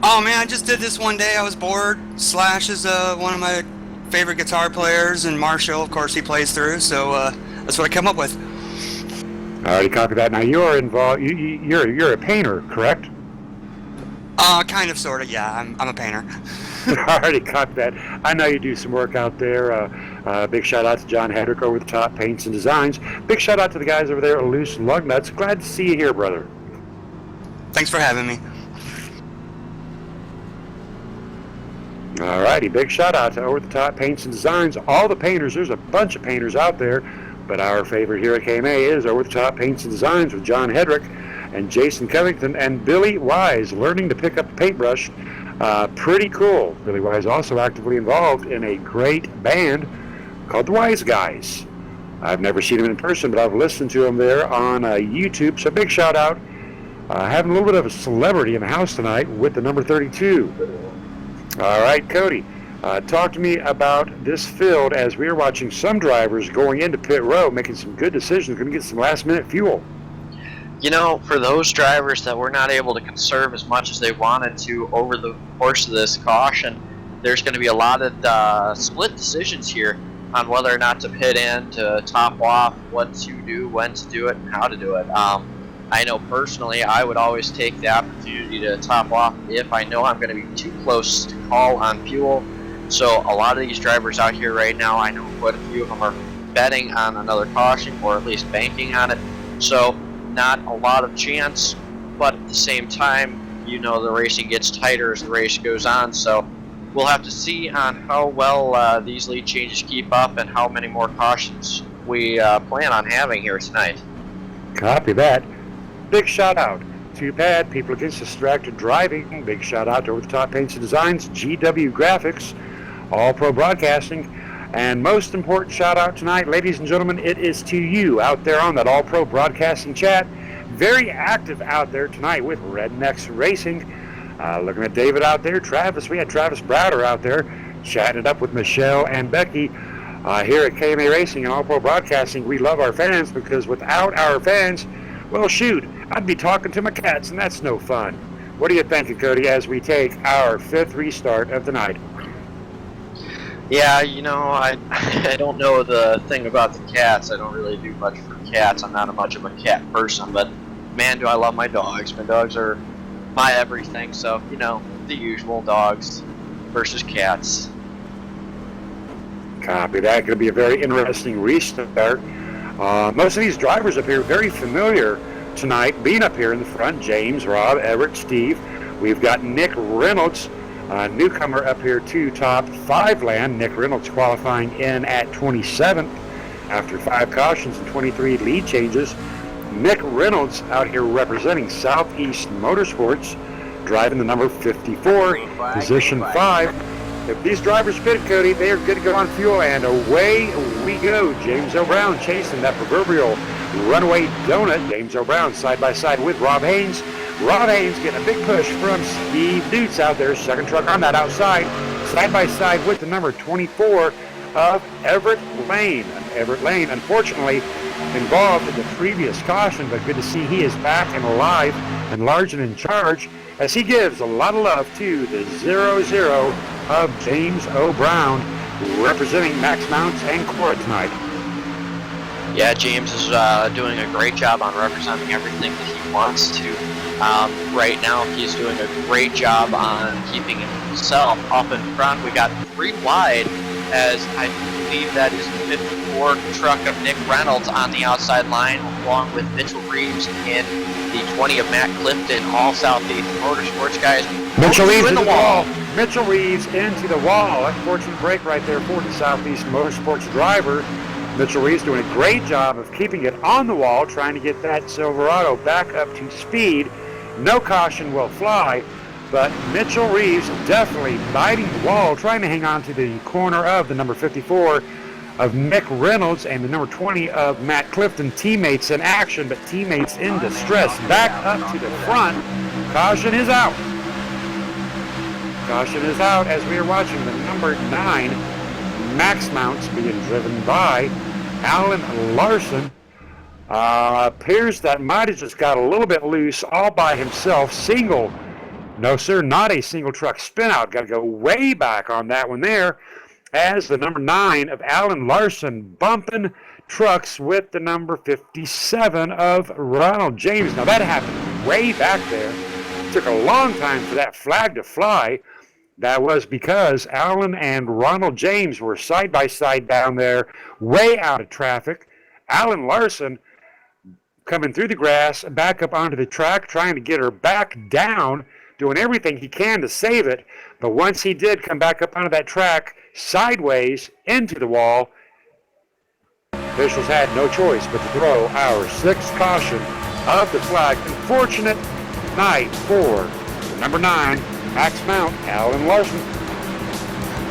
Oh man, I just did this one day. I was bored. Slash is one of my favorite guitar players, and Marshall, of course, he plays through. So that's what I come up with. Alrighty, copy that. Now you're involved. You're a painter, correct? Kind of, sort of. Yeah, I'm a painter. Alrighty, copy that. I know you do some work out there. Big shout out to John Hedrick over the Top Paints and Designs. Big shout out to the guys over there at Loose Lug Nuts. Glad to see you here, brother. Thanks for having me. Alrighty, big shout out to Over the Top Paints and Designs. All the painters, there's a bunch of painters out there, but our favorite here at KMA is Over the Top Paints and Designs with John Hedrick and Jason Covington and Billy Wise, learning to pick up a paintbrush. Pretty cool. Billy Wise also actively involved in a great band called the Wise Guys. I've never seen him in person, but I've listened to him there on YouTube, so big shout out. Having a little bit of a celebrity in the house tonight with the number 32. All right, Cody, talk to me about this field as we are watching some drivers going into pit row, making some good decisions, going to get some last-minute fuel. You know, for those drivers that were not able to conserve as much as they wanted to over the course of this caution, there's going to be a lot of split decisions here on whether or not to pit in, to top off, what to do, when to do it, and how to do it. I know personally I would always take the opportunity to top off if I know I'm going to be too close to call on fuel. So a lot of these drivers out here right now, I know quite a few of them are betting on another caution or at least banking on it. So not a lot of chance, but at the same time, you know, the racing gets tighter as the race goes on. So we'll have to see on how well these lead changes keep up and how many more cautions we plan on having here tonight. Copy that. Big shout out to PAD, People Against Distracted Driving. Big shout out to Over the Top Paints and Designs, GW Graphics, All Pro Broadcasting. And most important shout out tonight, ladies and gentlemen, it is to you out there on that All Pro Broadcasting chat. Very active out there tonight with Rednecks Racing. Looking at David out there, Travis. We had Travis Browder out there chatting it up with Michelle and Becky. Here at KMA Racing and All Pro Broadcasting, we love our fans because without our fans, well, shoot, I'd be talking to my cats, and that's no fun. What are you thinking, Cody, as we take our fifth restart of the night? Yeah, you know, I don't know the thing about the cats. I don't really do much for cats. I'm not much of a cat person, but man, do I love my dogs. My dogs are my everything, so, you know, the usual dogs versus cats. Copy that. Going to be a very interesting restart. Most of these drivers up here very familiar tonight, being up here in the front. James, Rob, Everett, Steve. We've got Nick Reynolds, newcomer up here to top 5 land. Nick Reynolds qualifying in at 27th after 5 cautions and 23 lead changes. Nick Reynolds out here representing Southeast Motorsports, driving the number 54, position 5. If these drivers fit, Cody, they are good to go on fuel, and away we go. James O'Brown chasing that proverbial runaway donut. James O'Brown side by side with Rob Haynes. Rob Haynes getting a big push from Steve Dutz out there, second truck on that outside, side by side with the number 24 of Everett Lane. Everett Lane, unfortunately, involved in the previous caution, but good to see he is back and alive and large and in charge as he gives a lot of love to the 0-0 of James O'Brown, representing Max Mounts and Cora tonight. Yeah, James is doing a great job on representing everything that he wants to. Right now, he's doing a great job on keeping himself up in front. We got 3 wide, as I believe that is the 54 truck of Nick Reynolds on the outside line, along with Mitchell Reeves in the 20 of Matt Clifton, all Southeast Motorsports guys. Mitchell Reeves in the wall. Mitchell Reeves into the wall. Unfortunate break right there for the Southeast Motorsports driver. Mitchell Reeves doing a great job of keeping it on the wall, trying to get that Silverado back up to speed. no caution will fly. But Mitchell Reeves definitely biting the wall, trying to hang on to the corner of the number 54 of Mick Reynolds and the number 20 of Matt Clifton. Teammates in action, but teammates in distress. Back up to the front. Caution is out. Caution is out as we are watching the number 9 Max Mounts being driven by Alan Larson. Appears that might have just got a little bit loose all by himself. Single. No, sir, not a single truck spin out. Got to go way back on that one there as the number 9 of Alan Larson bumping trucks with the number 57 of Ronald James. Now, that happened way back there. It took a long time for that flag to fly. That was because Alan and Ronald James were side by side down there, way out of traffic. Alan Larson coming through the grass, back up onto the track, trying to get her back down, doing everything he can to save it. But once he did come back up onto that track, sideways into the wall, officials had no choice but to throw our 6th caution of the flag. Unfortunate night for number 9, Max Mount, Alan Larson.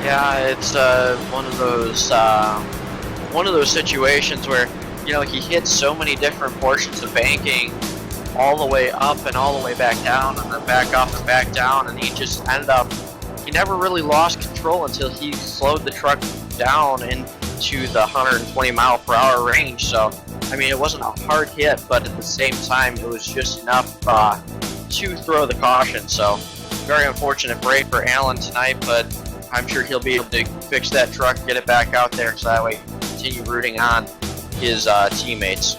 Yeah, it's one of those situations where, you know, he hit so many different portions of banking, all the way up and all the way back down, and then back up and back down, and he just ended up, he never really lost control until he slowed the truck down into the 120 mile per hour range. So, I mean, it wasn't a hard hit, but at the same time, it was just enough to throw the caution. So, very unfortunate break for Alan tonight, but I'm sure he'll be able to fix that truck, get it back out there, so that way he can continue rooting on his teammates.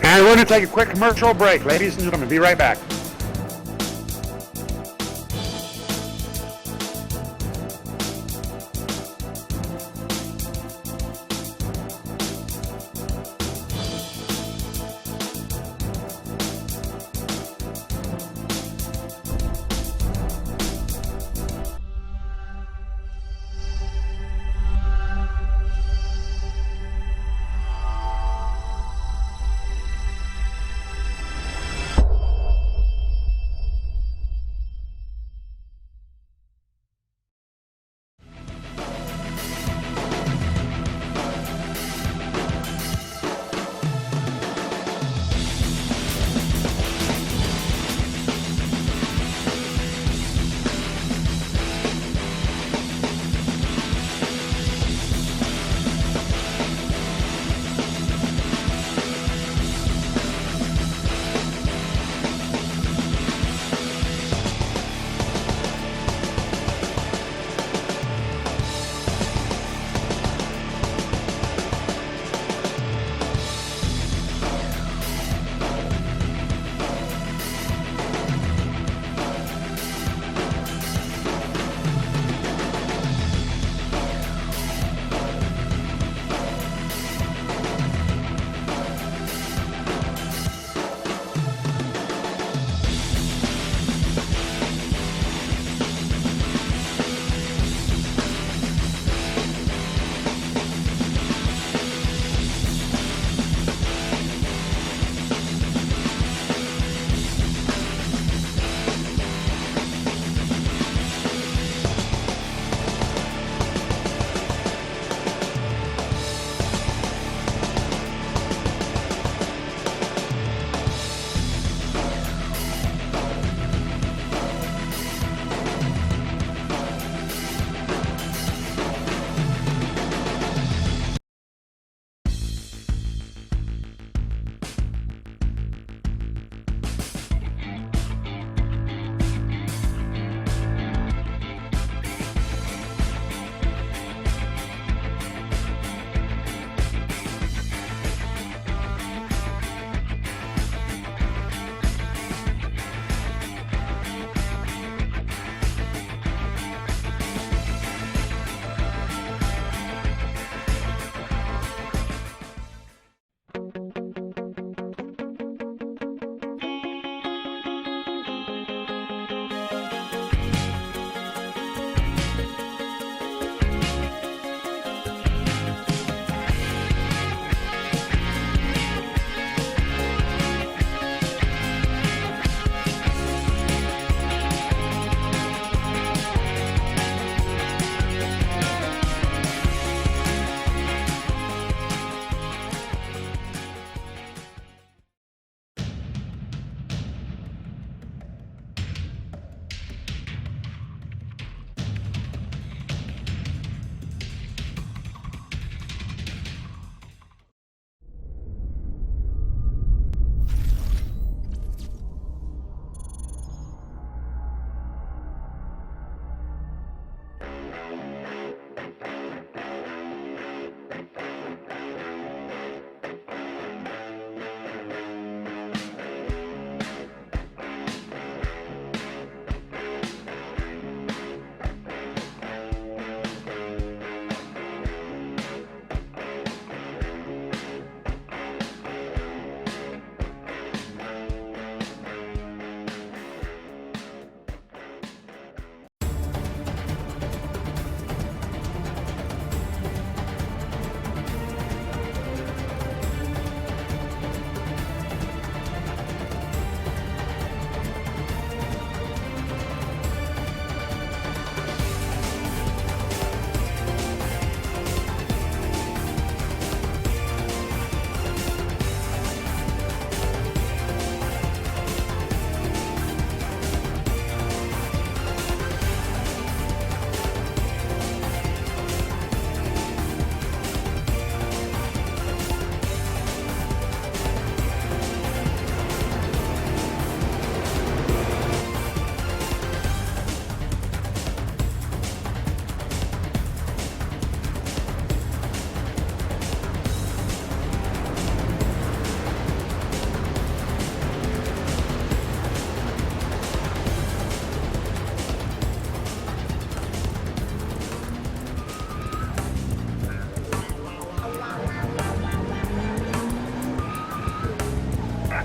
And we're going to take a quick commercial break. Ladies and gentlemen, be right back.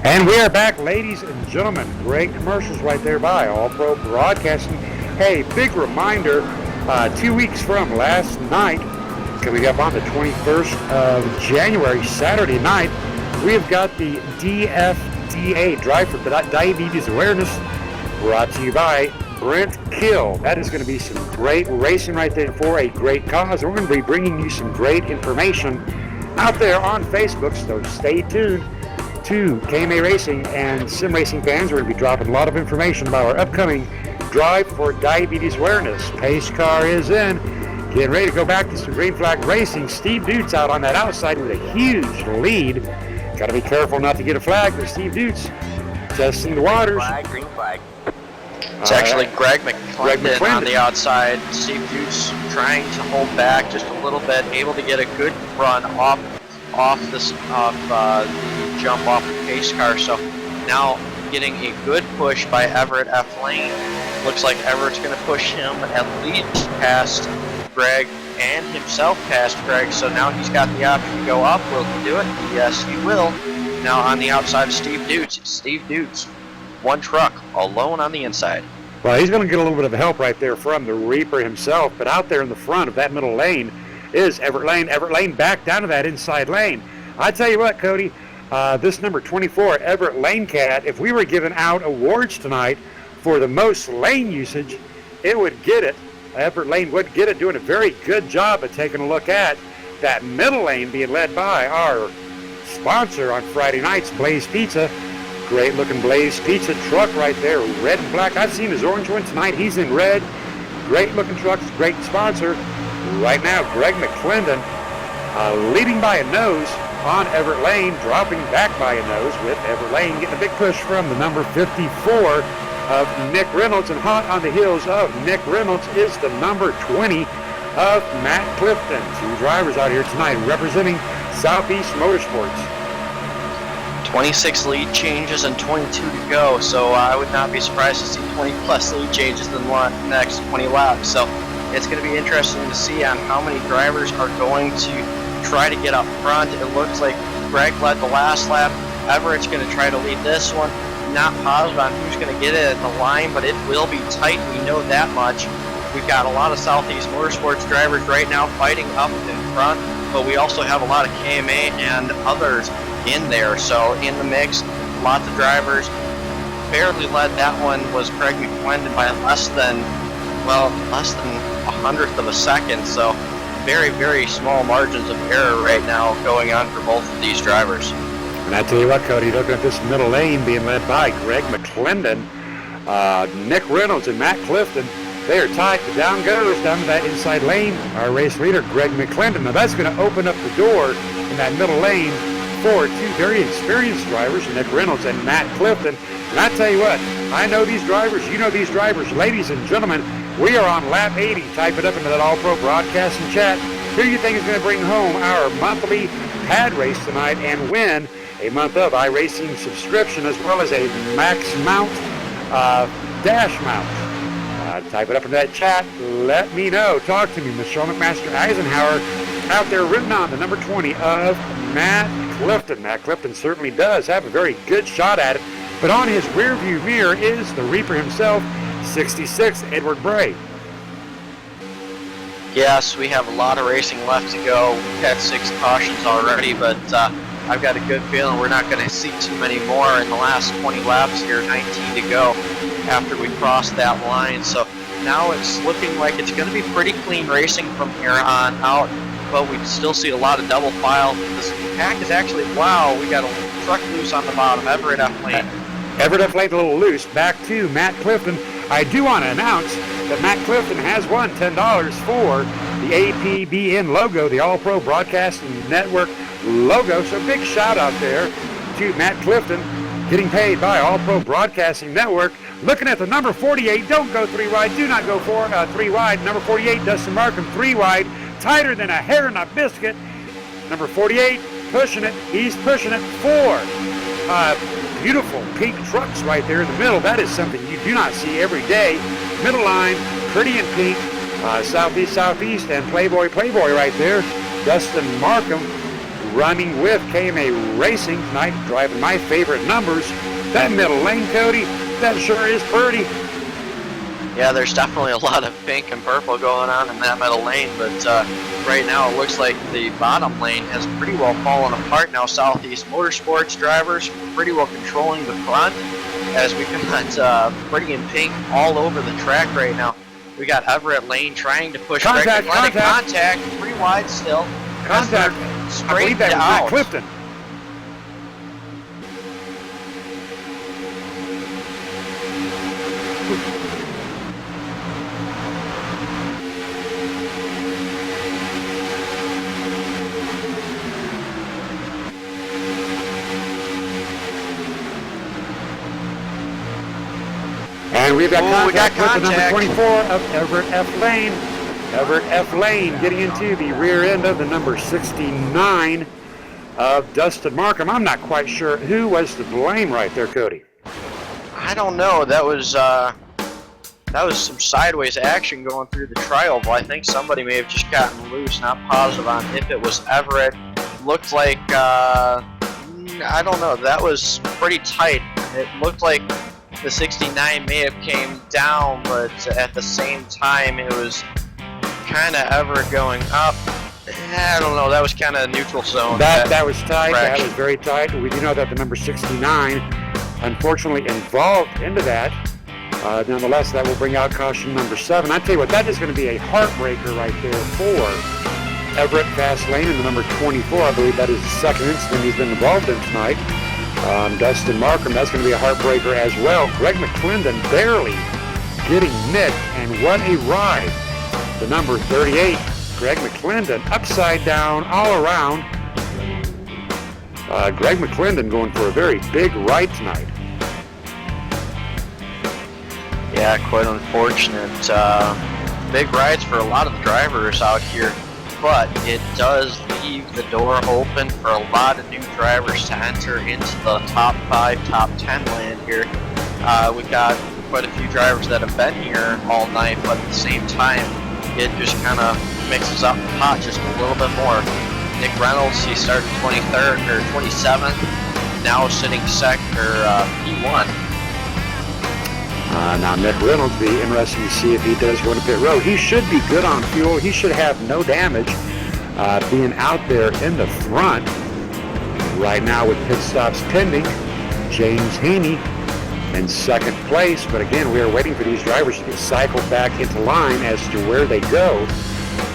And we are back, ladies and gentlemen. Great commercials right there by All Pro Broadcasting. Hey, big reminder, 2 weeks from last night, coming up on the 21st of January, Saturday night, we have got the DFDA, Drive for Diabetes Awareness, brought to you by Brent Kill. That is going to be some great racing right there for a great cause. We're going to be bringing you some great information out there on Facebook, so stay tuned to KMA Racing and Sim Racing fans. We're going to be dropping a lot of information about our upcoming Drive for Diabetes Awareness. Pace car is in, getting ready to go back to some green flag racing. Steve Dutz out on that outside with a huge lead. Got to be careful not to get a flag for Steve Dutz. Testing the waters. Green flag. It's actually Greg McClendon on the outside. Steve Dutz trying to hold back just a little bit, able to get a good run off the jump off the pace car. So now getting a good push by Everett F. Lane. Looks like Everett's going to push him at least past Greg and himself past Greg. So now he's got the option to go up. Will he do it? Yes, he will. Now on the outside of Steve Dutz. Steve Dutz, one truck alone on the inside. Well, he's going to get a little bit of help right there from the Reaper himself, but out there in the front of that middle lane is Everett Lane. Everett Lane back down to that inside lane. I tell you what, Cody, this number 24, Everett Lane Cat, if we were giving out awards tonight for the most lane usage, it would get it. Everett Lane would get it, doing a very good job of taking a look at that middle lane being led by our sponsor on Friday nights, Blaze Pizza. Great looking Blaze Pizza truck right there, red and black. I've seen his orange one tonight. He's in red. Great looking truck, great sponsor. Right now, Greg McClendon leading by a nose on Everett Lane, dropping back by a nose with Everett Lane getting a big push from the number 54 of Nick Reynolds, and hot on the heels of Nick Reynolds is the number 20 of Matt Clifton. Two drivers out here tonight representing Southeast Motorsports. 26 lead changes and 22 to go, so I would not be surprised to see 20 plus lead changes in the next 20 laps. So it's going to be interesting to see on how many drivers are going to try to get up front. It looks like Greg led the last lap. Everett's going to try to lead this one. Not positive on who's going to get it at the line, but it will be tight. We know that much. We've got a lot of Southeast Motorsports drivers right now fighting up in front, but we also have a lot of KMA and others in there. So in the mix, lots of drivers. Barely led that one was Craig McClendon by less than a hundredth of a second. So very, very small margins of error right now going on for both of these drivers. And I tell you what, Cody, looking at this middle lane being led by Greg McClendon, Nick Reynolds and Matt Clifton, they are tied. Down goes down to that inside lane our race leader, Greg McClendon. Now that's going to open up the door in that middle lane for two very experienced drivers, Nick Reynolds and Matt Clifton. And I tell you what, I know these drivers, you know these drivers, ladies and gentlemen, We are on lap 80. Type it up into that All-Pro Broadcasting chat. Who you think is going to bring home our monthly pad race tonight and win a month of iRacing subscription as well as a Max Mount dash mount? Type it up in that chat. Let me know. Talk to me. Michelle McMaster Eisenhower out there rooting on the number 20 of Matt Clifton. Matt Clifton certainly does have a very good shot at it, but on his rearview mirror is the Reaper himself, 66, Edward Bray. Yes, we have a lot of racing left to go. We've had 6 cautions already, but I've got a good feeling we're not going to see too many more in the last 20 laps here, 19 to go after we cross that line. So now it's looking like it's going to be pretty clean racing from here on out, but we still see a lot of double file. This pack is actually, wow, we got a truck loose on the bottom. Everett F. Lane. Everett F. Lane a little loose. Back to Matt Clifton. I do want to announce that Matt Clifton has won $10 for the APBN logo, the All-Pro Broadcasting Network logo. So big shout out there to Matt Clifton, getting paid by All-Pro Broadcasting Network. Looking at the number 48, don't go 3 wide, do not go 3 wide. Number 48, Dustin Markham, 3 wide, tighter than a hair in a biscuit. Number 48, pushing it, he's pushing it 4. Beautiful pink trucks right there in the middle. That is something you do not see every day. Middle line, pretty in pink, southeast, and Playboy right there. Dustin Markham running with KMA Racing tonight, driving my favorite numbers. That middle lane, Cody, that sure is pretty. Yeah, there's definitely a lot of pink and purple going on in that middle lane, but right now it looks like the bottom lane has pretty well fallen apart now. Southeast Motorsports drivers pretty well controlling the front as we got pretty in pink all over the track right now. We got Everett Lane trying to push contact, 3 wide still. Contact, I believe that was Matt Clifton. And we've got contact with the number 24 of Everett F. Lane. Everett F. Lane getting into the rear end of the number 69 of Dustin Markham. I'm not quite sure who was to blame right there, Cody. I don't know. That was some sideways action going through the tri-oval. I think somebody may have just gotten loose. Not positive on if it was Everett. Looked like I don't know. That was pretty tight. It looked like the 69 may have came down, but at the same time it was kind of Everett going up. I don't know. That was kind of neutral zone. That was tight. That was very tight. We do know that the number 69 unfortunately involved into that. Nonetheless, that will bring out caution number 7. I tell you what, that is going to be a heartbreaker right there for Everett Fast Lane in the number 24. I believe that is the second incident he's been involved in tonight. Dustin Markham, that's going to be a heartbreaker as well. Greg McClendon barely getting nicked, and what a ride. The number 38, Greg McClendon, upside down all around. Greg McClendon going for a very big ride tonight. Yeah, quite unfortunate. Big rides for a lot of the drivers out here, but it does leave the door open for a lot of new drivers to enter into the top 5, top 10 land here. We've got quite a few drivers that have been here all night, but at the same time, it just kind of mixes up the pot just a little bit more. Nick Reynolds, he started 23rd or 27th, now sitting second or P1. Now Nick Reynolds, be interesting to see if he does go to pit road. He should be good on fuel. He should have no damage being out there in the front. Right now with pit stops pending, James Haney in second place. But again, we are waiting for these drivers to get cycled back into line as to where they go.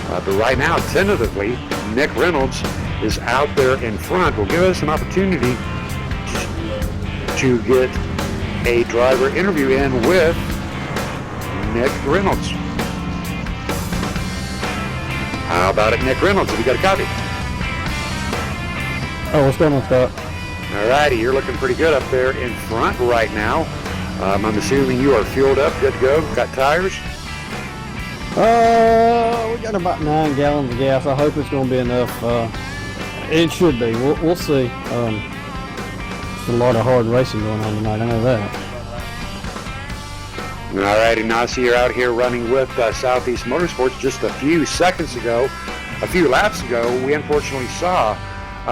But right now, tentatively, Nick Reynolds is out there in front. Will give us an opportunity to get a driver interview in with Nick Reynolds. How about it, Nick Reynolds? Have you got a copy? Oh, what's going on, Scott? All righty, you're looking pretty good up there in front right now. I'm assuming you are fueled up, good to go, got tires? We got about 9 gallons of gas. I hope it's going to be enough. It should be. We'll see. It's a lot of hard racing going on tonight. I know that. All righty, now I see you're out here running with Southeast Motorsports. Just a few seconds ago, a few laps ago, we unfortunately saw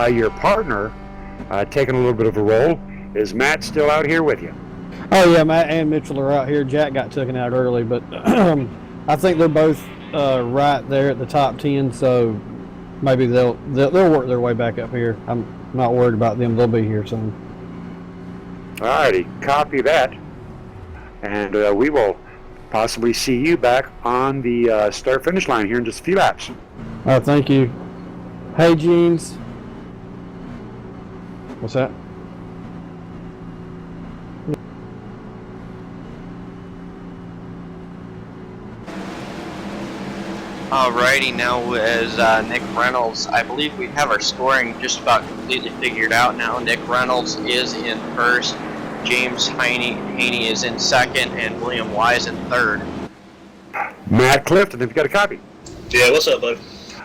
your partner taking a little bit of a roll. Is Matt still out here with you? Oh, yeah, Matt and Mitchell are out here. Jack got taken out early, but I think they're both right there at the top 10, so maybe they'll work their way back up here. I'm not worried about them. They'll be here soon. All righty, copy that. And we will possibly see you back on the start-finish line here in just a few laps. Thank you. Hey, Jeans. What's that? Alrighty, now as Nick Reynolds, I believe we have our scoring just about completely figured out now. Nick Reynolds is in first, James Haney is in second, and William Wise in third. Matt Clifton, have you got a copy? Yeah, what's up, bud?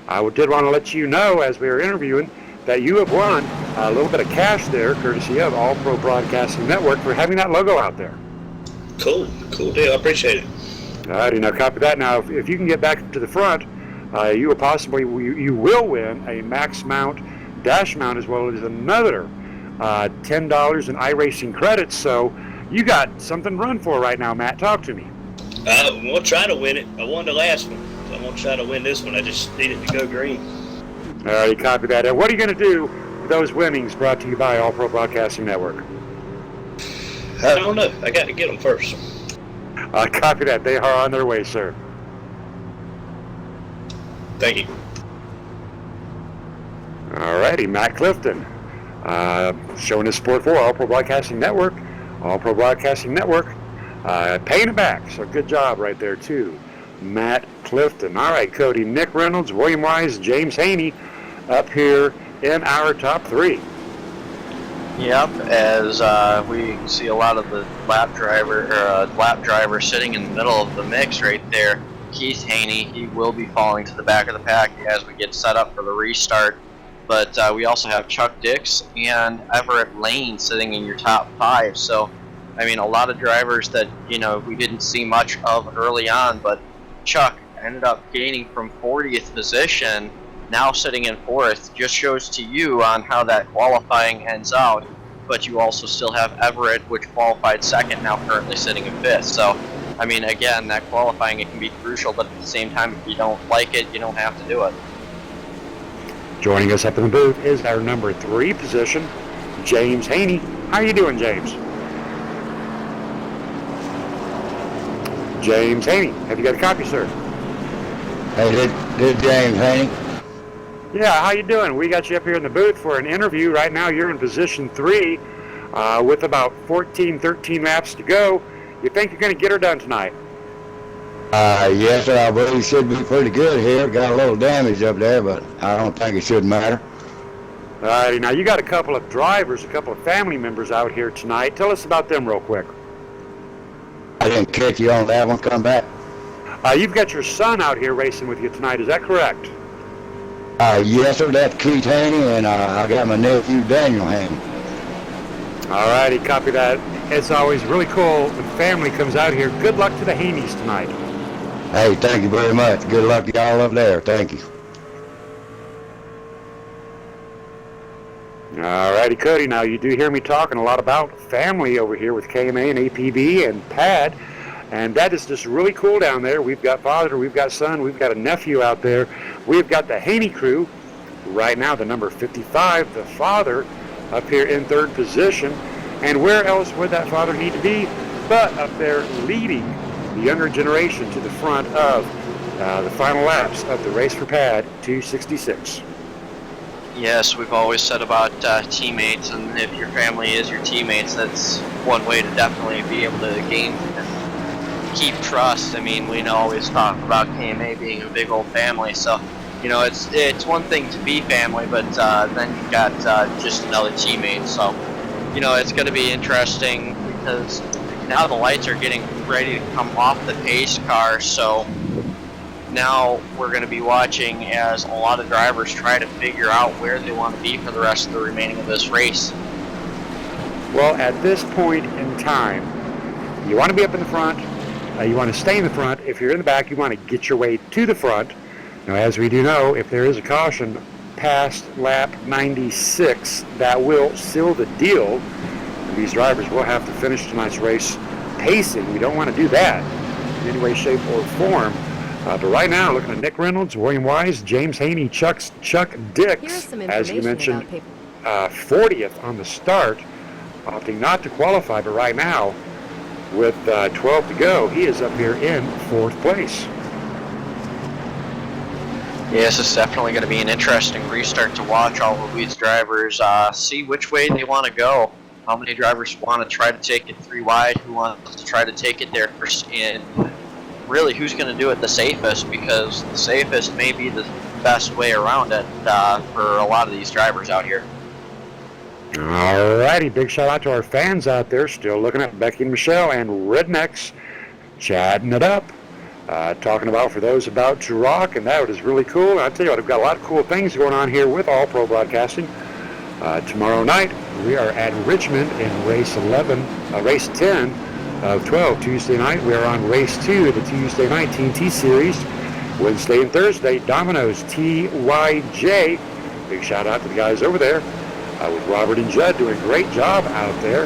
I did want to let you know, as we were interviewing, that you have won a little bit of cash there, courtesy of All Pro Broadcasting Network, for having that logo out there. Cool deal. I appreciate it. All righty, now copy that. Now, if you can get back to the front, you will possibly you will win a Max Mount dash mount, as well as another $10 in iRacing credits. So you got something to run for right now, Matt. Talk to me. I'm going to try to win it. I won the last one, so I'm going to try to win this one. I just need it to go green. All righty, copy that. And what are you going to do with those winnings brought to you by All Pro Broadcasting Network? I don't know. I got to get them first. Copy that. They are on their way, sir. Thank you. All righty, Matt Clifton, showing his support for All Pro Broadcasting Network. All Pro Broadcasting Network, paying it back. So good job right there, too. Matt Clifton. All right, Cody. Nick Reynolds, William Wise, James Haney up here in our top 3. Yep, as we see a lot of the lap driver sitting in the middle of the mix right there. Keith Haney, he will be falling to the back of the pack as we get set up for the restart. But we also have Chuck Dix and Everett Lane sitting in your top 5. So, I mean, a lot of drivers that, we didn't see much of early on, but Chuck ended up gaining from 40th position, now sitting in 4th. Just shows to you on how that qualifying ends out. But you also still have Everett, which qualified 2nd, now currently sitting in 5th. So, I mean, again, that qualifying, it can be crucial, but at the same time, if you don't like it, you don't have to do it. Joining us up in the booth is our number 3 position, James Haney. How are you doing, James? James Haney, have you got a copy, sir? Hey, this James Haney. Yeah, how you doing? We got you up here in the booth for an interview. Right now, you're in position 3 with about 13 laps to go. You think you're going to get her done tonight? Yes, sir. I believe it should be pretty good here. Got a little damage up there, but I don't think it should matter. All righty. Now, you got a couple of drivers, a couple of family members out here tonight. Tell us about them real quick. I didn't catch you on that one. Come back. You've got your son out here racing with you tonight. Is that correct? Yes, sir. That's Keith Haney, and I got my nephew, Daniel Haney. All righty. Copy that. It's always really cool when family comes out here. Good luck to the Haneys tonight. Hey, thank you very much. Good luck to y'all up there. Thank you. All righty, Cody. Now, you do hear me talking a lot about family over here with KMA and APB and PAD, and that is just really cool down there. We've got father, we've got son, we've got a nephew out there. We've got the Haney crew. Right now, the number 55, the father, up here in 3rd position. And where else would that father need to be but up there leading the younger generation to the front of the final laps of the Race for Pad 266. Yes, we've always said about teammates, and if your family is your teammates, that's one way to definitely be able to gain and keep trust. I mean, we always talk about KMA being a big old family, so it's one thing to be family, but then you've got just another teammate. So it's going to be interesting because now the lights are getting ready to come off the pace car, so now we're going to be watching as a lot of drivers try to figure out where they want to be for the rest of the remaining of this race. Well, at this point in time, you want to be up in the front. You want to stay in the front. If you're in the back, you want to get your way to the front. Now, as we do know, if there is a caution past lap 96, that will seal the deal. And these drivers will have to finish tonight's race pacing. We don't want to do that in any way, shape, or form. But right now, looking at Nick Reynolds, William Wise, James Haney, Chuck Dix, as you mentioned, 40th on the start, opting not to qualify. But right now, with 12 to go, he is up here in 4th place. Yes, it's definitely going to be an interesting restart to watch all of these drivers see which way they want to go. How many drivers want to try to take it 3 wide, who wants to try to take it there first, and really who's going to do it the safest, because the safest may be the best way around it for a lot of these drivers out here. Alrighty, big shout out to our fans out there still looking at Becky and Michelle and Rednecks chatting it up, talking about for those about to rock, and that is really cool. I tell you what, I've got a lot of cool things going on here with All Pro Broadcasting. Tomorrow night we are at Richmond in race 10 of 12. Tuesday night we are on race 2 of the Tuesday night TNT series. Wednesday and Thursday, Domino's TYJ. Big shout out to the guys over there with Robert and Judd doing a great job out there.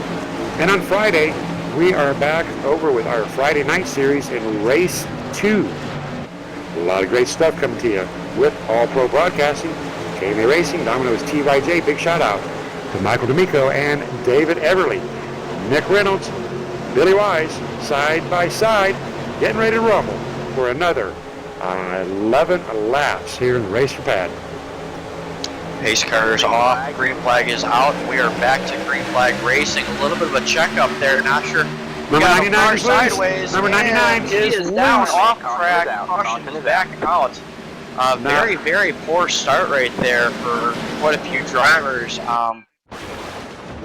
And on Friday we are back over with our Friday night series in race 2. A lot of great stuff coming to you with All Pro Broadcasting, KMA Racing, Domino's TYJ. Big shout out to Michael D'Amico and David Everly. Nick Reynolds, Billy Wise, side by side, getting ready to rumble for another 11 laps here in the race for Pat. Pace car is off, green flag is out, and we are back to green flag racing. A little bit of a checkup there, not sure. Number 99 is sideways. Number 99 is down off track. Caution is back out. Very, very poor start right there for quite a few drivers.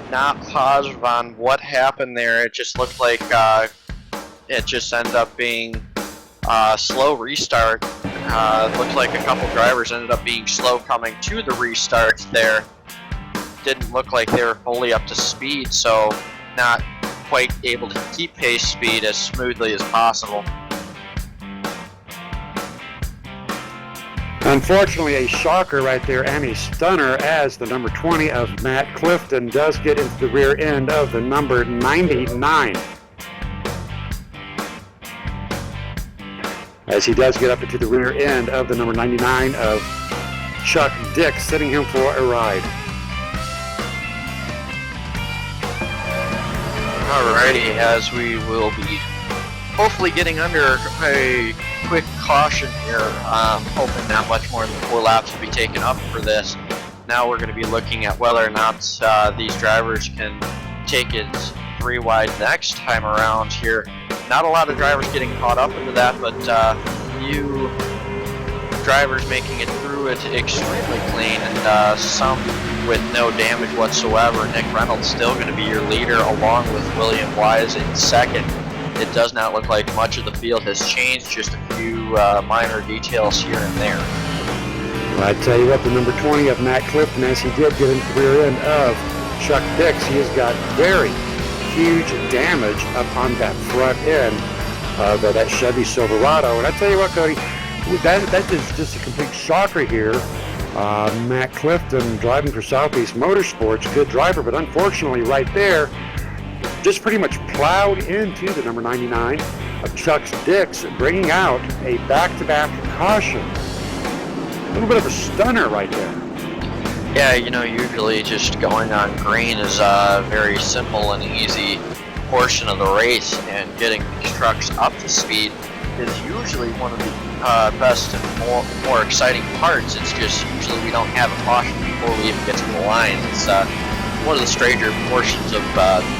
Not positive on what happened there. It just looked like it just ended up being a slow restart. It looked like a couple drivers ended up being slow coming to the restarts there. Didn't look like they were fully up to speed, so not quite able to keep pace speed as smoothly as possible. Unfortunately, a shocker right there and a stunner as the number 20 of Matt Clifton does get into the rear end of the number 99. As he does get up into the rear end of the number 99 of Chuck Dix, sitting him for a ride. Alrighty, as we will be hopefully getting under a quick caution here, hoping not much more than 4 laps will be taken up for this. Now we're going to be looking at whether or not these drivers can take it 3 wide next time around here. Not a lot of drivers getting caught up into that, but few drivers making it through it extremely clean, and some with no damage whatsoever. Nick Reynolds still going to be your leader, along with William Wise in second. It does not look like much of the field has changed, just a few minor details here and there. Well, I tell you what, the number 20 of Matt Clifton, as he did get into the rear end of Chuck Dix, he has got very huge damage up on that front end of that Chevy Silverado. And I tell you what, Cody, that is just a complete shocker here. Matt Clifton driving for Southeast Motorsports, good driver, but unfortunately right there, just pretty much plowed into the number 99 of Chuck Dix, bringing out a back-to-back caution. A little bit of a stunner right there. Yeah, you know, usually just going on green is a very simple and easy portion of the race, and getting these trucks up to speed is usually one of the best and more exciting parts. It's just usually we don't have a caution before we even get to the line. It's one of the stranger portions of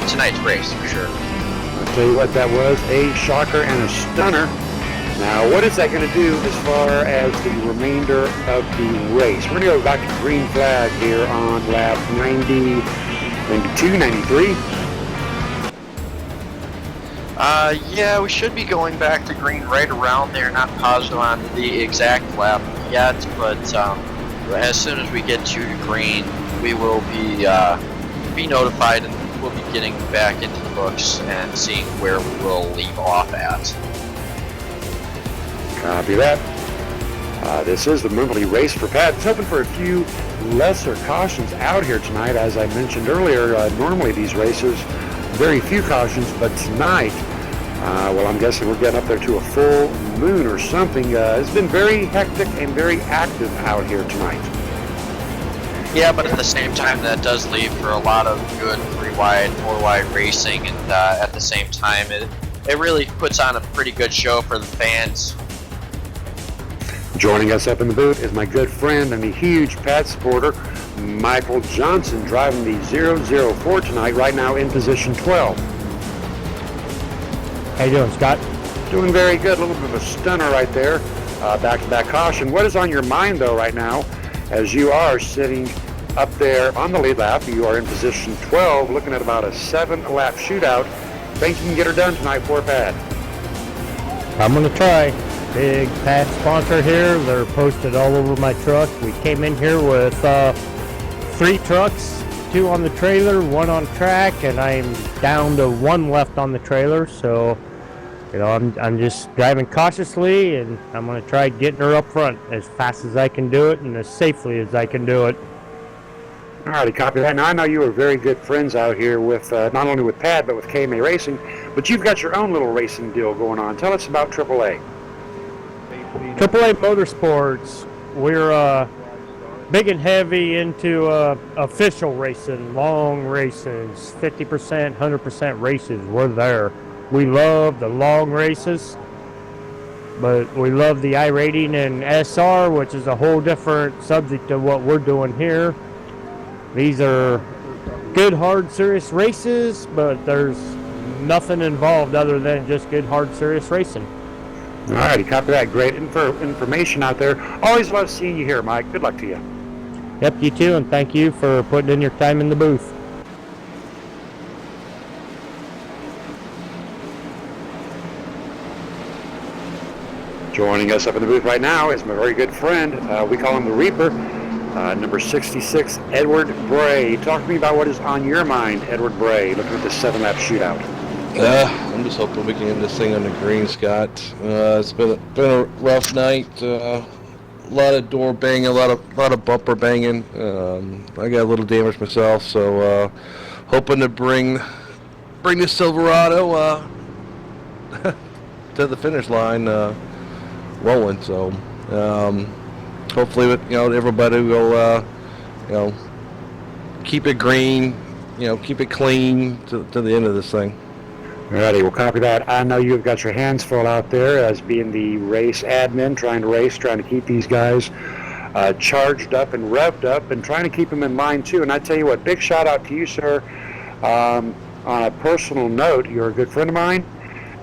tonight's race, for sure. I'll tell you what, that was a shocker and a stunner. Now, what is that going to do as far as the remainder of the race? We're going to go back to green flag here on lap 90, 92, 93. Yeah, we should be going back to green right around there. Not positive on the exact lap yet, but as soon as we get to green, we will be notified, and we'll be getting back into the books and seeing where we will leave off at. Copy that. This is the Memberly race for Pat. It's hoping for a few lesser cautions out here tonight. As I mentioned earlier, normally these races, very few cautions, but tonight, well, I'm guessing we're getting up there to a full moon or something. It's been very hectic and very active out here tonight. Yeah, but at the same time, that does leave for a lot of good 3-wide, 4-wide racing, and at the same time, it really puts on a pretty good show for the fans. Joining us up in the booth is my good friend and a huge Pat supporter, Michael Johnson, driving the 004 tonight, right now in position 12. How you doing, Scott? Doing very good. A little bit of a stunner right there. Back-to-back caution. What is on your mind, though, right now, as you are sitting up there on the lead lap? You are in position 12, looking at about a 7-lap shootout. Think you can get her done tonight for Pat? I'm going to try. Big Pat sponsor here. They're posted all over my truck. We came in here with 3 trucks, 2 on the trailer, 1 on track, and I'm down to 1 left on the trailer. So, you know, I'm just driving cautiously, and I'm going to try getting her up front as fast as I can do it and as safely as I can do it. All righty, copy that. Now, I know you are very good friends out here with not only with Pat, but with KMA Racing, but you've got your own little racing deal going on. Tell us about AAA. AAA Motorsports, we're big and heavy into official racing, long races, 50%, 100% races. We're there. We love the long races, but we love the iRating and SR, which is a whole different subject of what we're doing here. These are good, hard, serious races, but there's nothing involved other than just good, hard, serious racing. All righty, copy that. Great information out there. Always love seeing you here, Mike. Good luck to you. Yep, you too, and thank you for putting in your time in the booth. Joining us up in the booth right now is my very good friend. We call him the Reaper, number 66, Edward Bray. Talk to me about what is on your mind, Edward Bray, looking at this 7-lap shootout. I'm just hoping we can get this thing on the green, Scott. It's been a rough night. A lot of door banging, a lot of bumper banging. I got a little damage myself, so hoping to bring the Silverado to the finish line rolling. So hopefully, everybody will keep it green, keep it clean to the end of this thing. Alrighty, we'll copy that. I know you've got your hands full out there as being the race admin, trying to keep these guys charged up and revved up and trying to keep them in line too. And I tell you what, big shout out to you, sir. On a personal note, you're a good friend of mine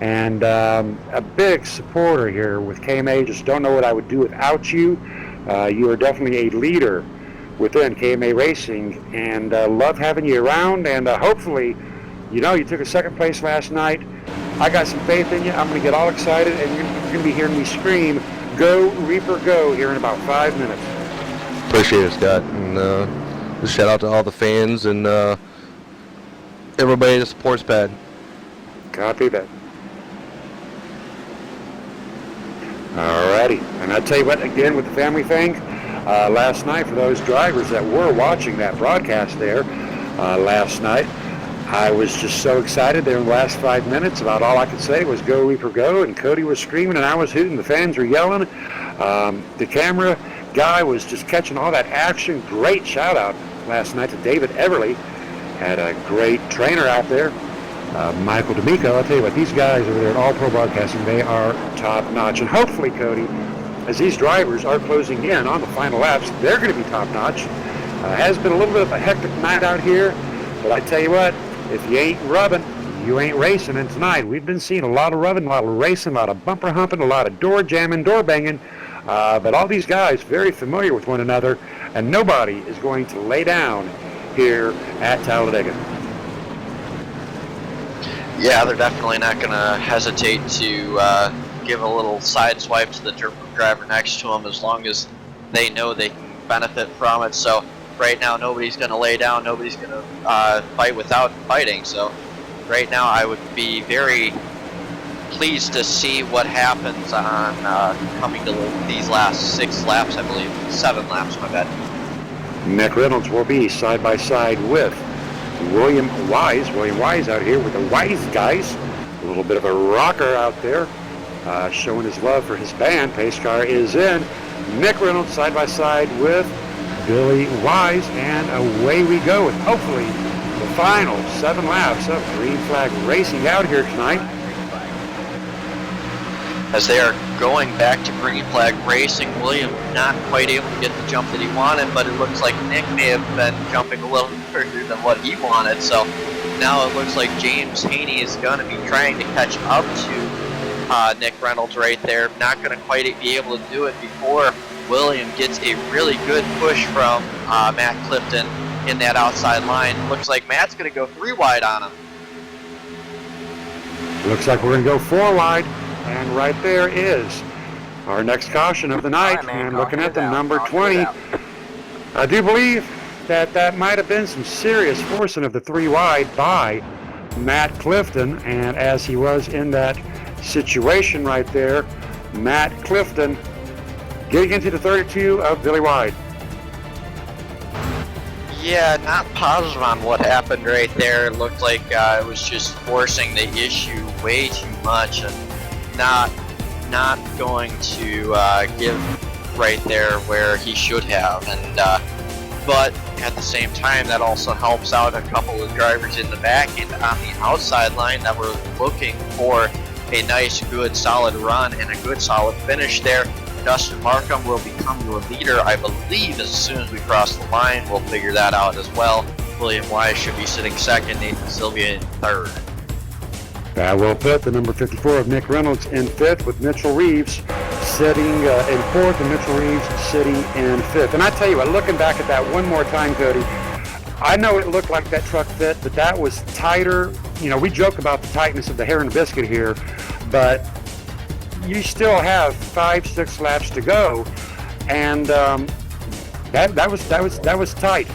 and a big supporter here with KMA. Just don't know what I would do without you. You are definitely a leader within KMA Racing, and love having you around, and hopefully, you took a 2nd place last night. I got some faith in you. I'm going to get all excited, and you're going to be hearing me scream, "Go, Reaper, go," here in about 5 minutes. Appreciate it, Scott. And just shout out to all the fans and everybody that supports Pat. Copy that. Alrighty. And I tell you what, again, with the family thing, last night, for those drivers that were watching that broadcast there last night, I was just so excited there in the last 5 minutes. About all I could say was "Go, Reaper, go," and Cody was screaming and I was hooting. The fans were yelling. The camera guy was just catching all that action. Great shout out last night to David Everly. Had a great trainer out there, Michael D'Amico. I'll tell you what, these guys over there at All Pro Broadcasting, they are top notch. And hopefully, Cody, as these drivers are closing in on the final laps, they're going to be top notch. Has been a little bit of a hectic night out here, but I tell you what, if you ain't rubbing, you ain't racing. And tonight, we've been seeing a lot of rubbing, a lot of racing, a lot of bumper humping, a lot of door jamming, door banging. But all these guys very familiar with one another, and nobody is going to lay down here at Talladega. Yeah, they're definitely not going to hesitate to give a little side swipe to the driver next to them as long as they know they can benefit from it. So right now, nobody's going to lay down. Nobody's going to fight without fighting. So right now, I would be very pleased to see what happens on coming to these last 6 laps, I believe. 7 laps, my bad. Nick Reynolds will be side by side with William Wise. William Wise out here with the Wise guys. A little bit of a rocker out there, showing his love for his band. Pace car is in. Nick Reynolds side by side with Billy Wise, and away we go with hopefully the final 7 laps of Green Flag Racing out here tonight. As they are going back to Green Flag Racing, William not quite able to get the jump that he wanted, but it looks like Nick may have been jumping a little further than what he wanted. So now it looks like James Haney is going to be trying to catch up to Nick Reynolds right there. Not going to quite be able to do it before William gets a really good push from Matt Clifton in that outside line. Looks like Matt's going to go 3 wide on him. Looks like we're going to go 4 wide. And right there is our next caution of the night. And looking at the number 20, I do believe that might have been some serious forcing of the 3 wide by Matt Clifton. And as he was in that situation right there, Matt Clifton getting into the 32 of Billy Wide. Yeah, not positive on what happened right there. It looked like it was just forcing the issue way too much and not going to give right there where he should have. And but at the same time, that also helps out a couple of drivers in the back and on the outside line that were looking for a nice, good, solid run and a good, solid finish there. Dustin Markham will become your leader, I believe, as soon as we cross the line. We'll figure that out as well. William Wise should be sitting second, Nathan Sylvia in third. That will put the number 54 of Nick Reynolds in 5th, with Mitchell Reeves sitting in 4th, and Mitchell Reeves sitting in 5th. And I tell you what, looking back at that one more time, Cody, I know it looked like that truck fit, but that was tighter. You know, we joke about the tightness of the hair and biscuit here, but you still have 5-6 laps to go, and that was tight.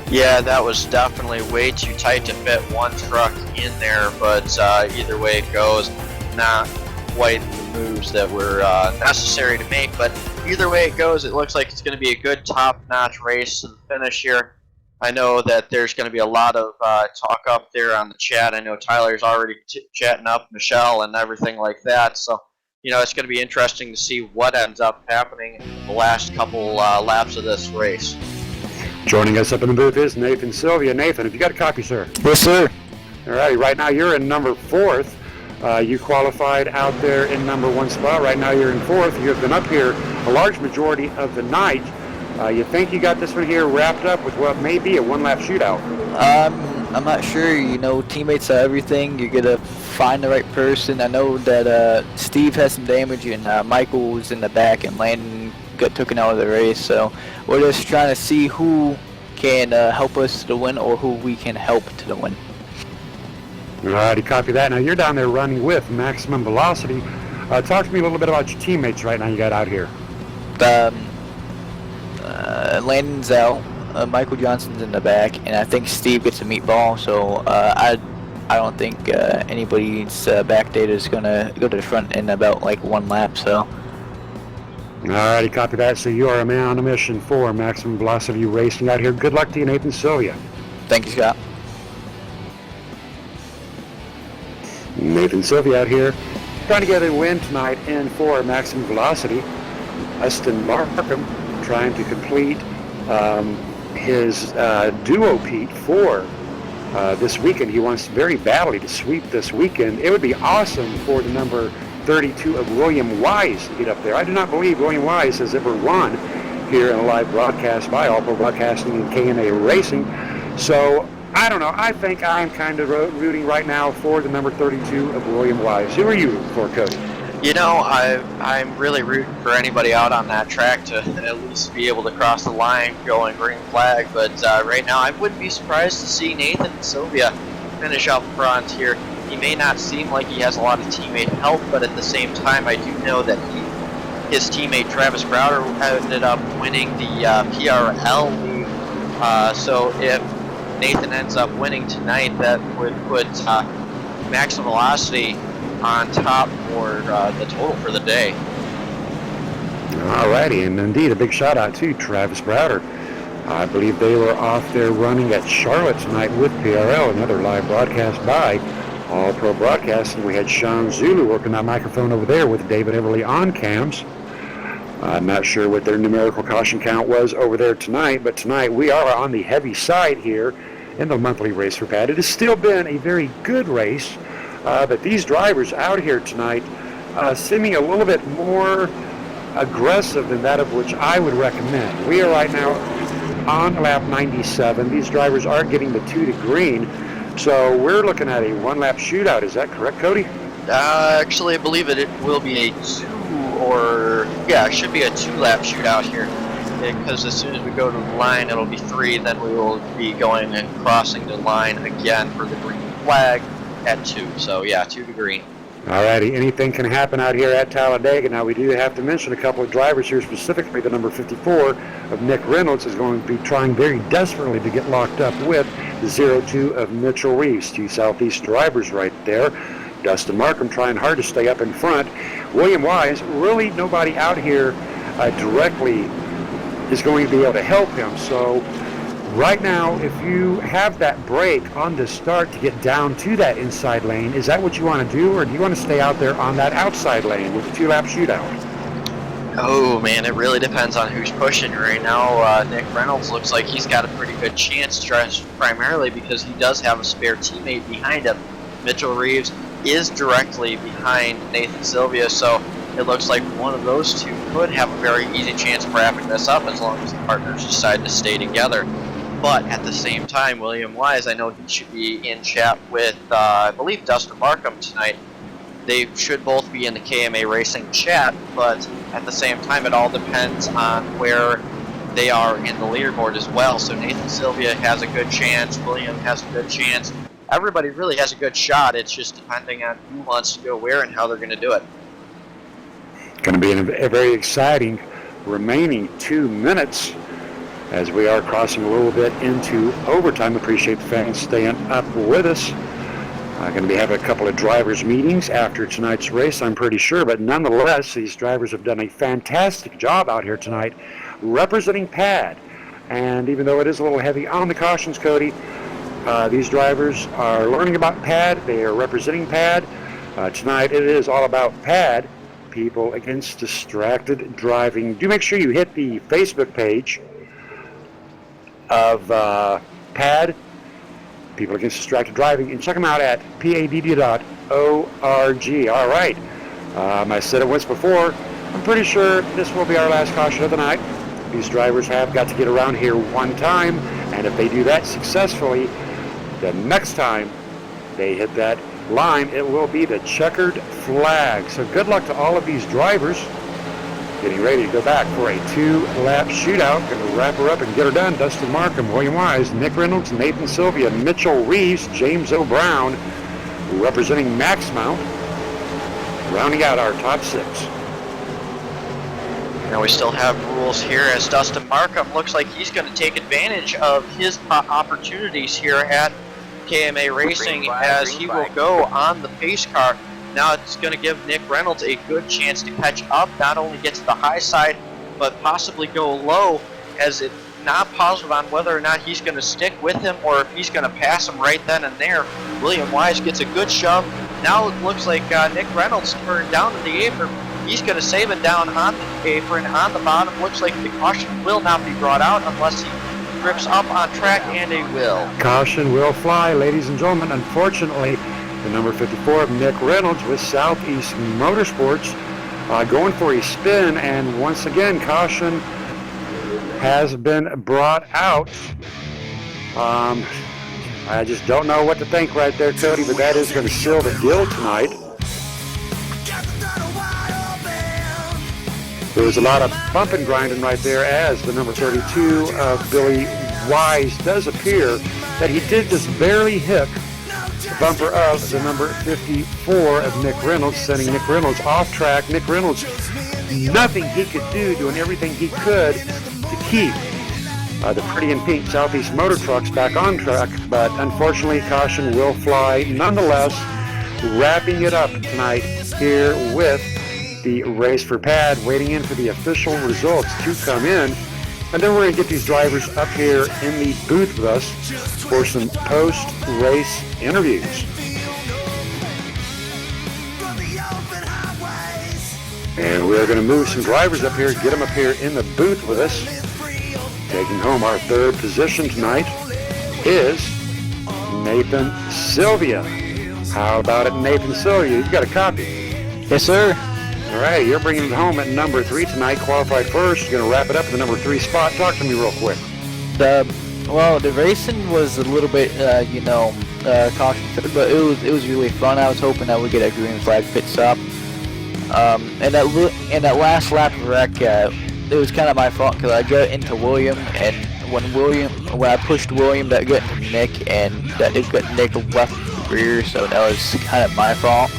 Yeah, that was definitely way too tight to fit one truck in there, but either way it goes, not quite the moves that were necessary to make, but either way it goes, it looks like it's going to be a good top-notch race to the finish here. I know that there's going to be a lot of talk up there on the chat. I know Tyler's already chatting up Michelle and everything like that, so you know, it's going to be interesting to see what ends up happening in the last couple laps of this race. Joining us up in the booth is Nathan Sylvia. Nathan, have you got a copy, sir? Yes, sir. All right, right now you're in number 4th. You qualified out there in number 1 spot. Right now you're in 4th. You have been up here a large majority of the night. You think you got this one here wrapped up with what may be a 1-lap shootout? I'm not sure. You know, teammates are everything. You're gonna find the right person. I know that Steve has some damage and Michael was in the back and Landon got taken out of the race. So we're just trying to see who can help us to the win or who we can help to the win. Alrighty, copy that. Now you're down there running with Maximum Velocity. Talk to me a little bit about your teammates right now you got out here. Landon's out, Michael Johnson's in the back, and I think Steve gets a meatball, so I don't think anybody's back data is going to go to the front in about like 1 lap, so. Alrighty, copy that. So you are a man on a mission for Maximum Velocity Racing out here. Good luck to you, Nathan Sylvia. Thank you, Scott. Nathan Sylvia out here trying to get a win tonight in for Maximum Velocity. Dustin Markham trying to complete his duo Pete for this weekend. He wants very badly to sweep this weekend. It would be awesome for the number 32 of William Wise to get up there. I do not believe William Wise has ever won here in a live broadcast by All Pro Broadcasting and KNA Racing. So I don't know. I think I'm kind of rooting right now for the number 32 of William Wise. Who are you for, Cody? You know, I'm really rooting for anybody out on that track to at least be able to cross the line going green flag, but right now I wouldn't be surprised to see Nathan Sylvia finish up front here. He may not seem like he has a lot of teammate help, but at the same time I do know that his teammate Travis Browder ended up winning the PRL league, so if Nathan ends up winning tonight, that would put Maximum Velocity on top for the total for the day. Alrighty, and indeed a big shout out to Travis Browder. I believe they were off there running at Charlotte tonight with PRL, another live broadcast by All Pro Broadcasting. We had Sean Zulu working that microphone over there with David Everly on cams. I'm not sure what their numerical caution count was over there tonight, but tonight we are on the heavy side here in the monthly race for Pat. It has still been a very good race. But these drivers out here tonight seeming a little bit more aggressive than that of which I would recommend. We are right now on lap 97. These drivers are getting the 2 to green, so we're looking at a one-lap shootout. Is that correct, Cody? Actually, I believe it will be it should be a 2-lap shootout here. Because as soon as we go to the line, it'll be 3. Then we will be going and crossing the line again for the green flag at 2. So yeah, 2 to green. Alrighty, anything can happen out here at Talladega. Now we do have to mention a couple of drivers here, specifically the number 54 of Nick Reynolds is going to be trying very desperately to get locked up with the 02 of Mitchell Reeves. 2 Southeast drivers right there. Dustin Markham trying hard to stay up in front. William Wise, really nobody out here directly is going to be able to help him. So right now, if you have that break on the start to get down to that inside lane, is that what you want to do, or do you want to stay out there on that outside lane with a 2-lap shootout? Oh man, it really depends on who's pushing right now. Nick Reynolds looks like he's got a pretty good chance, primarily because he does have a spare teammate behind him. Mitchell Reeves is directly behind Nathan Sylvia, so it looks like one of those two could have a very easy chance of wrapping this up as long as the partners decide to stay together. But at the same time, William Wise, I know he should be in chat with, I believe, Dustin Markham tonight. They should both be in the KMA Racing chat, but at the same time, it all depends on where they are in the leaderboard as well. So Nathan Sylvia has a good chance, William has a good chance. Everybody really has a good shot. It's just depending on who wants to go where and how they're going to do it. Going to be a very exciting remaining 2 minutes as we are crossing a little bit into overtime. Appreciate the fans staying up with us. Going to be having a couple of drivers' meetings after tonight's race, I'm pretty sure, but nonetheless, these drivers have done a fantastic job out here tonight representing PAD. And even though it is a little heavy on the cautions, Cody, these drivers are learning about PAD. They are representing PAD. Tonight it is all about PAD, People Against Distracted Driving. Do make sure you hit the Facebook page of PAD, People Against Distracted Driving, and check them out at padd.org. All right. I said it once before. I'm pretty sure this will be our last caution of the night. These drivers have got to get around here one time, and if they do that successfully, the next time they hit that line, it will be the checkered flag. So good luck to all of these drivers getting ready to go back for a 2-lap shootout. Going to wrap her up and get her done. Dustin Markham, William Wise, Nick Reynolds, Nathan Sylvia, Mitchell Reeves, James O'Brown, representing Max Mount, rounding out our top 6. Now we still have rules here as Dustin Markham looks like he's going to take advantage of his opportunities here at KMA Racing as he will go on the pace car. Now it's going to give Nick Reynolds a good chance to catch up, not only get to the high side, but possibly go low, as it's not positive on whether or not he's going to stick with him or if he's going to pass him right then and there. William Wise gets a good shove. Now it looks like Nick Reynolds turned down to the apron. He's going to save it down on the apron, on the bottom. Looks like the caution will not be brought out unless he grips up on track, and it will. Caution will fly, ladies and gentlemen. Unfortunately, the number 54 of Nick Reynolds with Southeast Motorsports going for a spin, and once again, caution has been brought out. I just don't know what to think right there, Cody, but that is going to seal the deal tonight. There was a lot of bumping grinding right there as the number 32 of Billy Wise does appear that he did just barely hit the bumper of the number 54 of Nick Reynolds, sending Nick Reynolds off track. Nick Reynolds, nothing he could do, doing everything he could to keep the Pretty in Pink Southeast Motor Trucks back on track, but unfortunately caution will fly nonetheless. Wrapping it up tonight here with the race for Pad, waiting in for the official results to come in, and then we're going to get these drivers up here in the booth with us for some post-race interviews. And we're going to move some drivers up here, get them up here in the booth with us. Taking home our third position tonight is Nathan Sylvia. How about it, Nathan Sylvia? You've got a copy. Yes, sir. All right, you're bringing it home at number 3 tonight, qualified first. You're going to wrap it up at the number 3 spot. Talk to me real quick. The racing was a little bit, caution, but it was really fun. I was hoping I would get a green flag pit stop. And that last lap wreck, it was kind of my fault because I got into William, and when I pushed William, that got into Nick, and that it got Nick left the rear, so that was kind of my fault.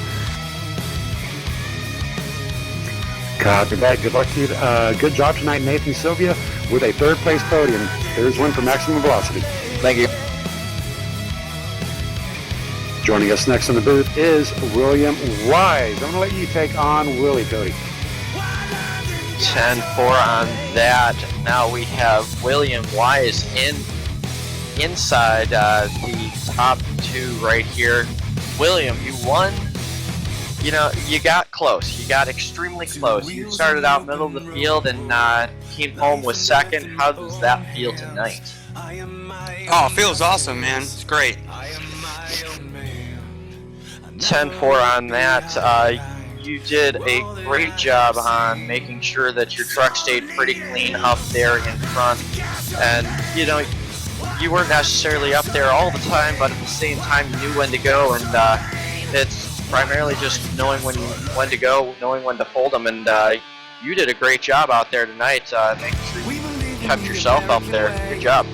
Copy that. Good luck to you. Good job tonight, Nathan Sylvia, with a third place podium. There's one for Maximum Velocity. Thank you. Joining us next in the booth is William Wise. I'm going to let you take on Willie, Cody. 10-4 on that. Now we have William Wise inside the top 2 right here. William, you won. You know, you got close. You got extremely close. You started out middle of the field and came home with second. How does that feel tonight? Oh, it feels awesome, man. It's great. 10-4 on that. You did a great job on making sure that your truck stayed pretty clean up there in front. And, you know, you weren't necessarily up there all the time, but at the same time you knew when to go. And it's primarily just knowing when to go, knowing when to fold them. And you did a great job out there tonight, making sure you kept yourself up there. Good job.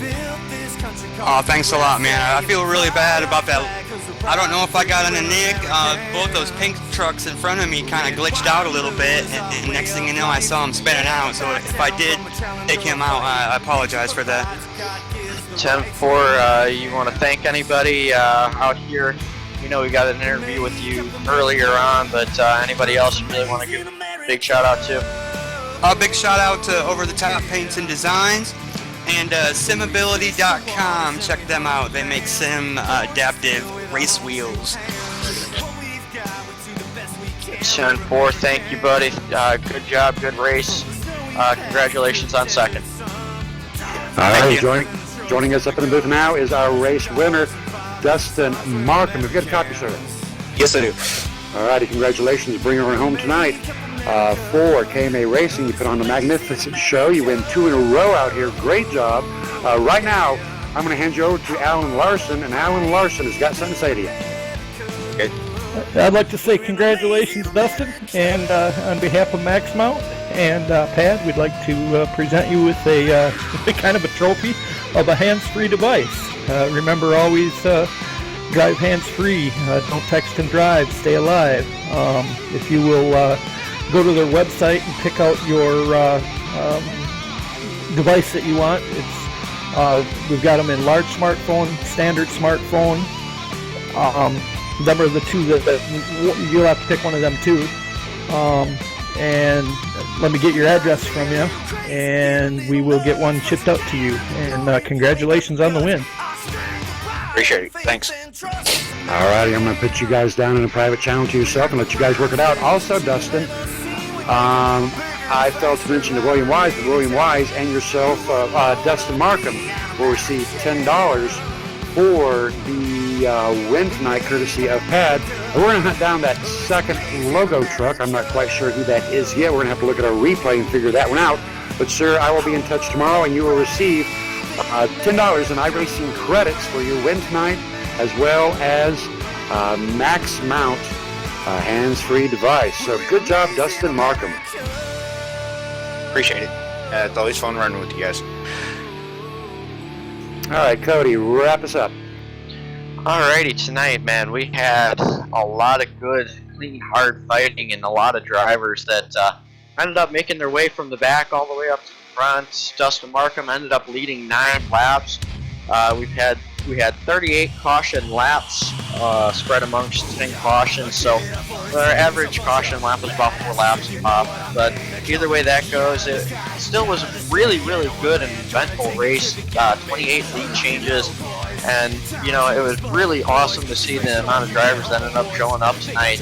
Oh, thanks a lot, man. I feel really bad about that. I don't know if I got on a Nick. Both those pink trucks in front of me kind of glitched out a little bit, and next thing you know, I saw him spinning out. So if I did take him out, I apologize for that. 10-4, you want to thank anybody out here? You know we got an interview with you earlier on, but anybody else you really want to give a big shout out to? A big shout out to Over the Top Paints and Designs. And simability.com, check them out. They make sim adaptive race wheels. 10-4, thank you, buddy. Good job, good race. Congratulations on second. All right, joining us up in the booth now is our race winner, Dustin Markham. Have you got a copy, sir? Yes, I do. All righty, congratulations. Bringing her home tonight. For KMA Racing, you put on a magnificent show. You win 2 in a row out here. Great job. Right now, I'm going to hand you over to Alan Larson, and Alan Larson has got something to say to you. Okay. I'd like to say congratulations, Dustin, and on behalf of Max Mount and Pad, we'd like to present you with a kind of a trophy of a hands-free device. Remember, always drive hands-free. Don't text and drive. Stay alive. If you will go to their website and pick out your device that you want. We've got them in large smartphone, standard smartphone. Them are the two that you'll have to pick one of them too. And let me get your address from you, and we will get one shipped out to you. And congratulations on the win. Appreciate it. Thanks. All righty, I'm going to put you guys down in a private channel to yourself and let you guys work it out. Also, Dustin, I failed to mention to William Wise that William Wise and yourself, Dustin Markham, will receive $10 for the win tonight, courtesy of Pad. And we're going to hunt down that second logo truck. I'm not quite sure who that is yet. We're going to have to look at our replay and figure that one out. But, sir, I will be in touch tomorrow, and you will receive $10 in iRacing credits for your win tonight, as well as Max Mount hands-free device. So good job, Dustin Markham. Appreciate it. It's always fun running with you guys. All right, Cody, wrap us up. Alrighty, tonight, man, we had a lot of good, clean, hard fighting and a lot of drivers that ended up making their way from the back all the way up to the front. Dustin Markham ended up leading 9 laps. We had 38 caution laps spread amongst 10 cautions, so our average caution lap was about 4 laps off. But either way that goes, it still was a really, really good and eventful race. 28 lead changes, and you know, it was really awesome to see the amount of drivers that ended up showing up tonight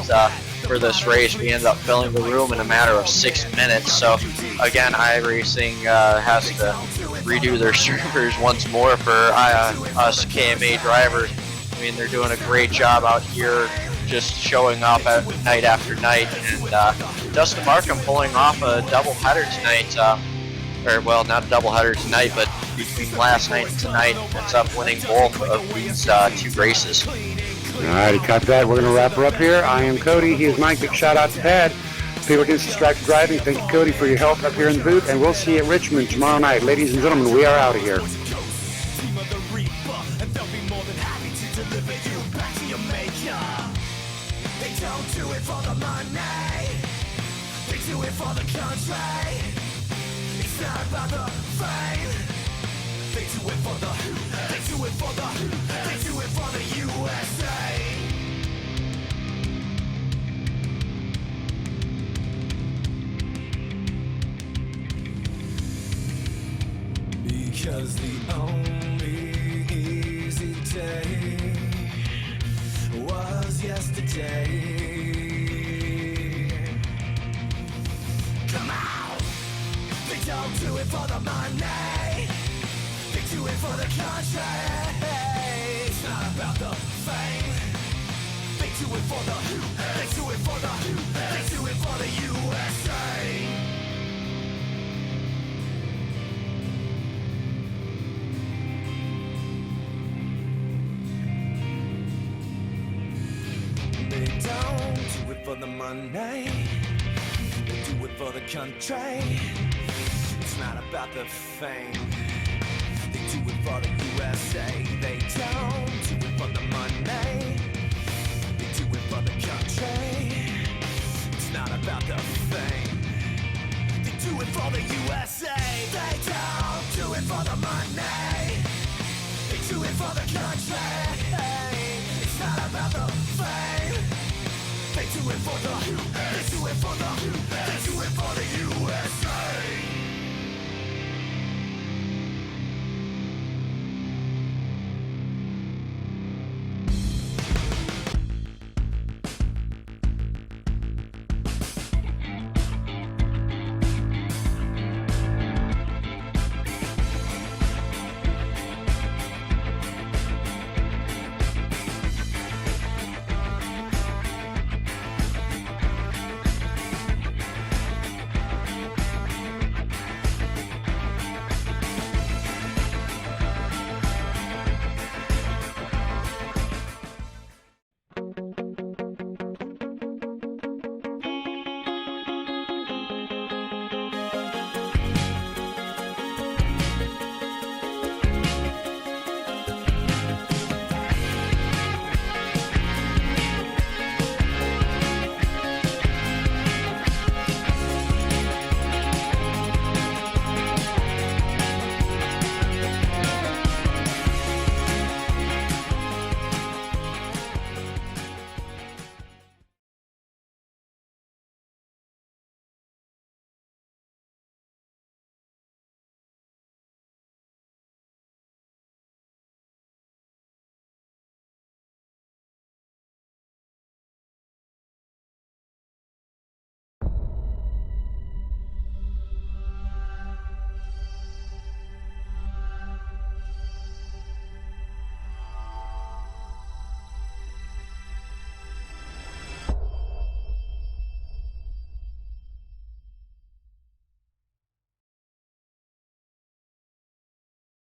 for this race. We ended up filling the room in a matter of 6 minutes. So again, iRacing has to redo their servers once more for us KMA drivers. I mean, they're doing a great job out here, just showing up night after night. And Dustin Markham pulling off a doubleheader tonight, or well, not a doubleheader tonight, but between last night and tonight, ends up winning both of these 2 races. Alrighty, copy that. We're going to wrap her up here. I am Cody. He is Mike. Big shout out to Pad. People Against Distracted Driving. Thank you, Cody, for your help up here in the booth. And we'll see you at Richmond tomorrow night. Ladies and gentlemen, we are out of here. They don't do it for the money, they do it for the country. It's not about the fame. They do it for the, they do it for the, they do it for the USA. Because the only easy day was yesterday. Come on! They don't do it for the money, they do it for the country. It's not about the fame. They do it for the, they do it for the, they do it for the USA. They don't do it for the money, they do it for the country. It's not about the fame, they do it for the USA. They don't do it for the money, they do it for the country. It's not about the fame, they do it for the USA. They don't do it for the money, they do it for the country. It's not about the fame. They do it for the, they do it for the, they do it for the USA.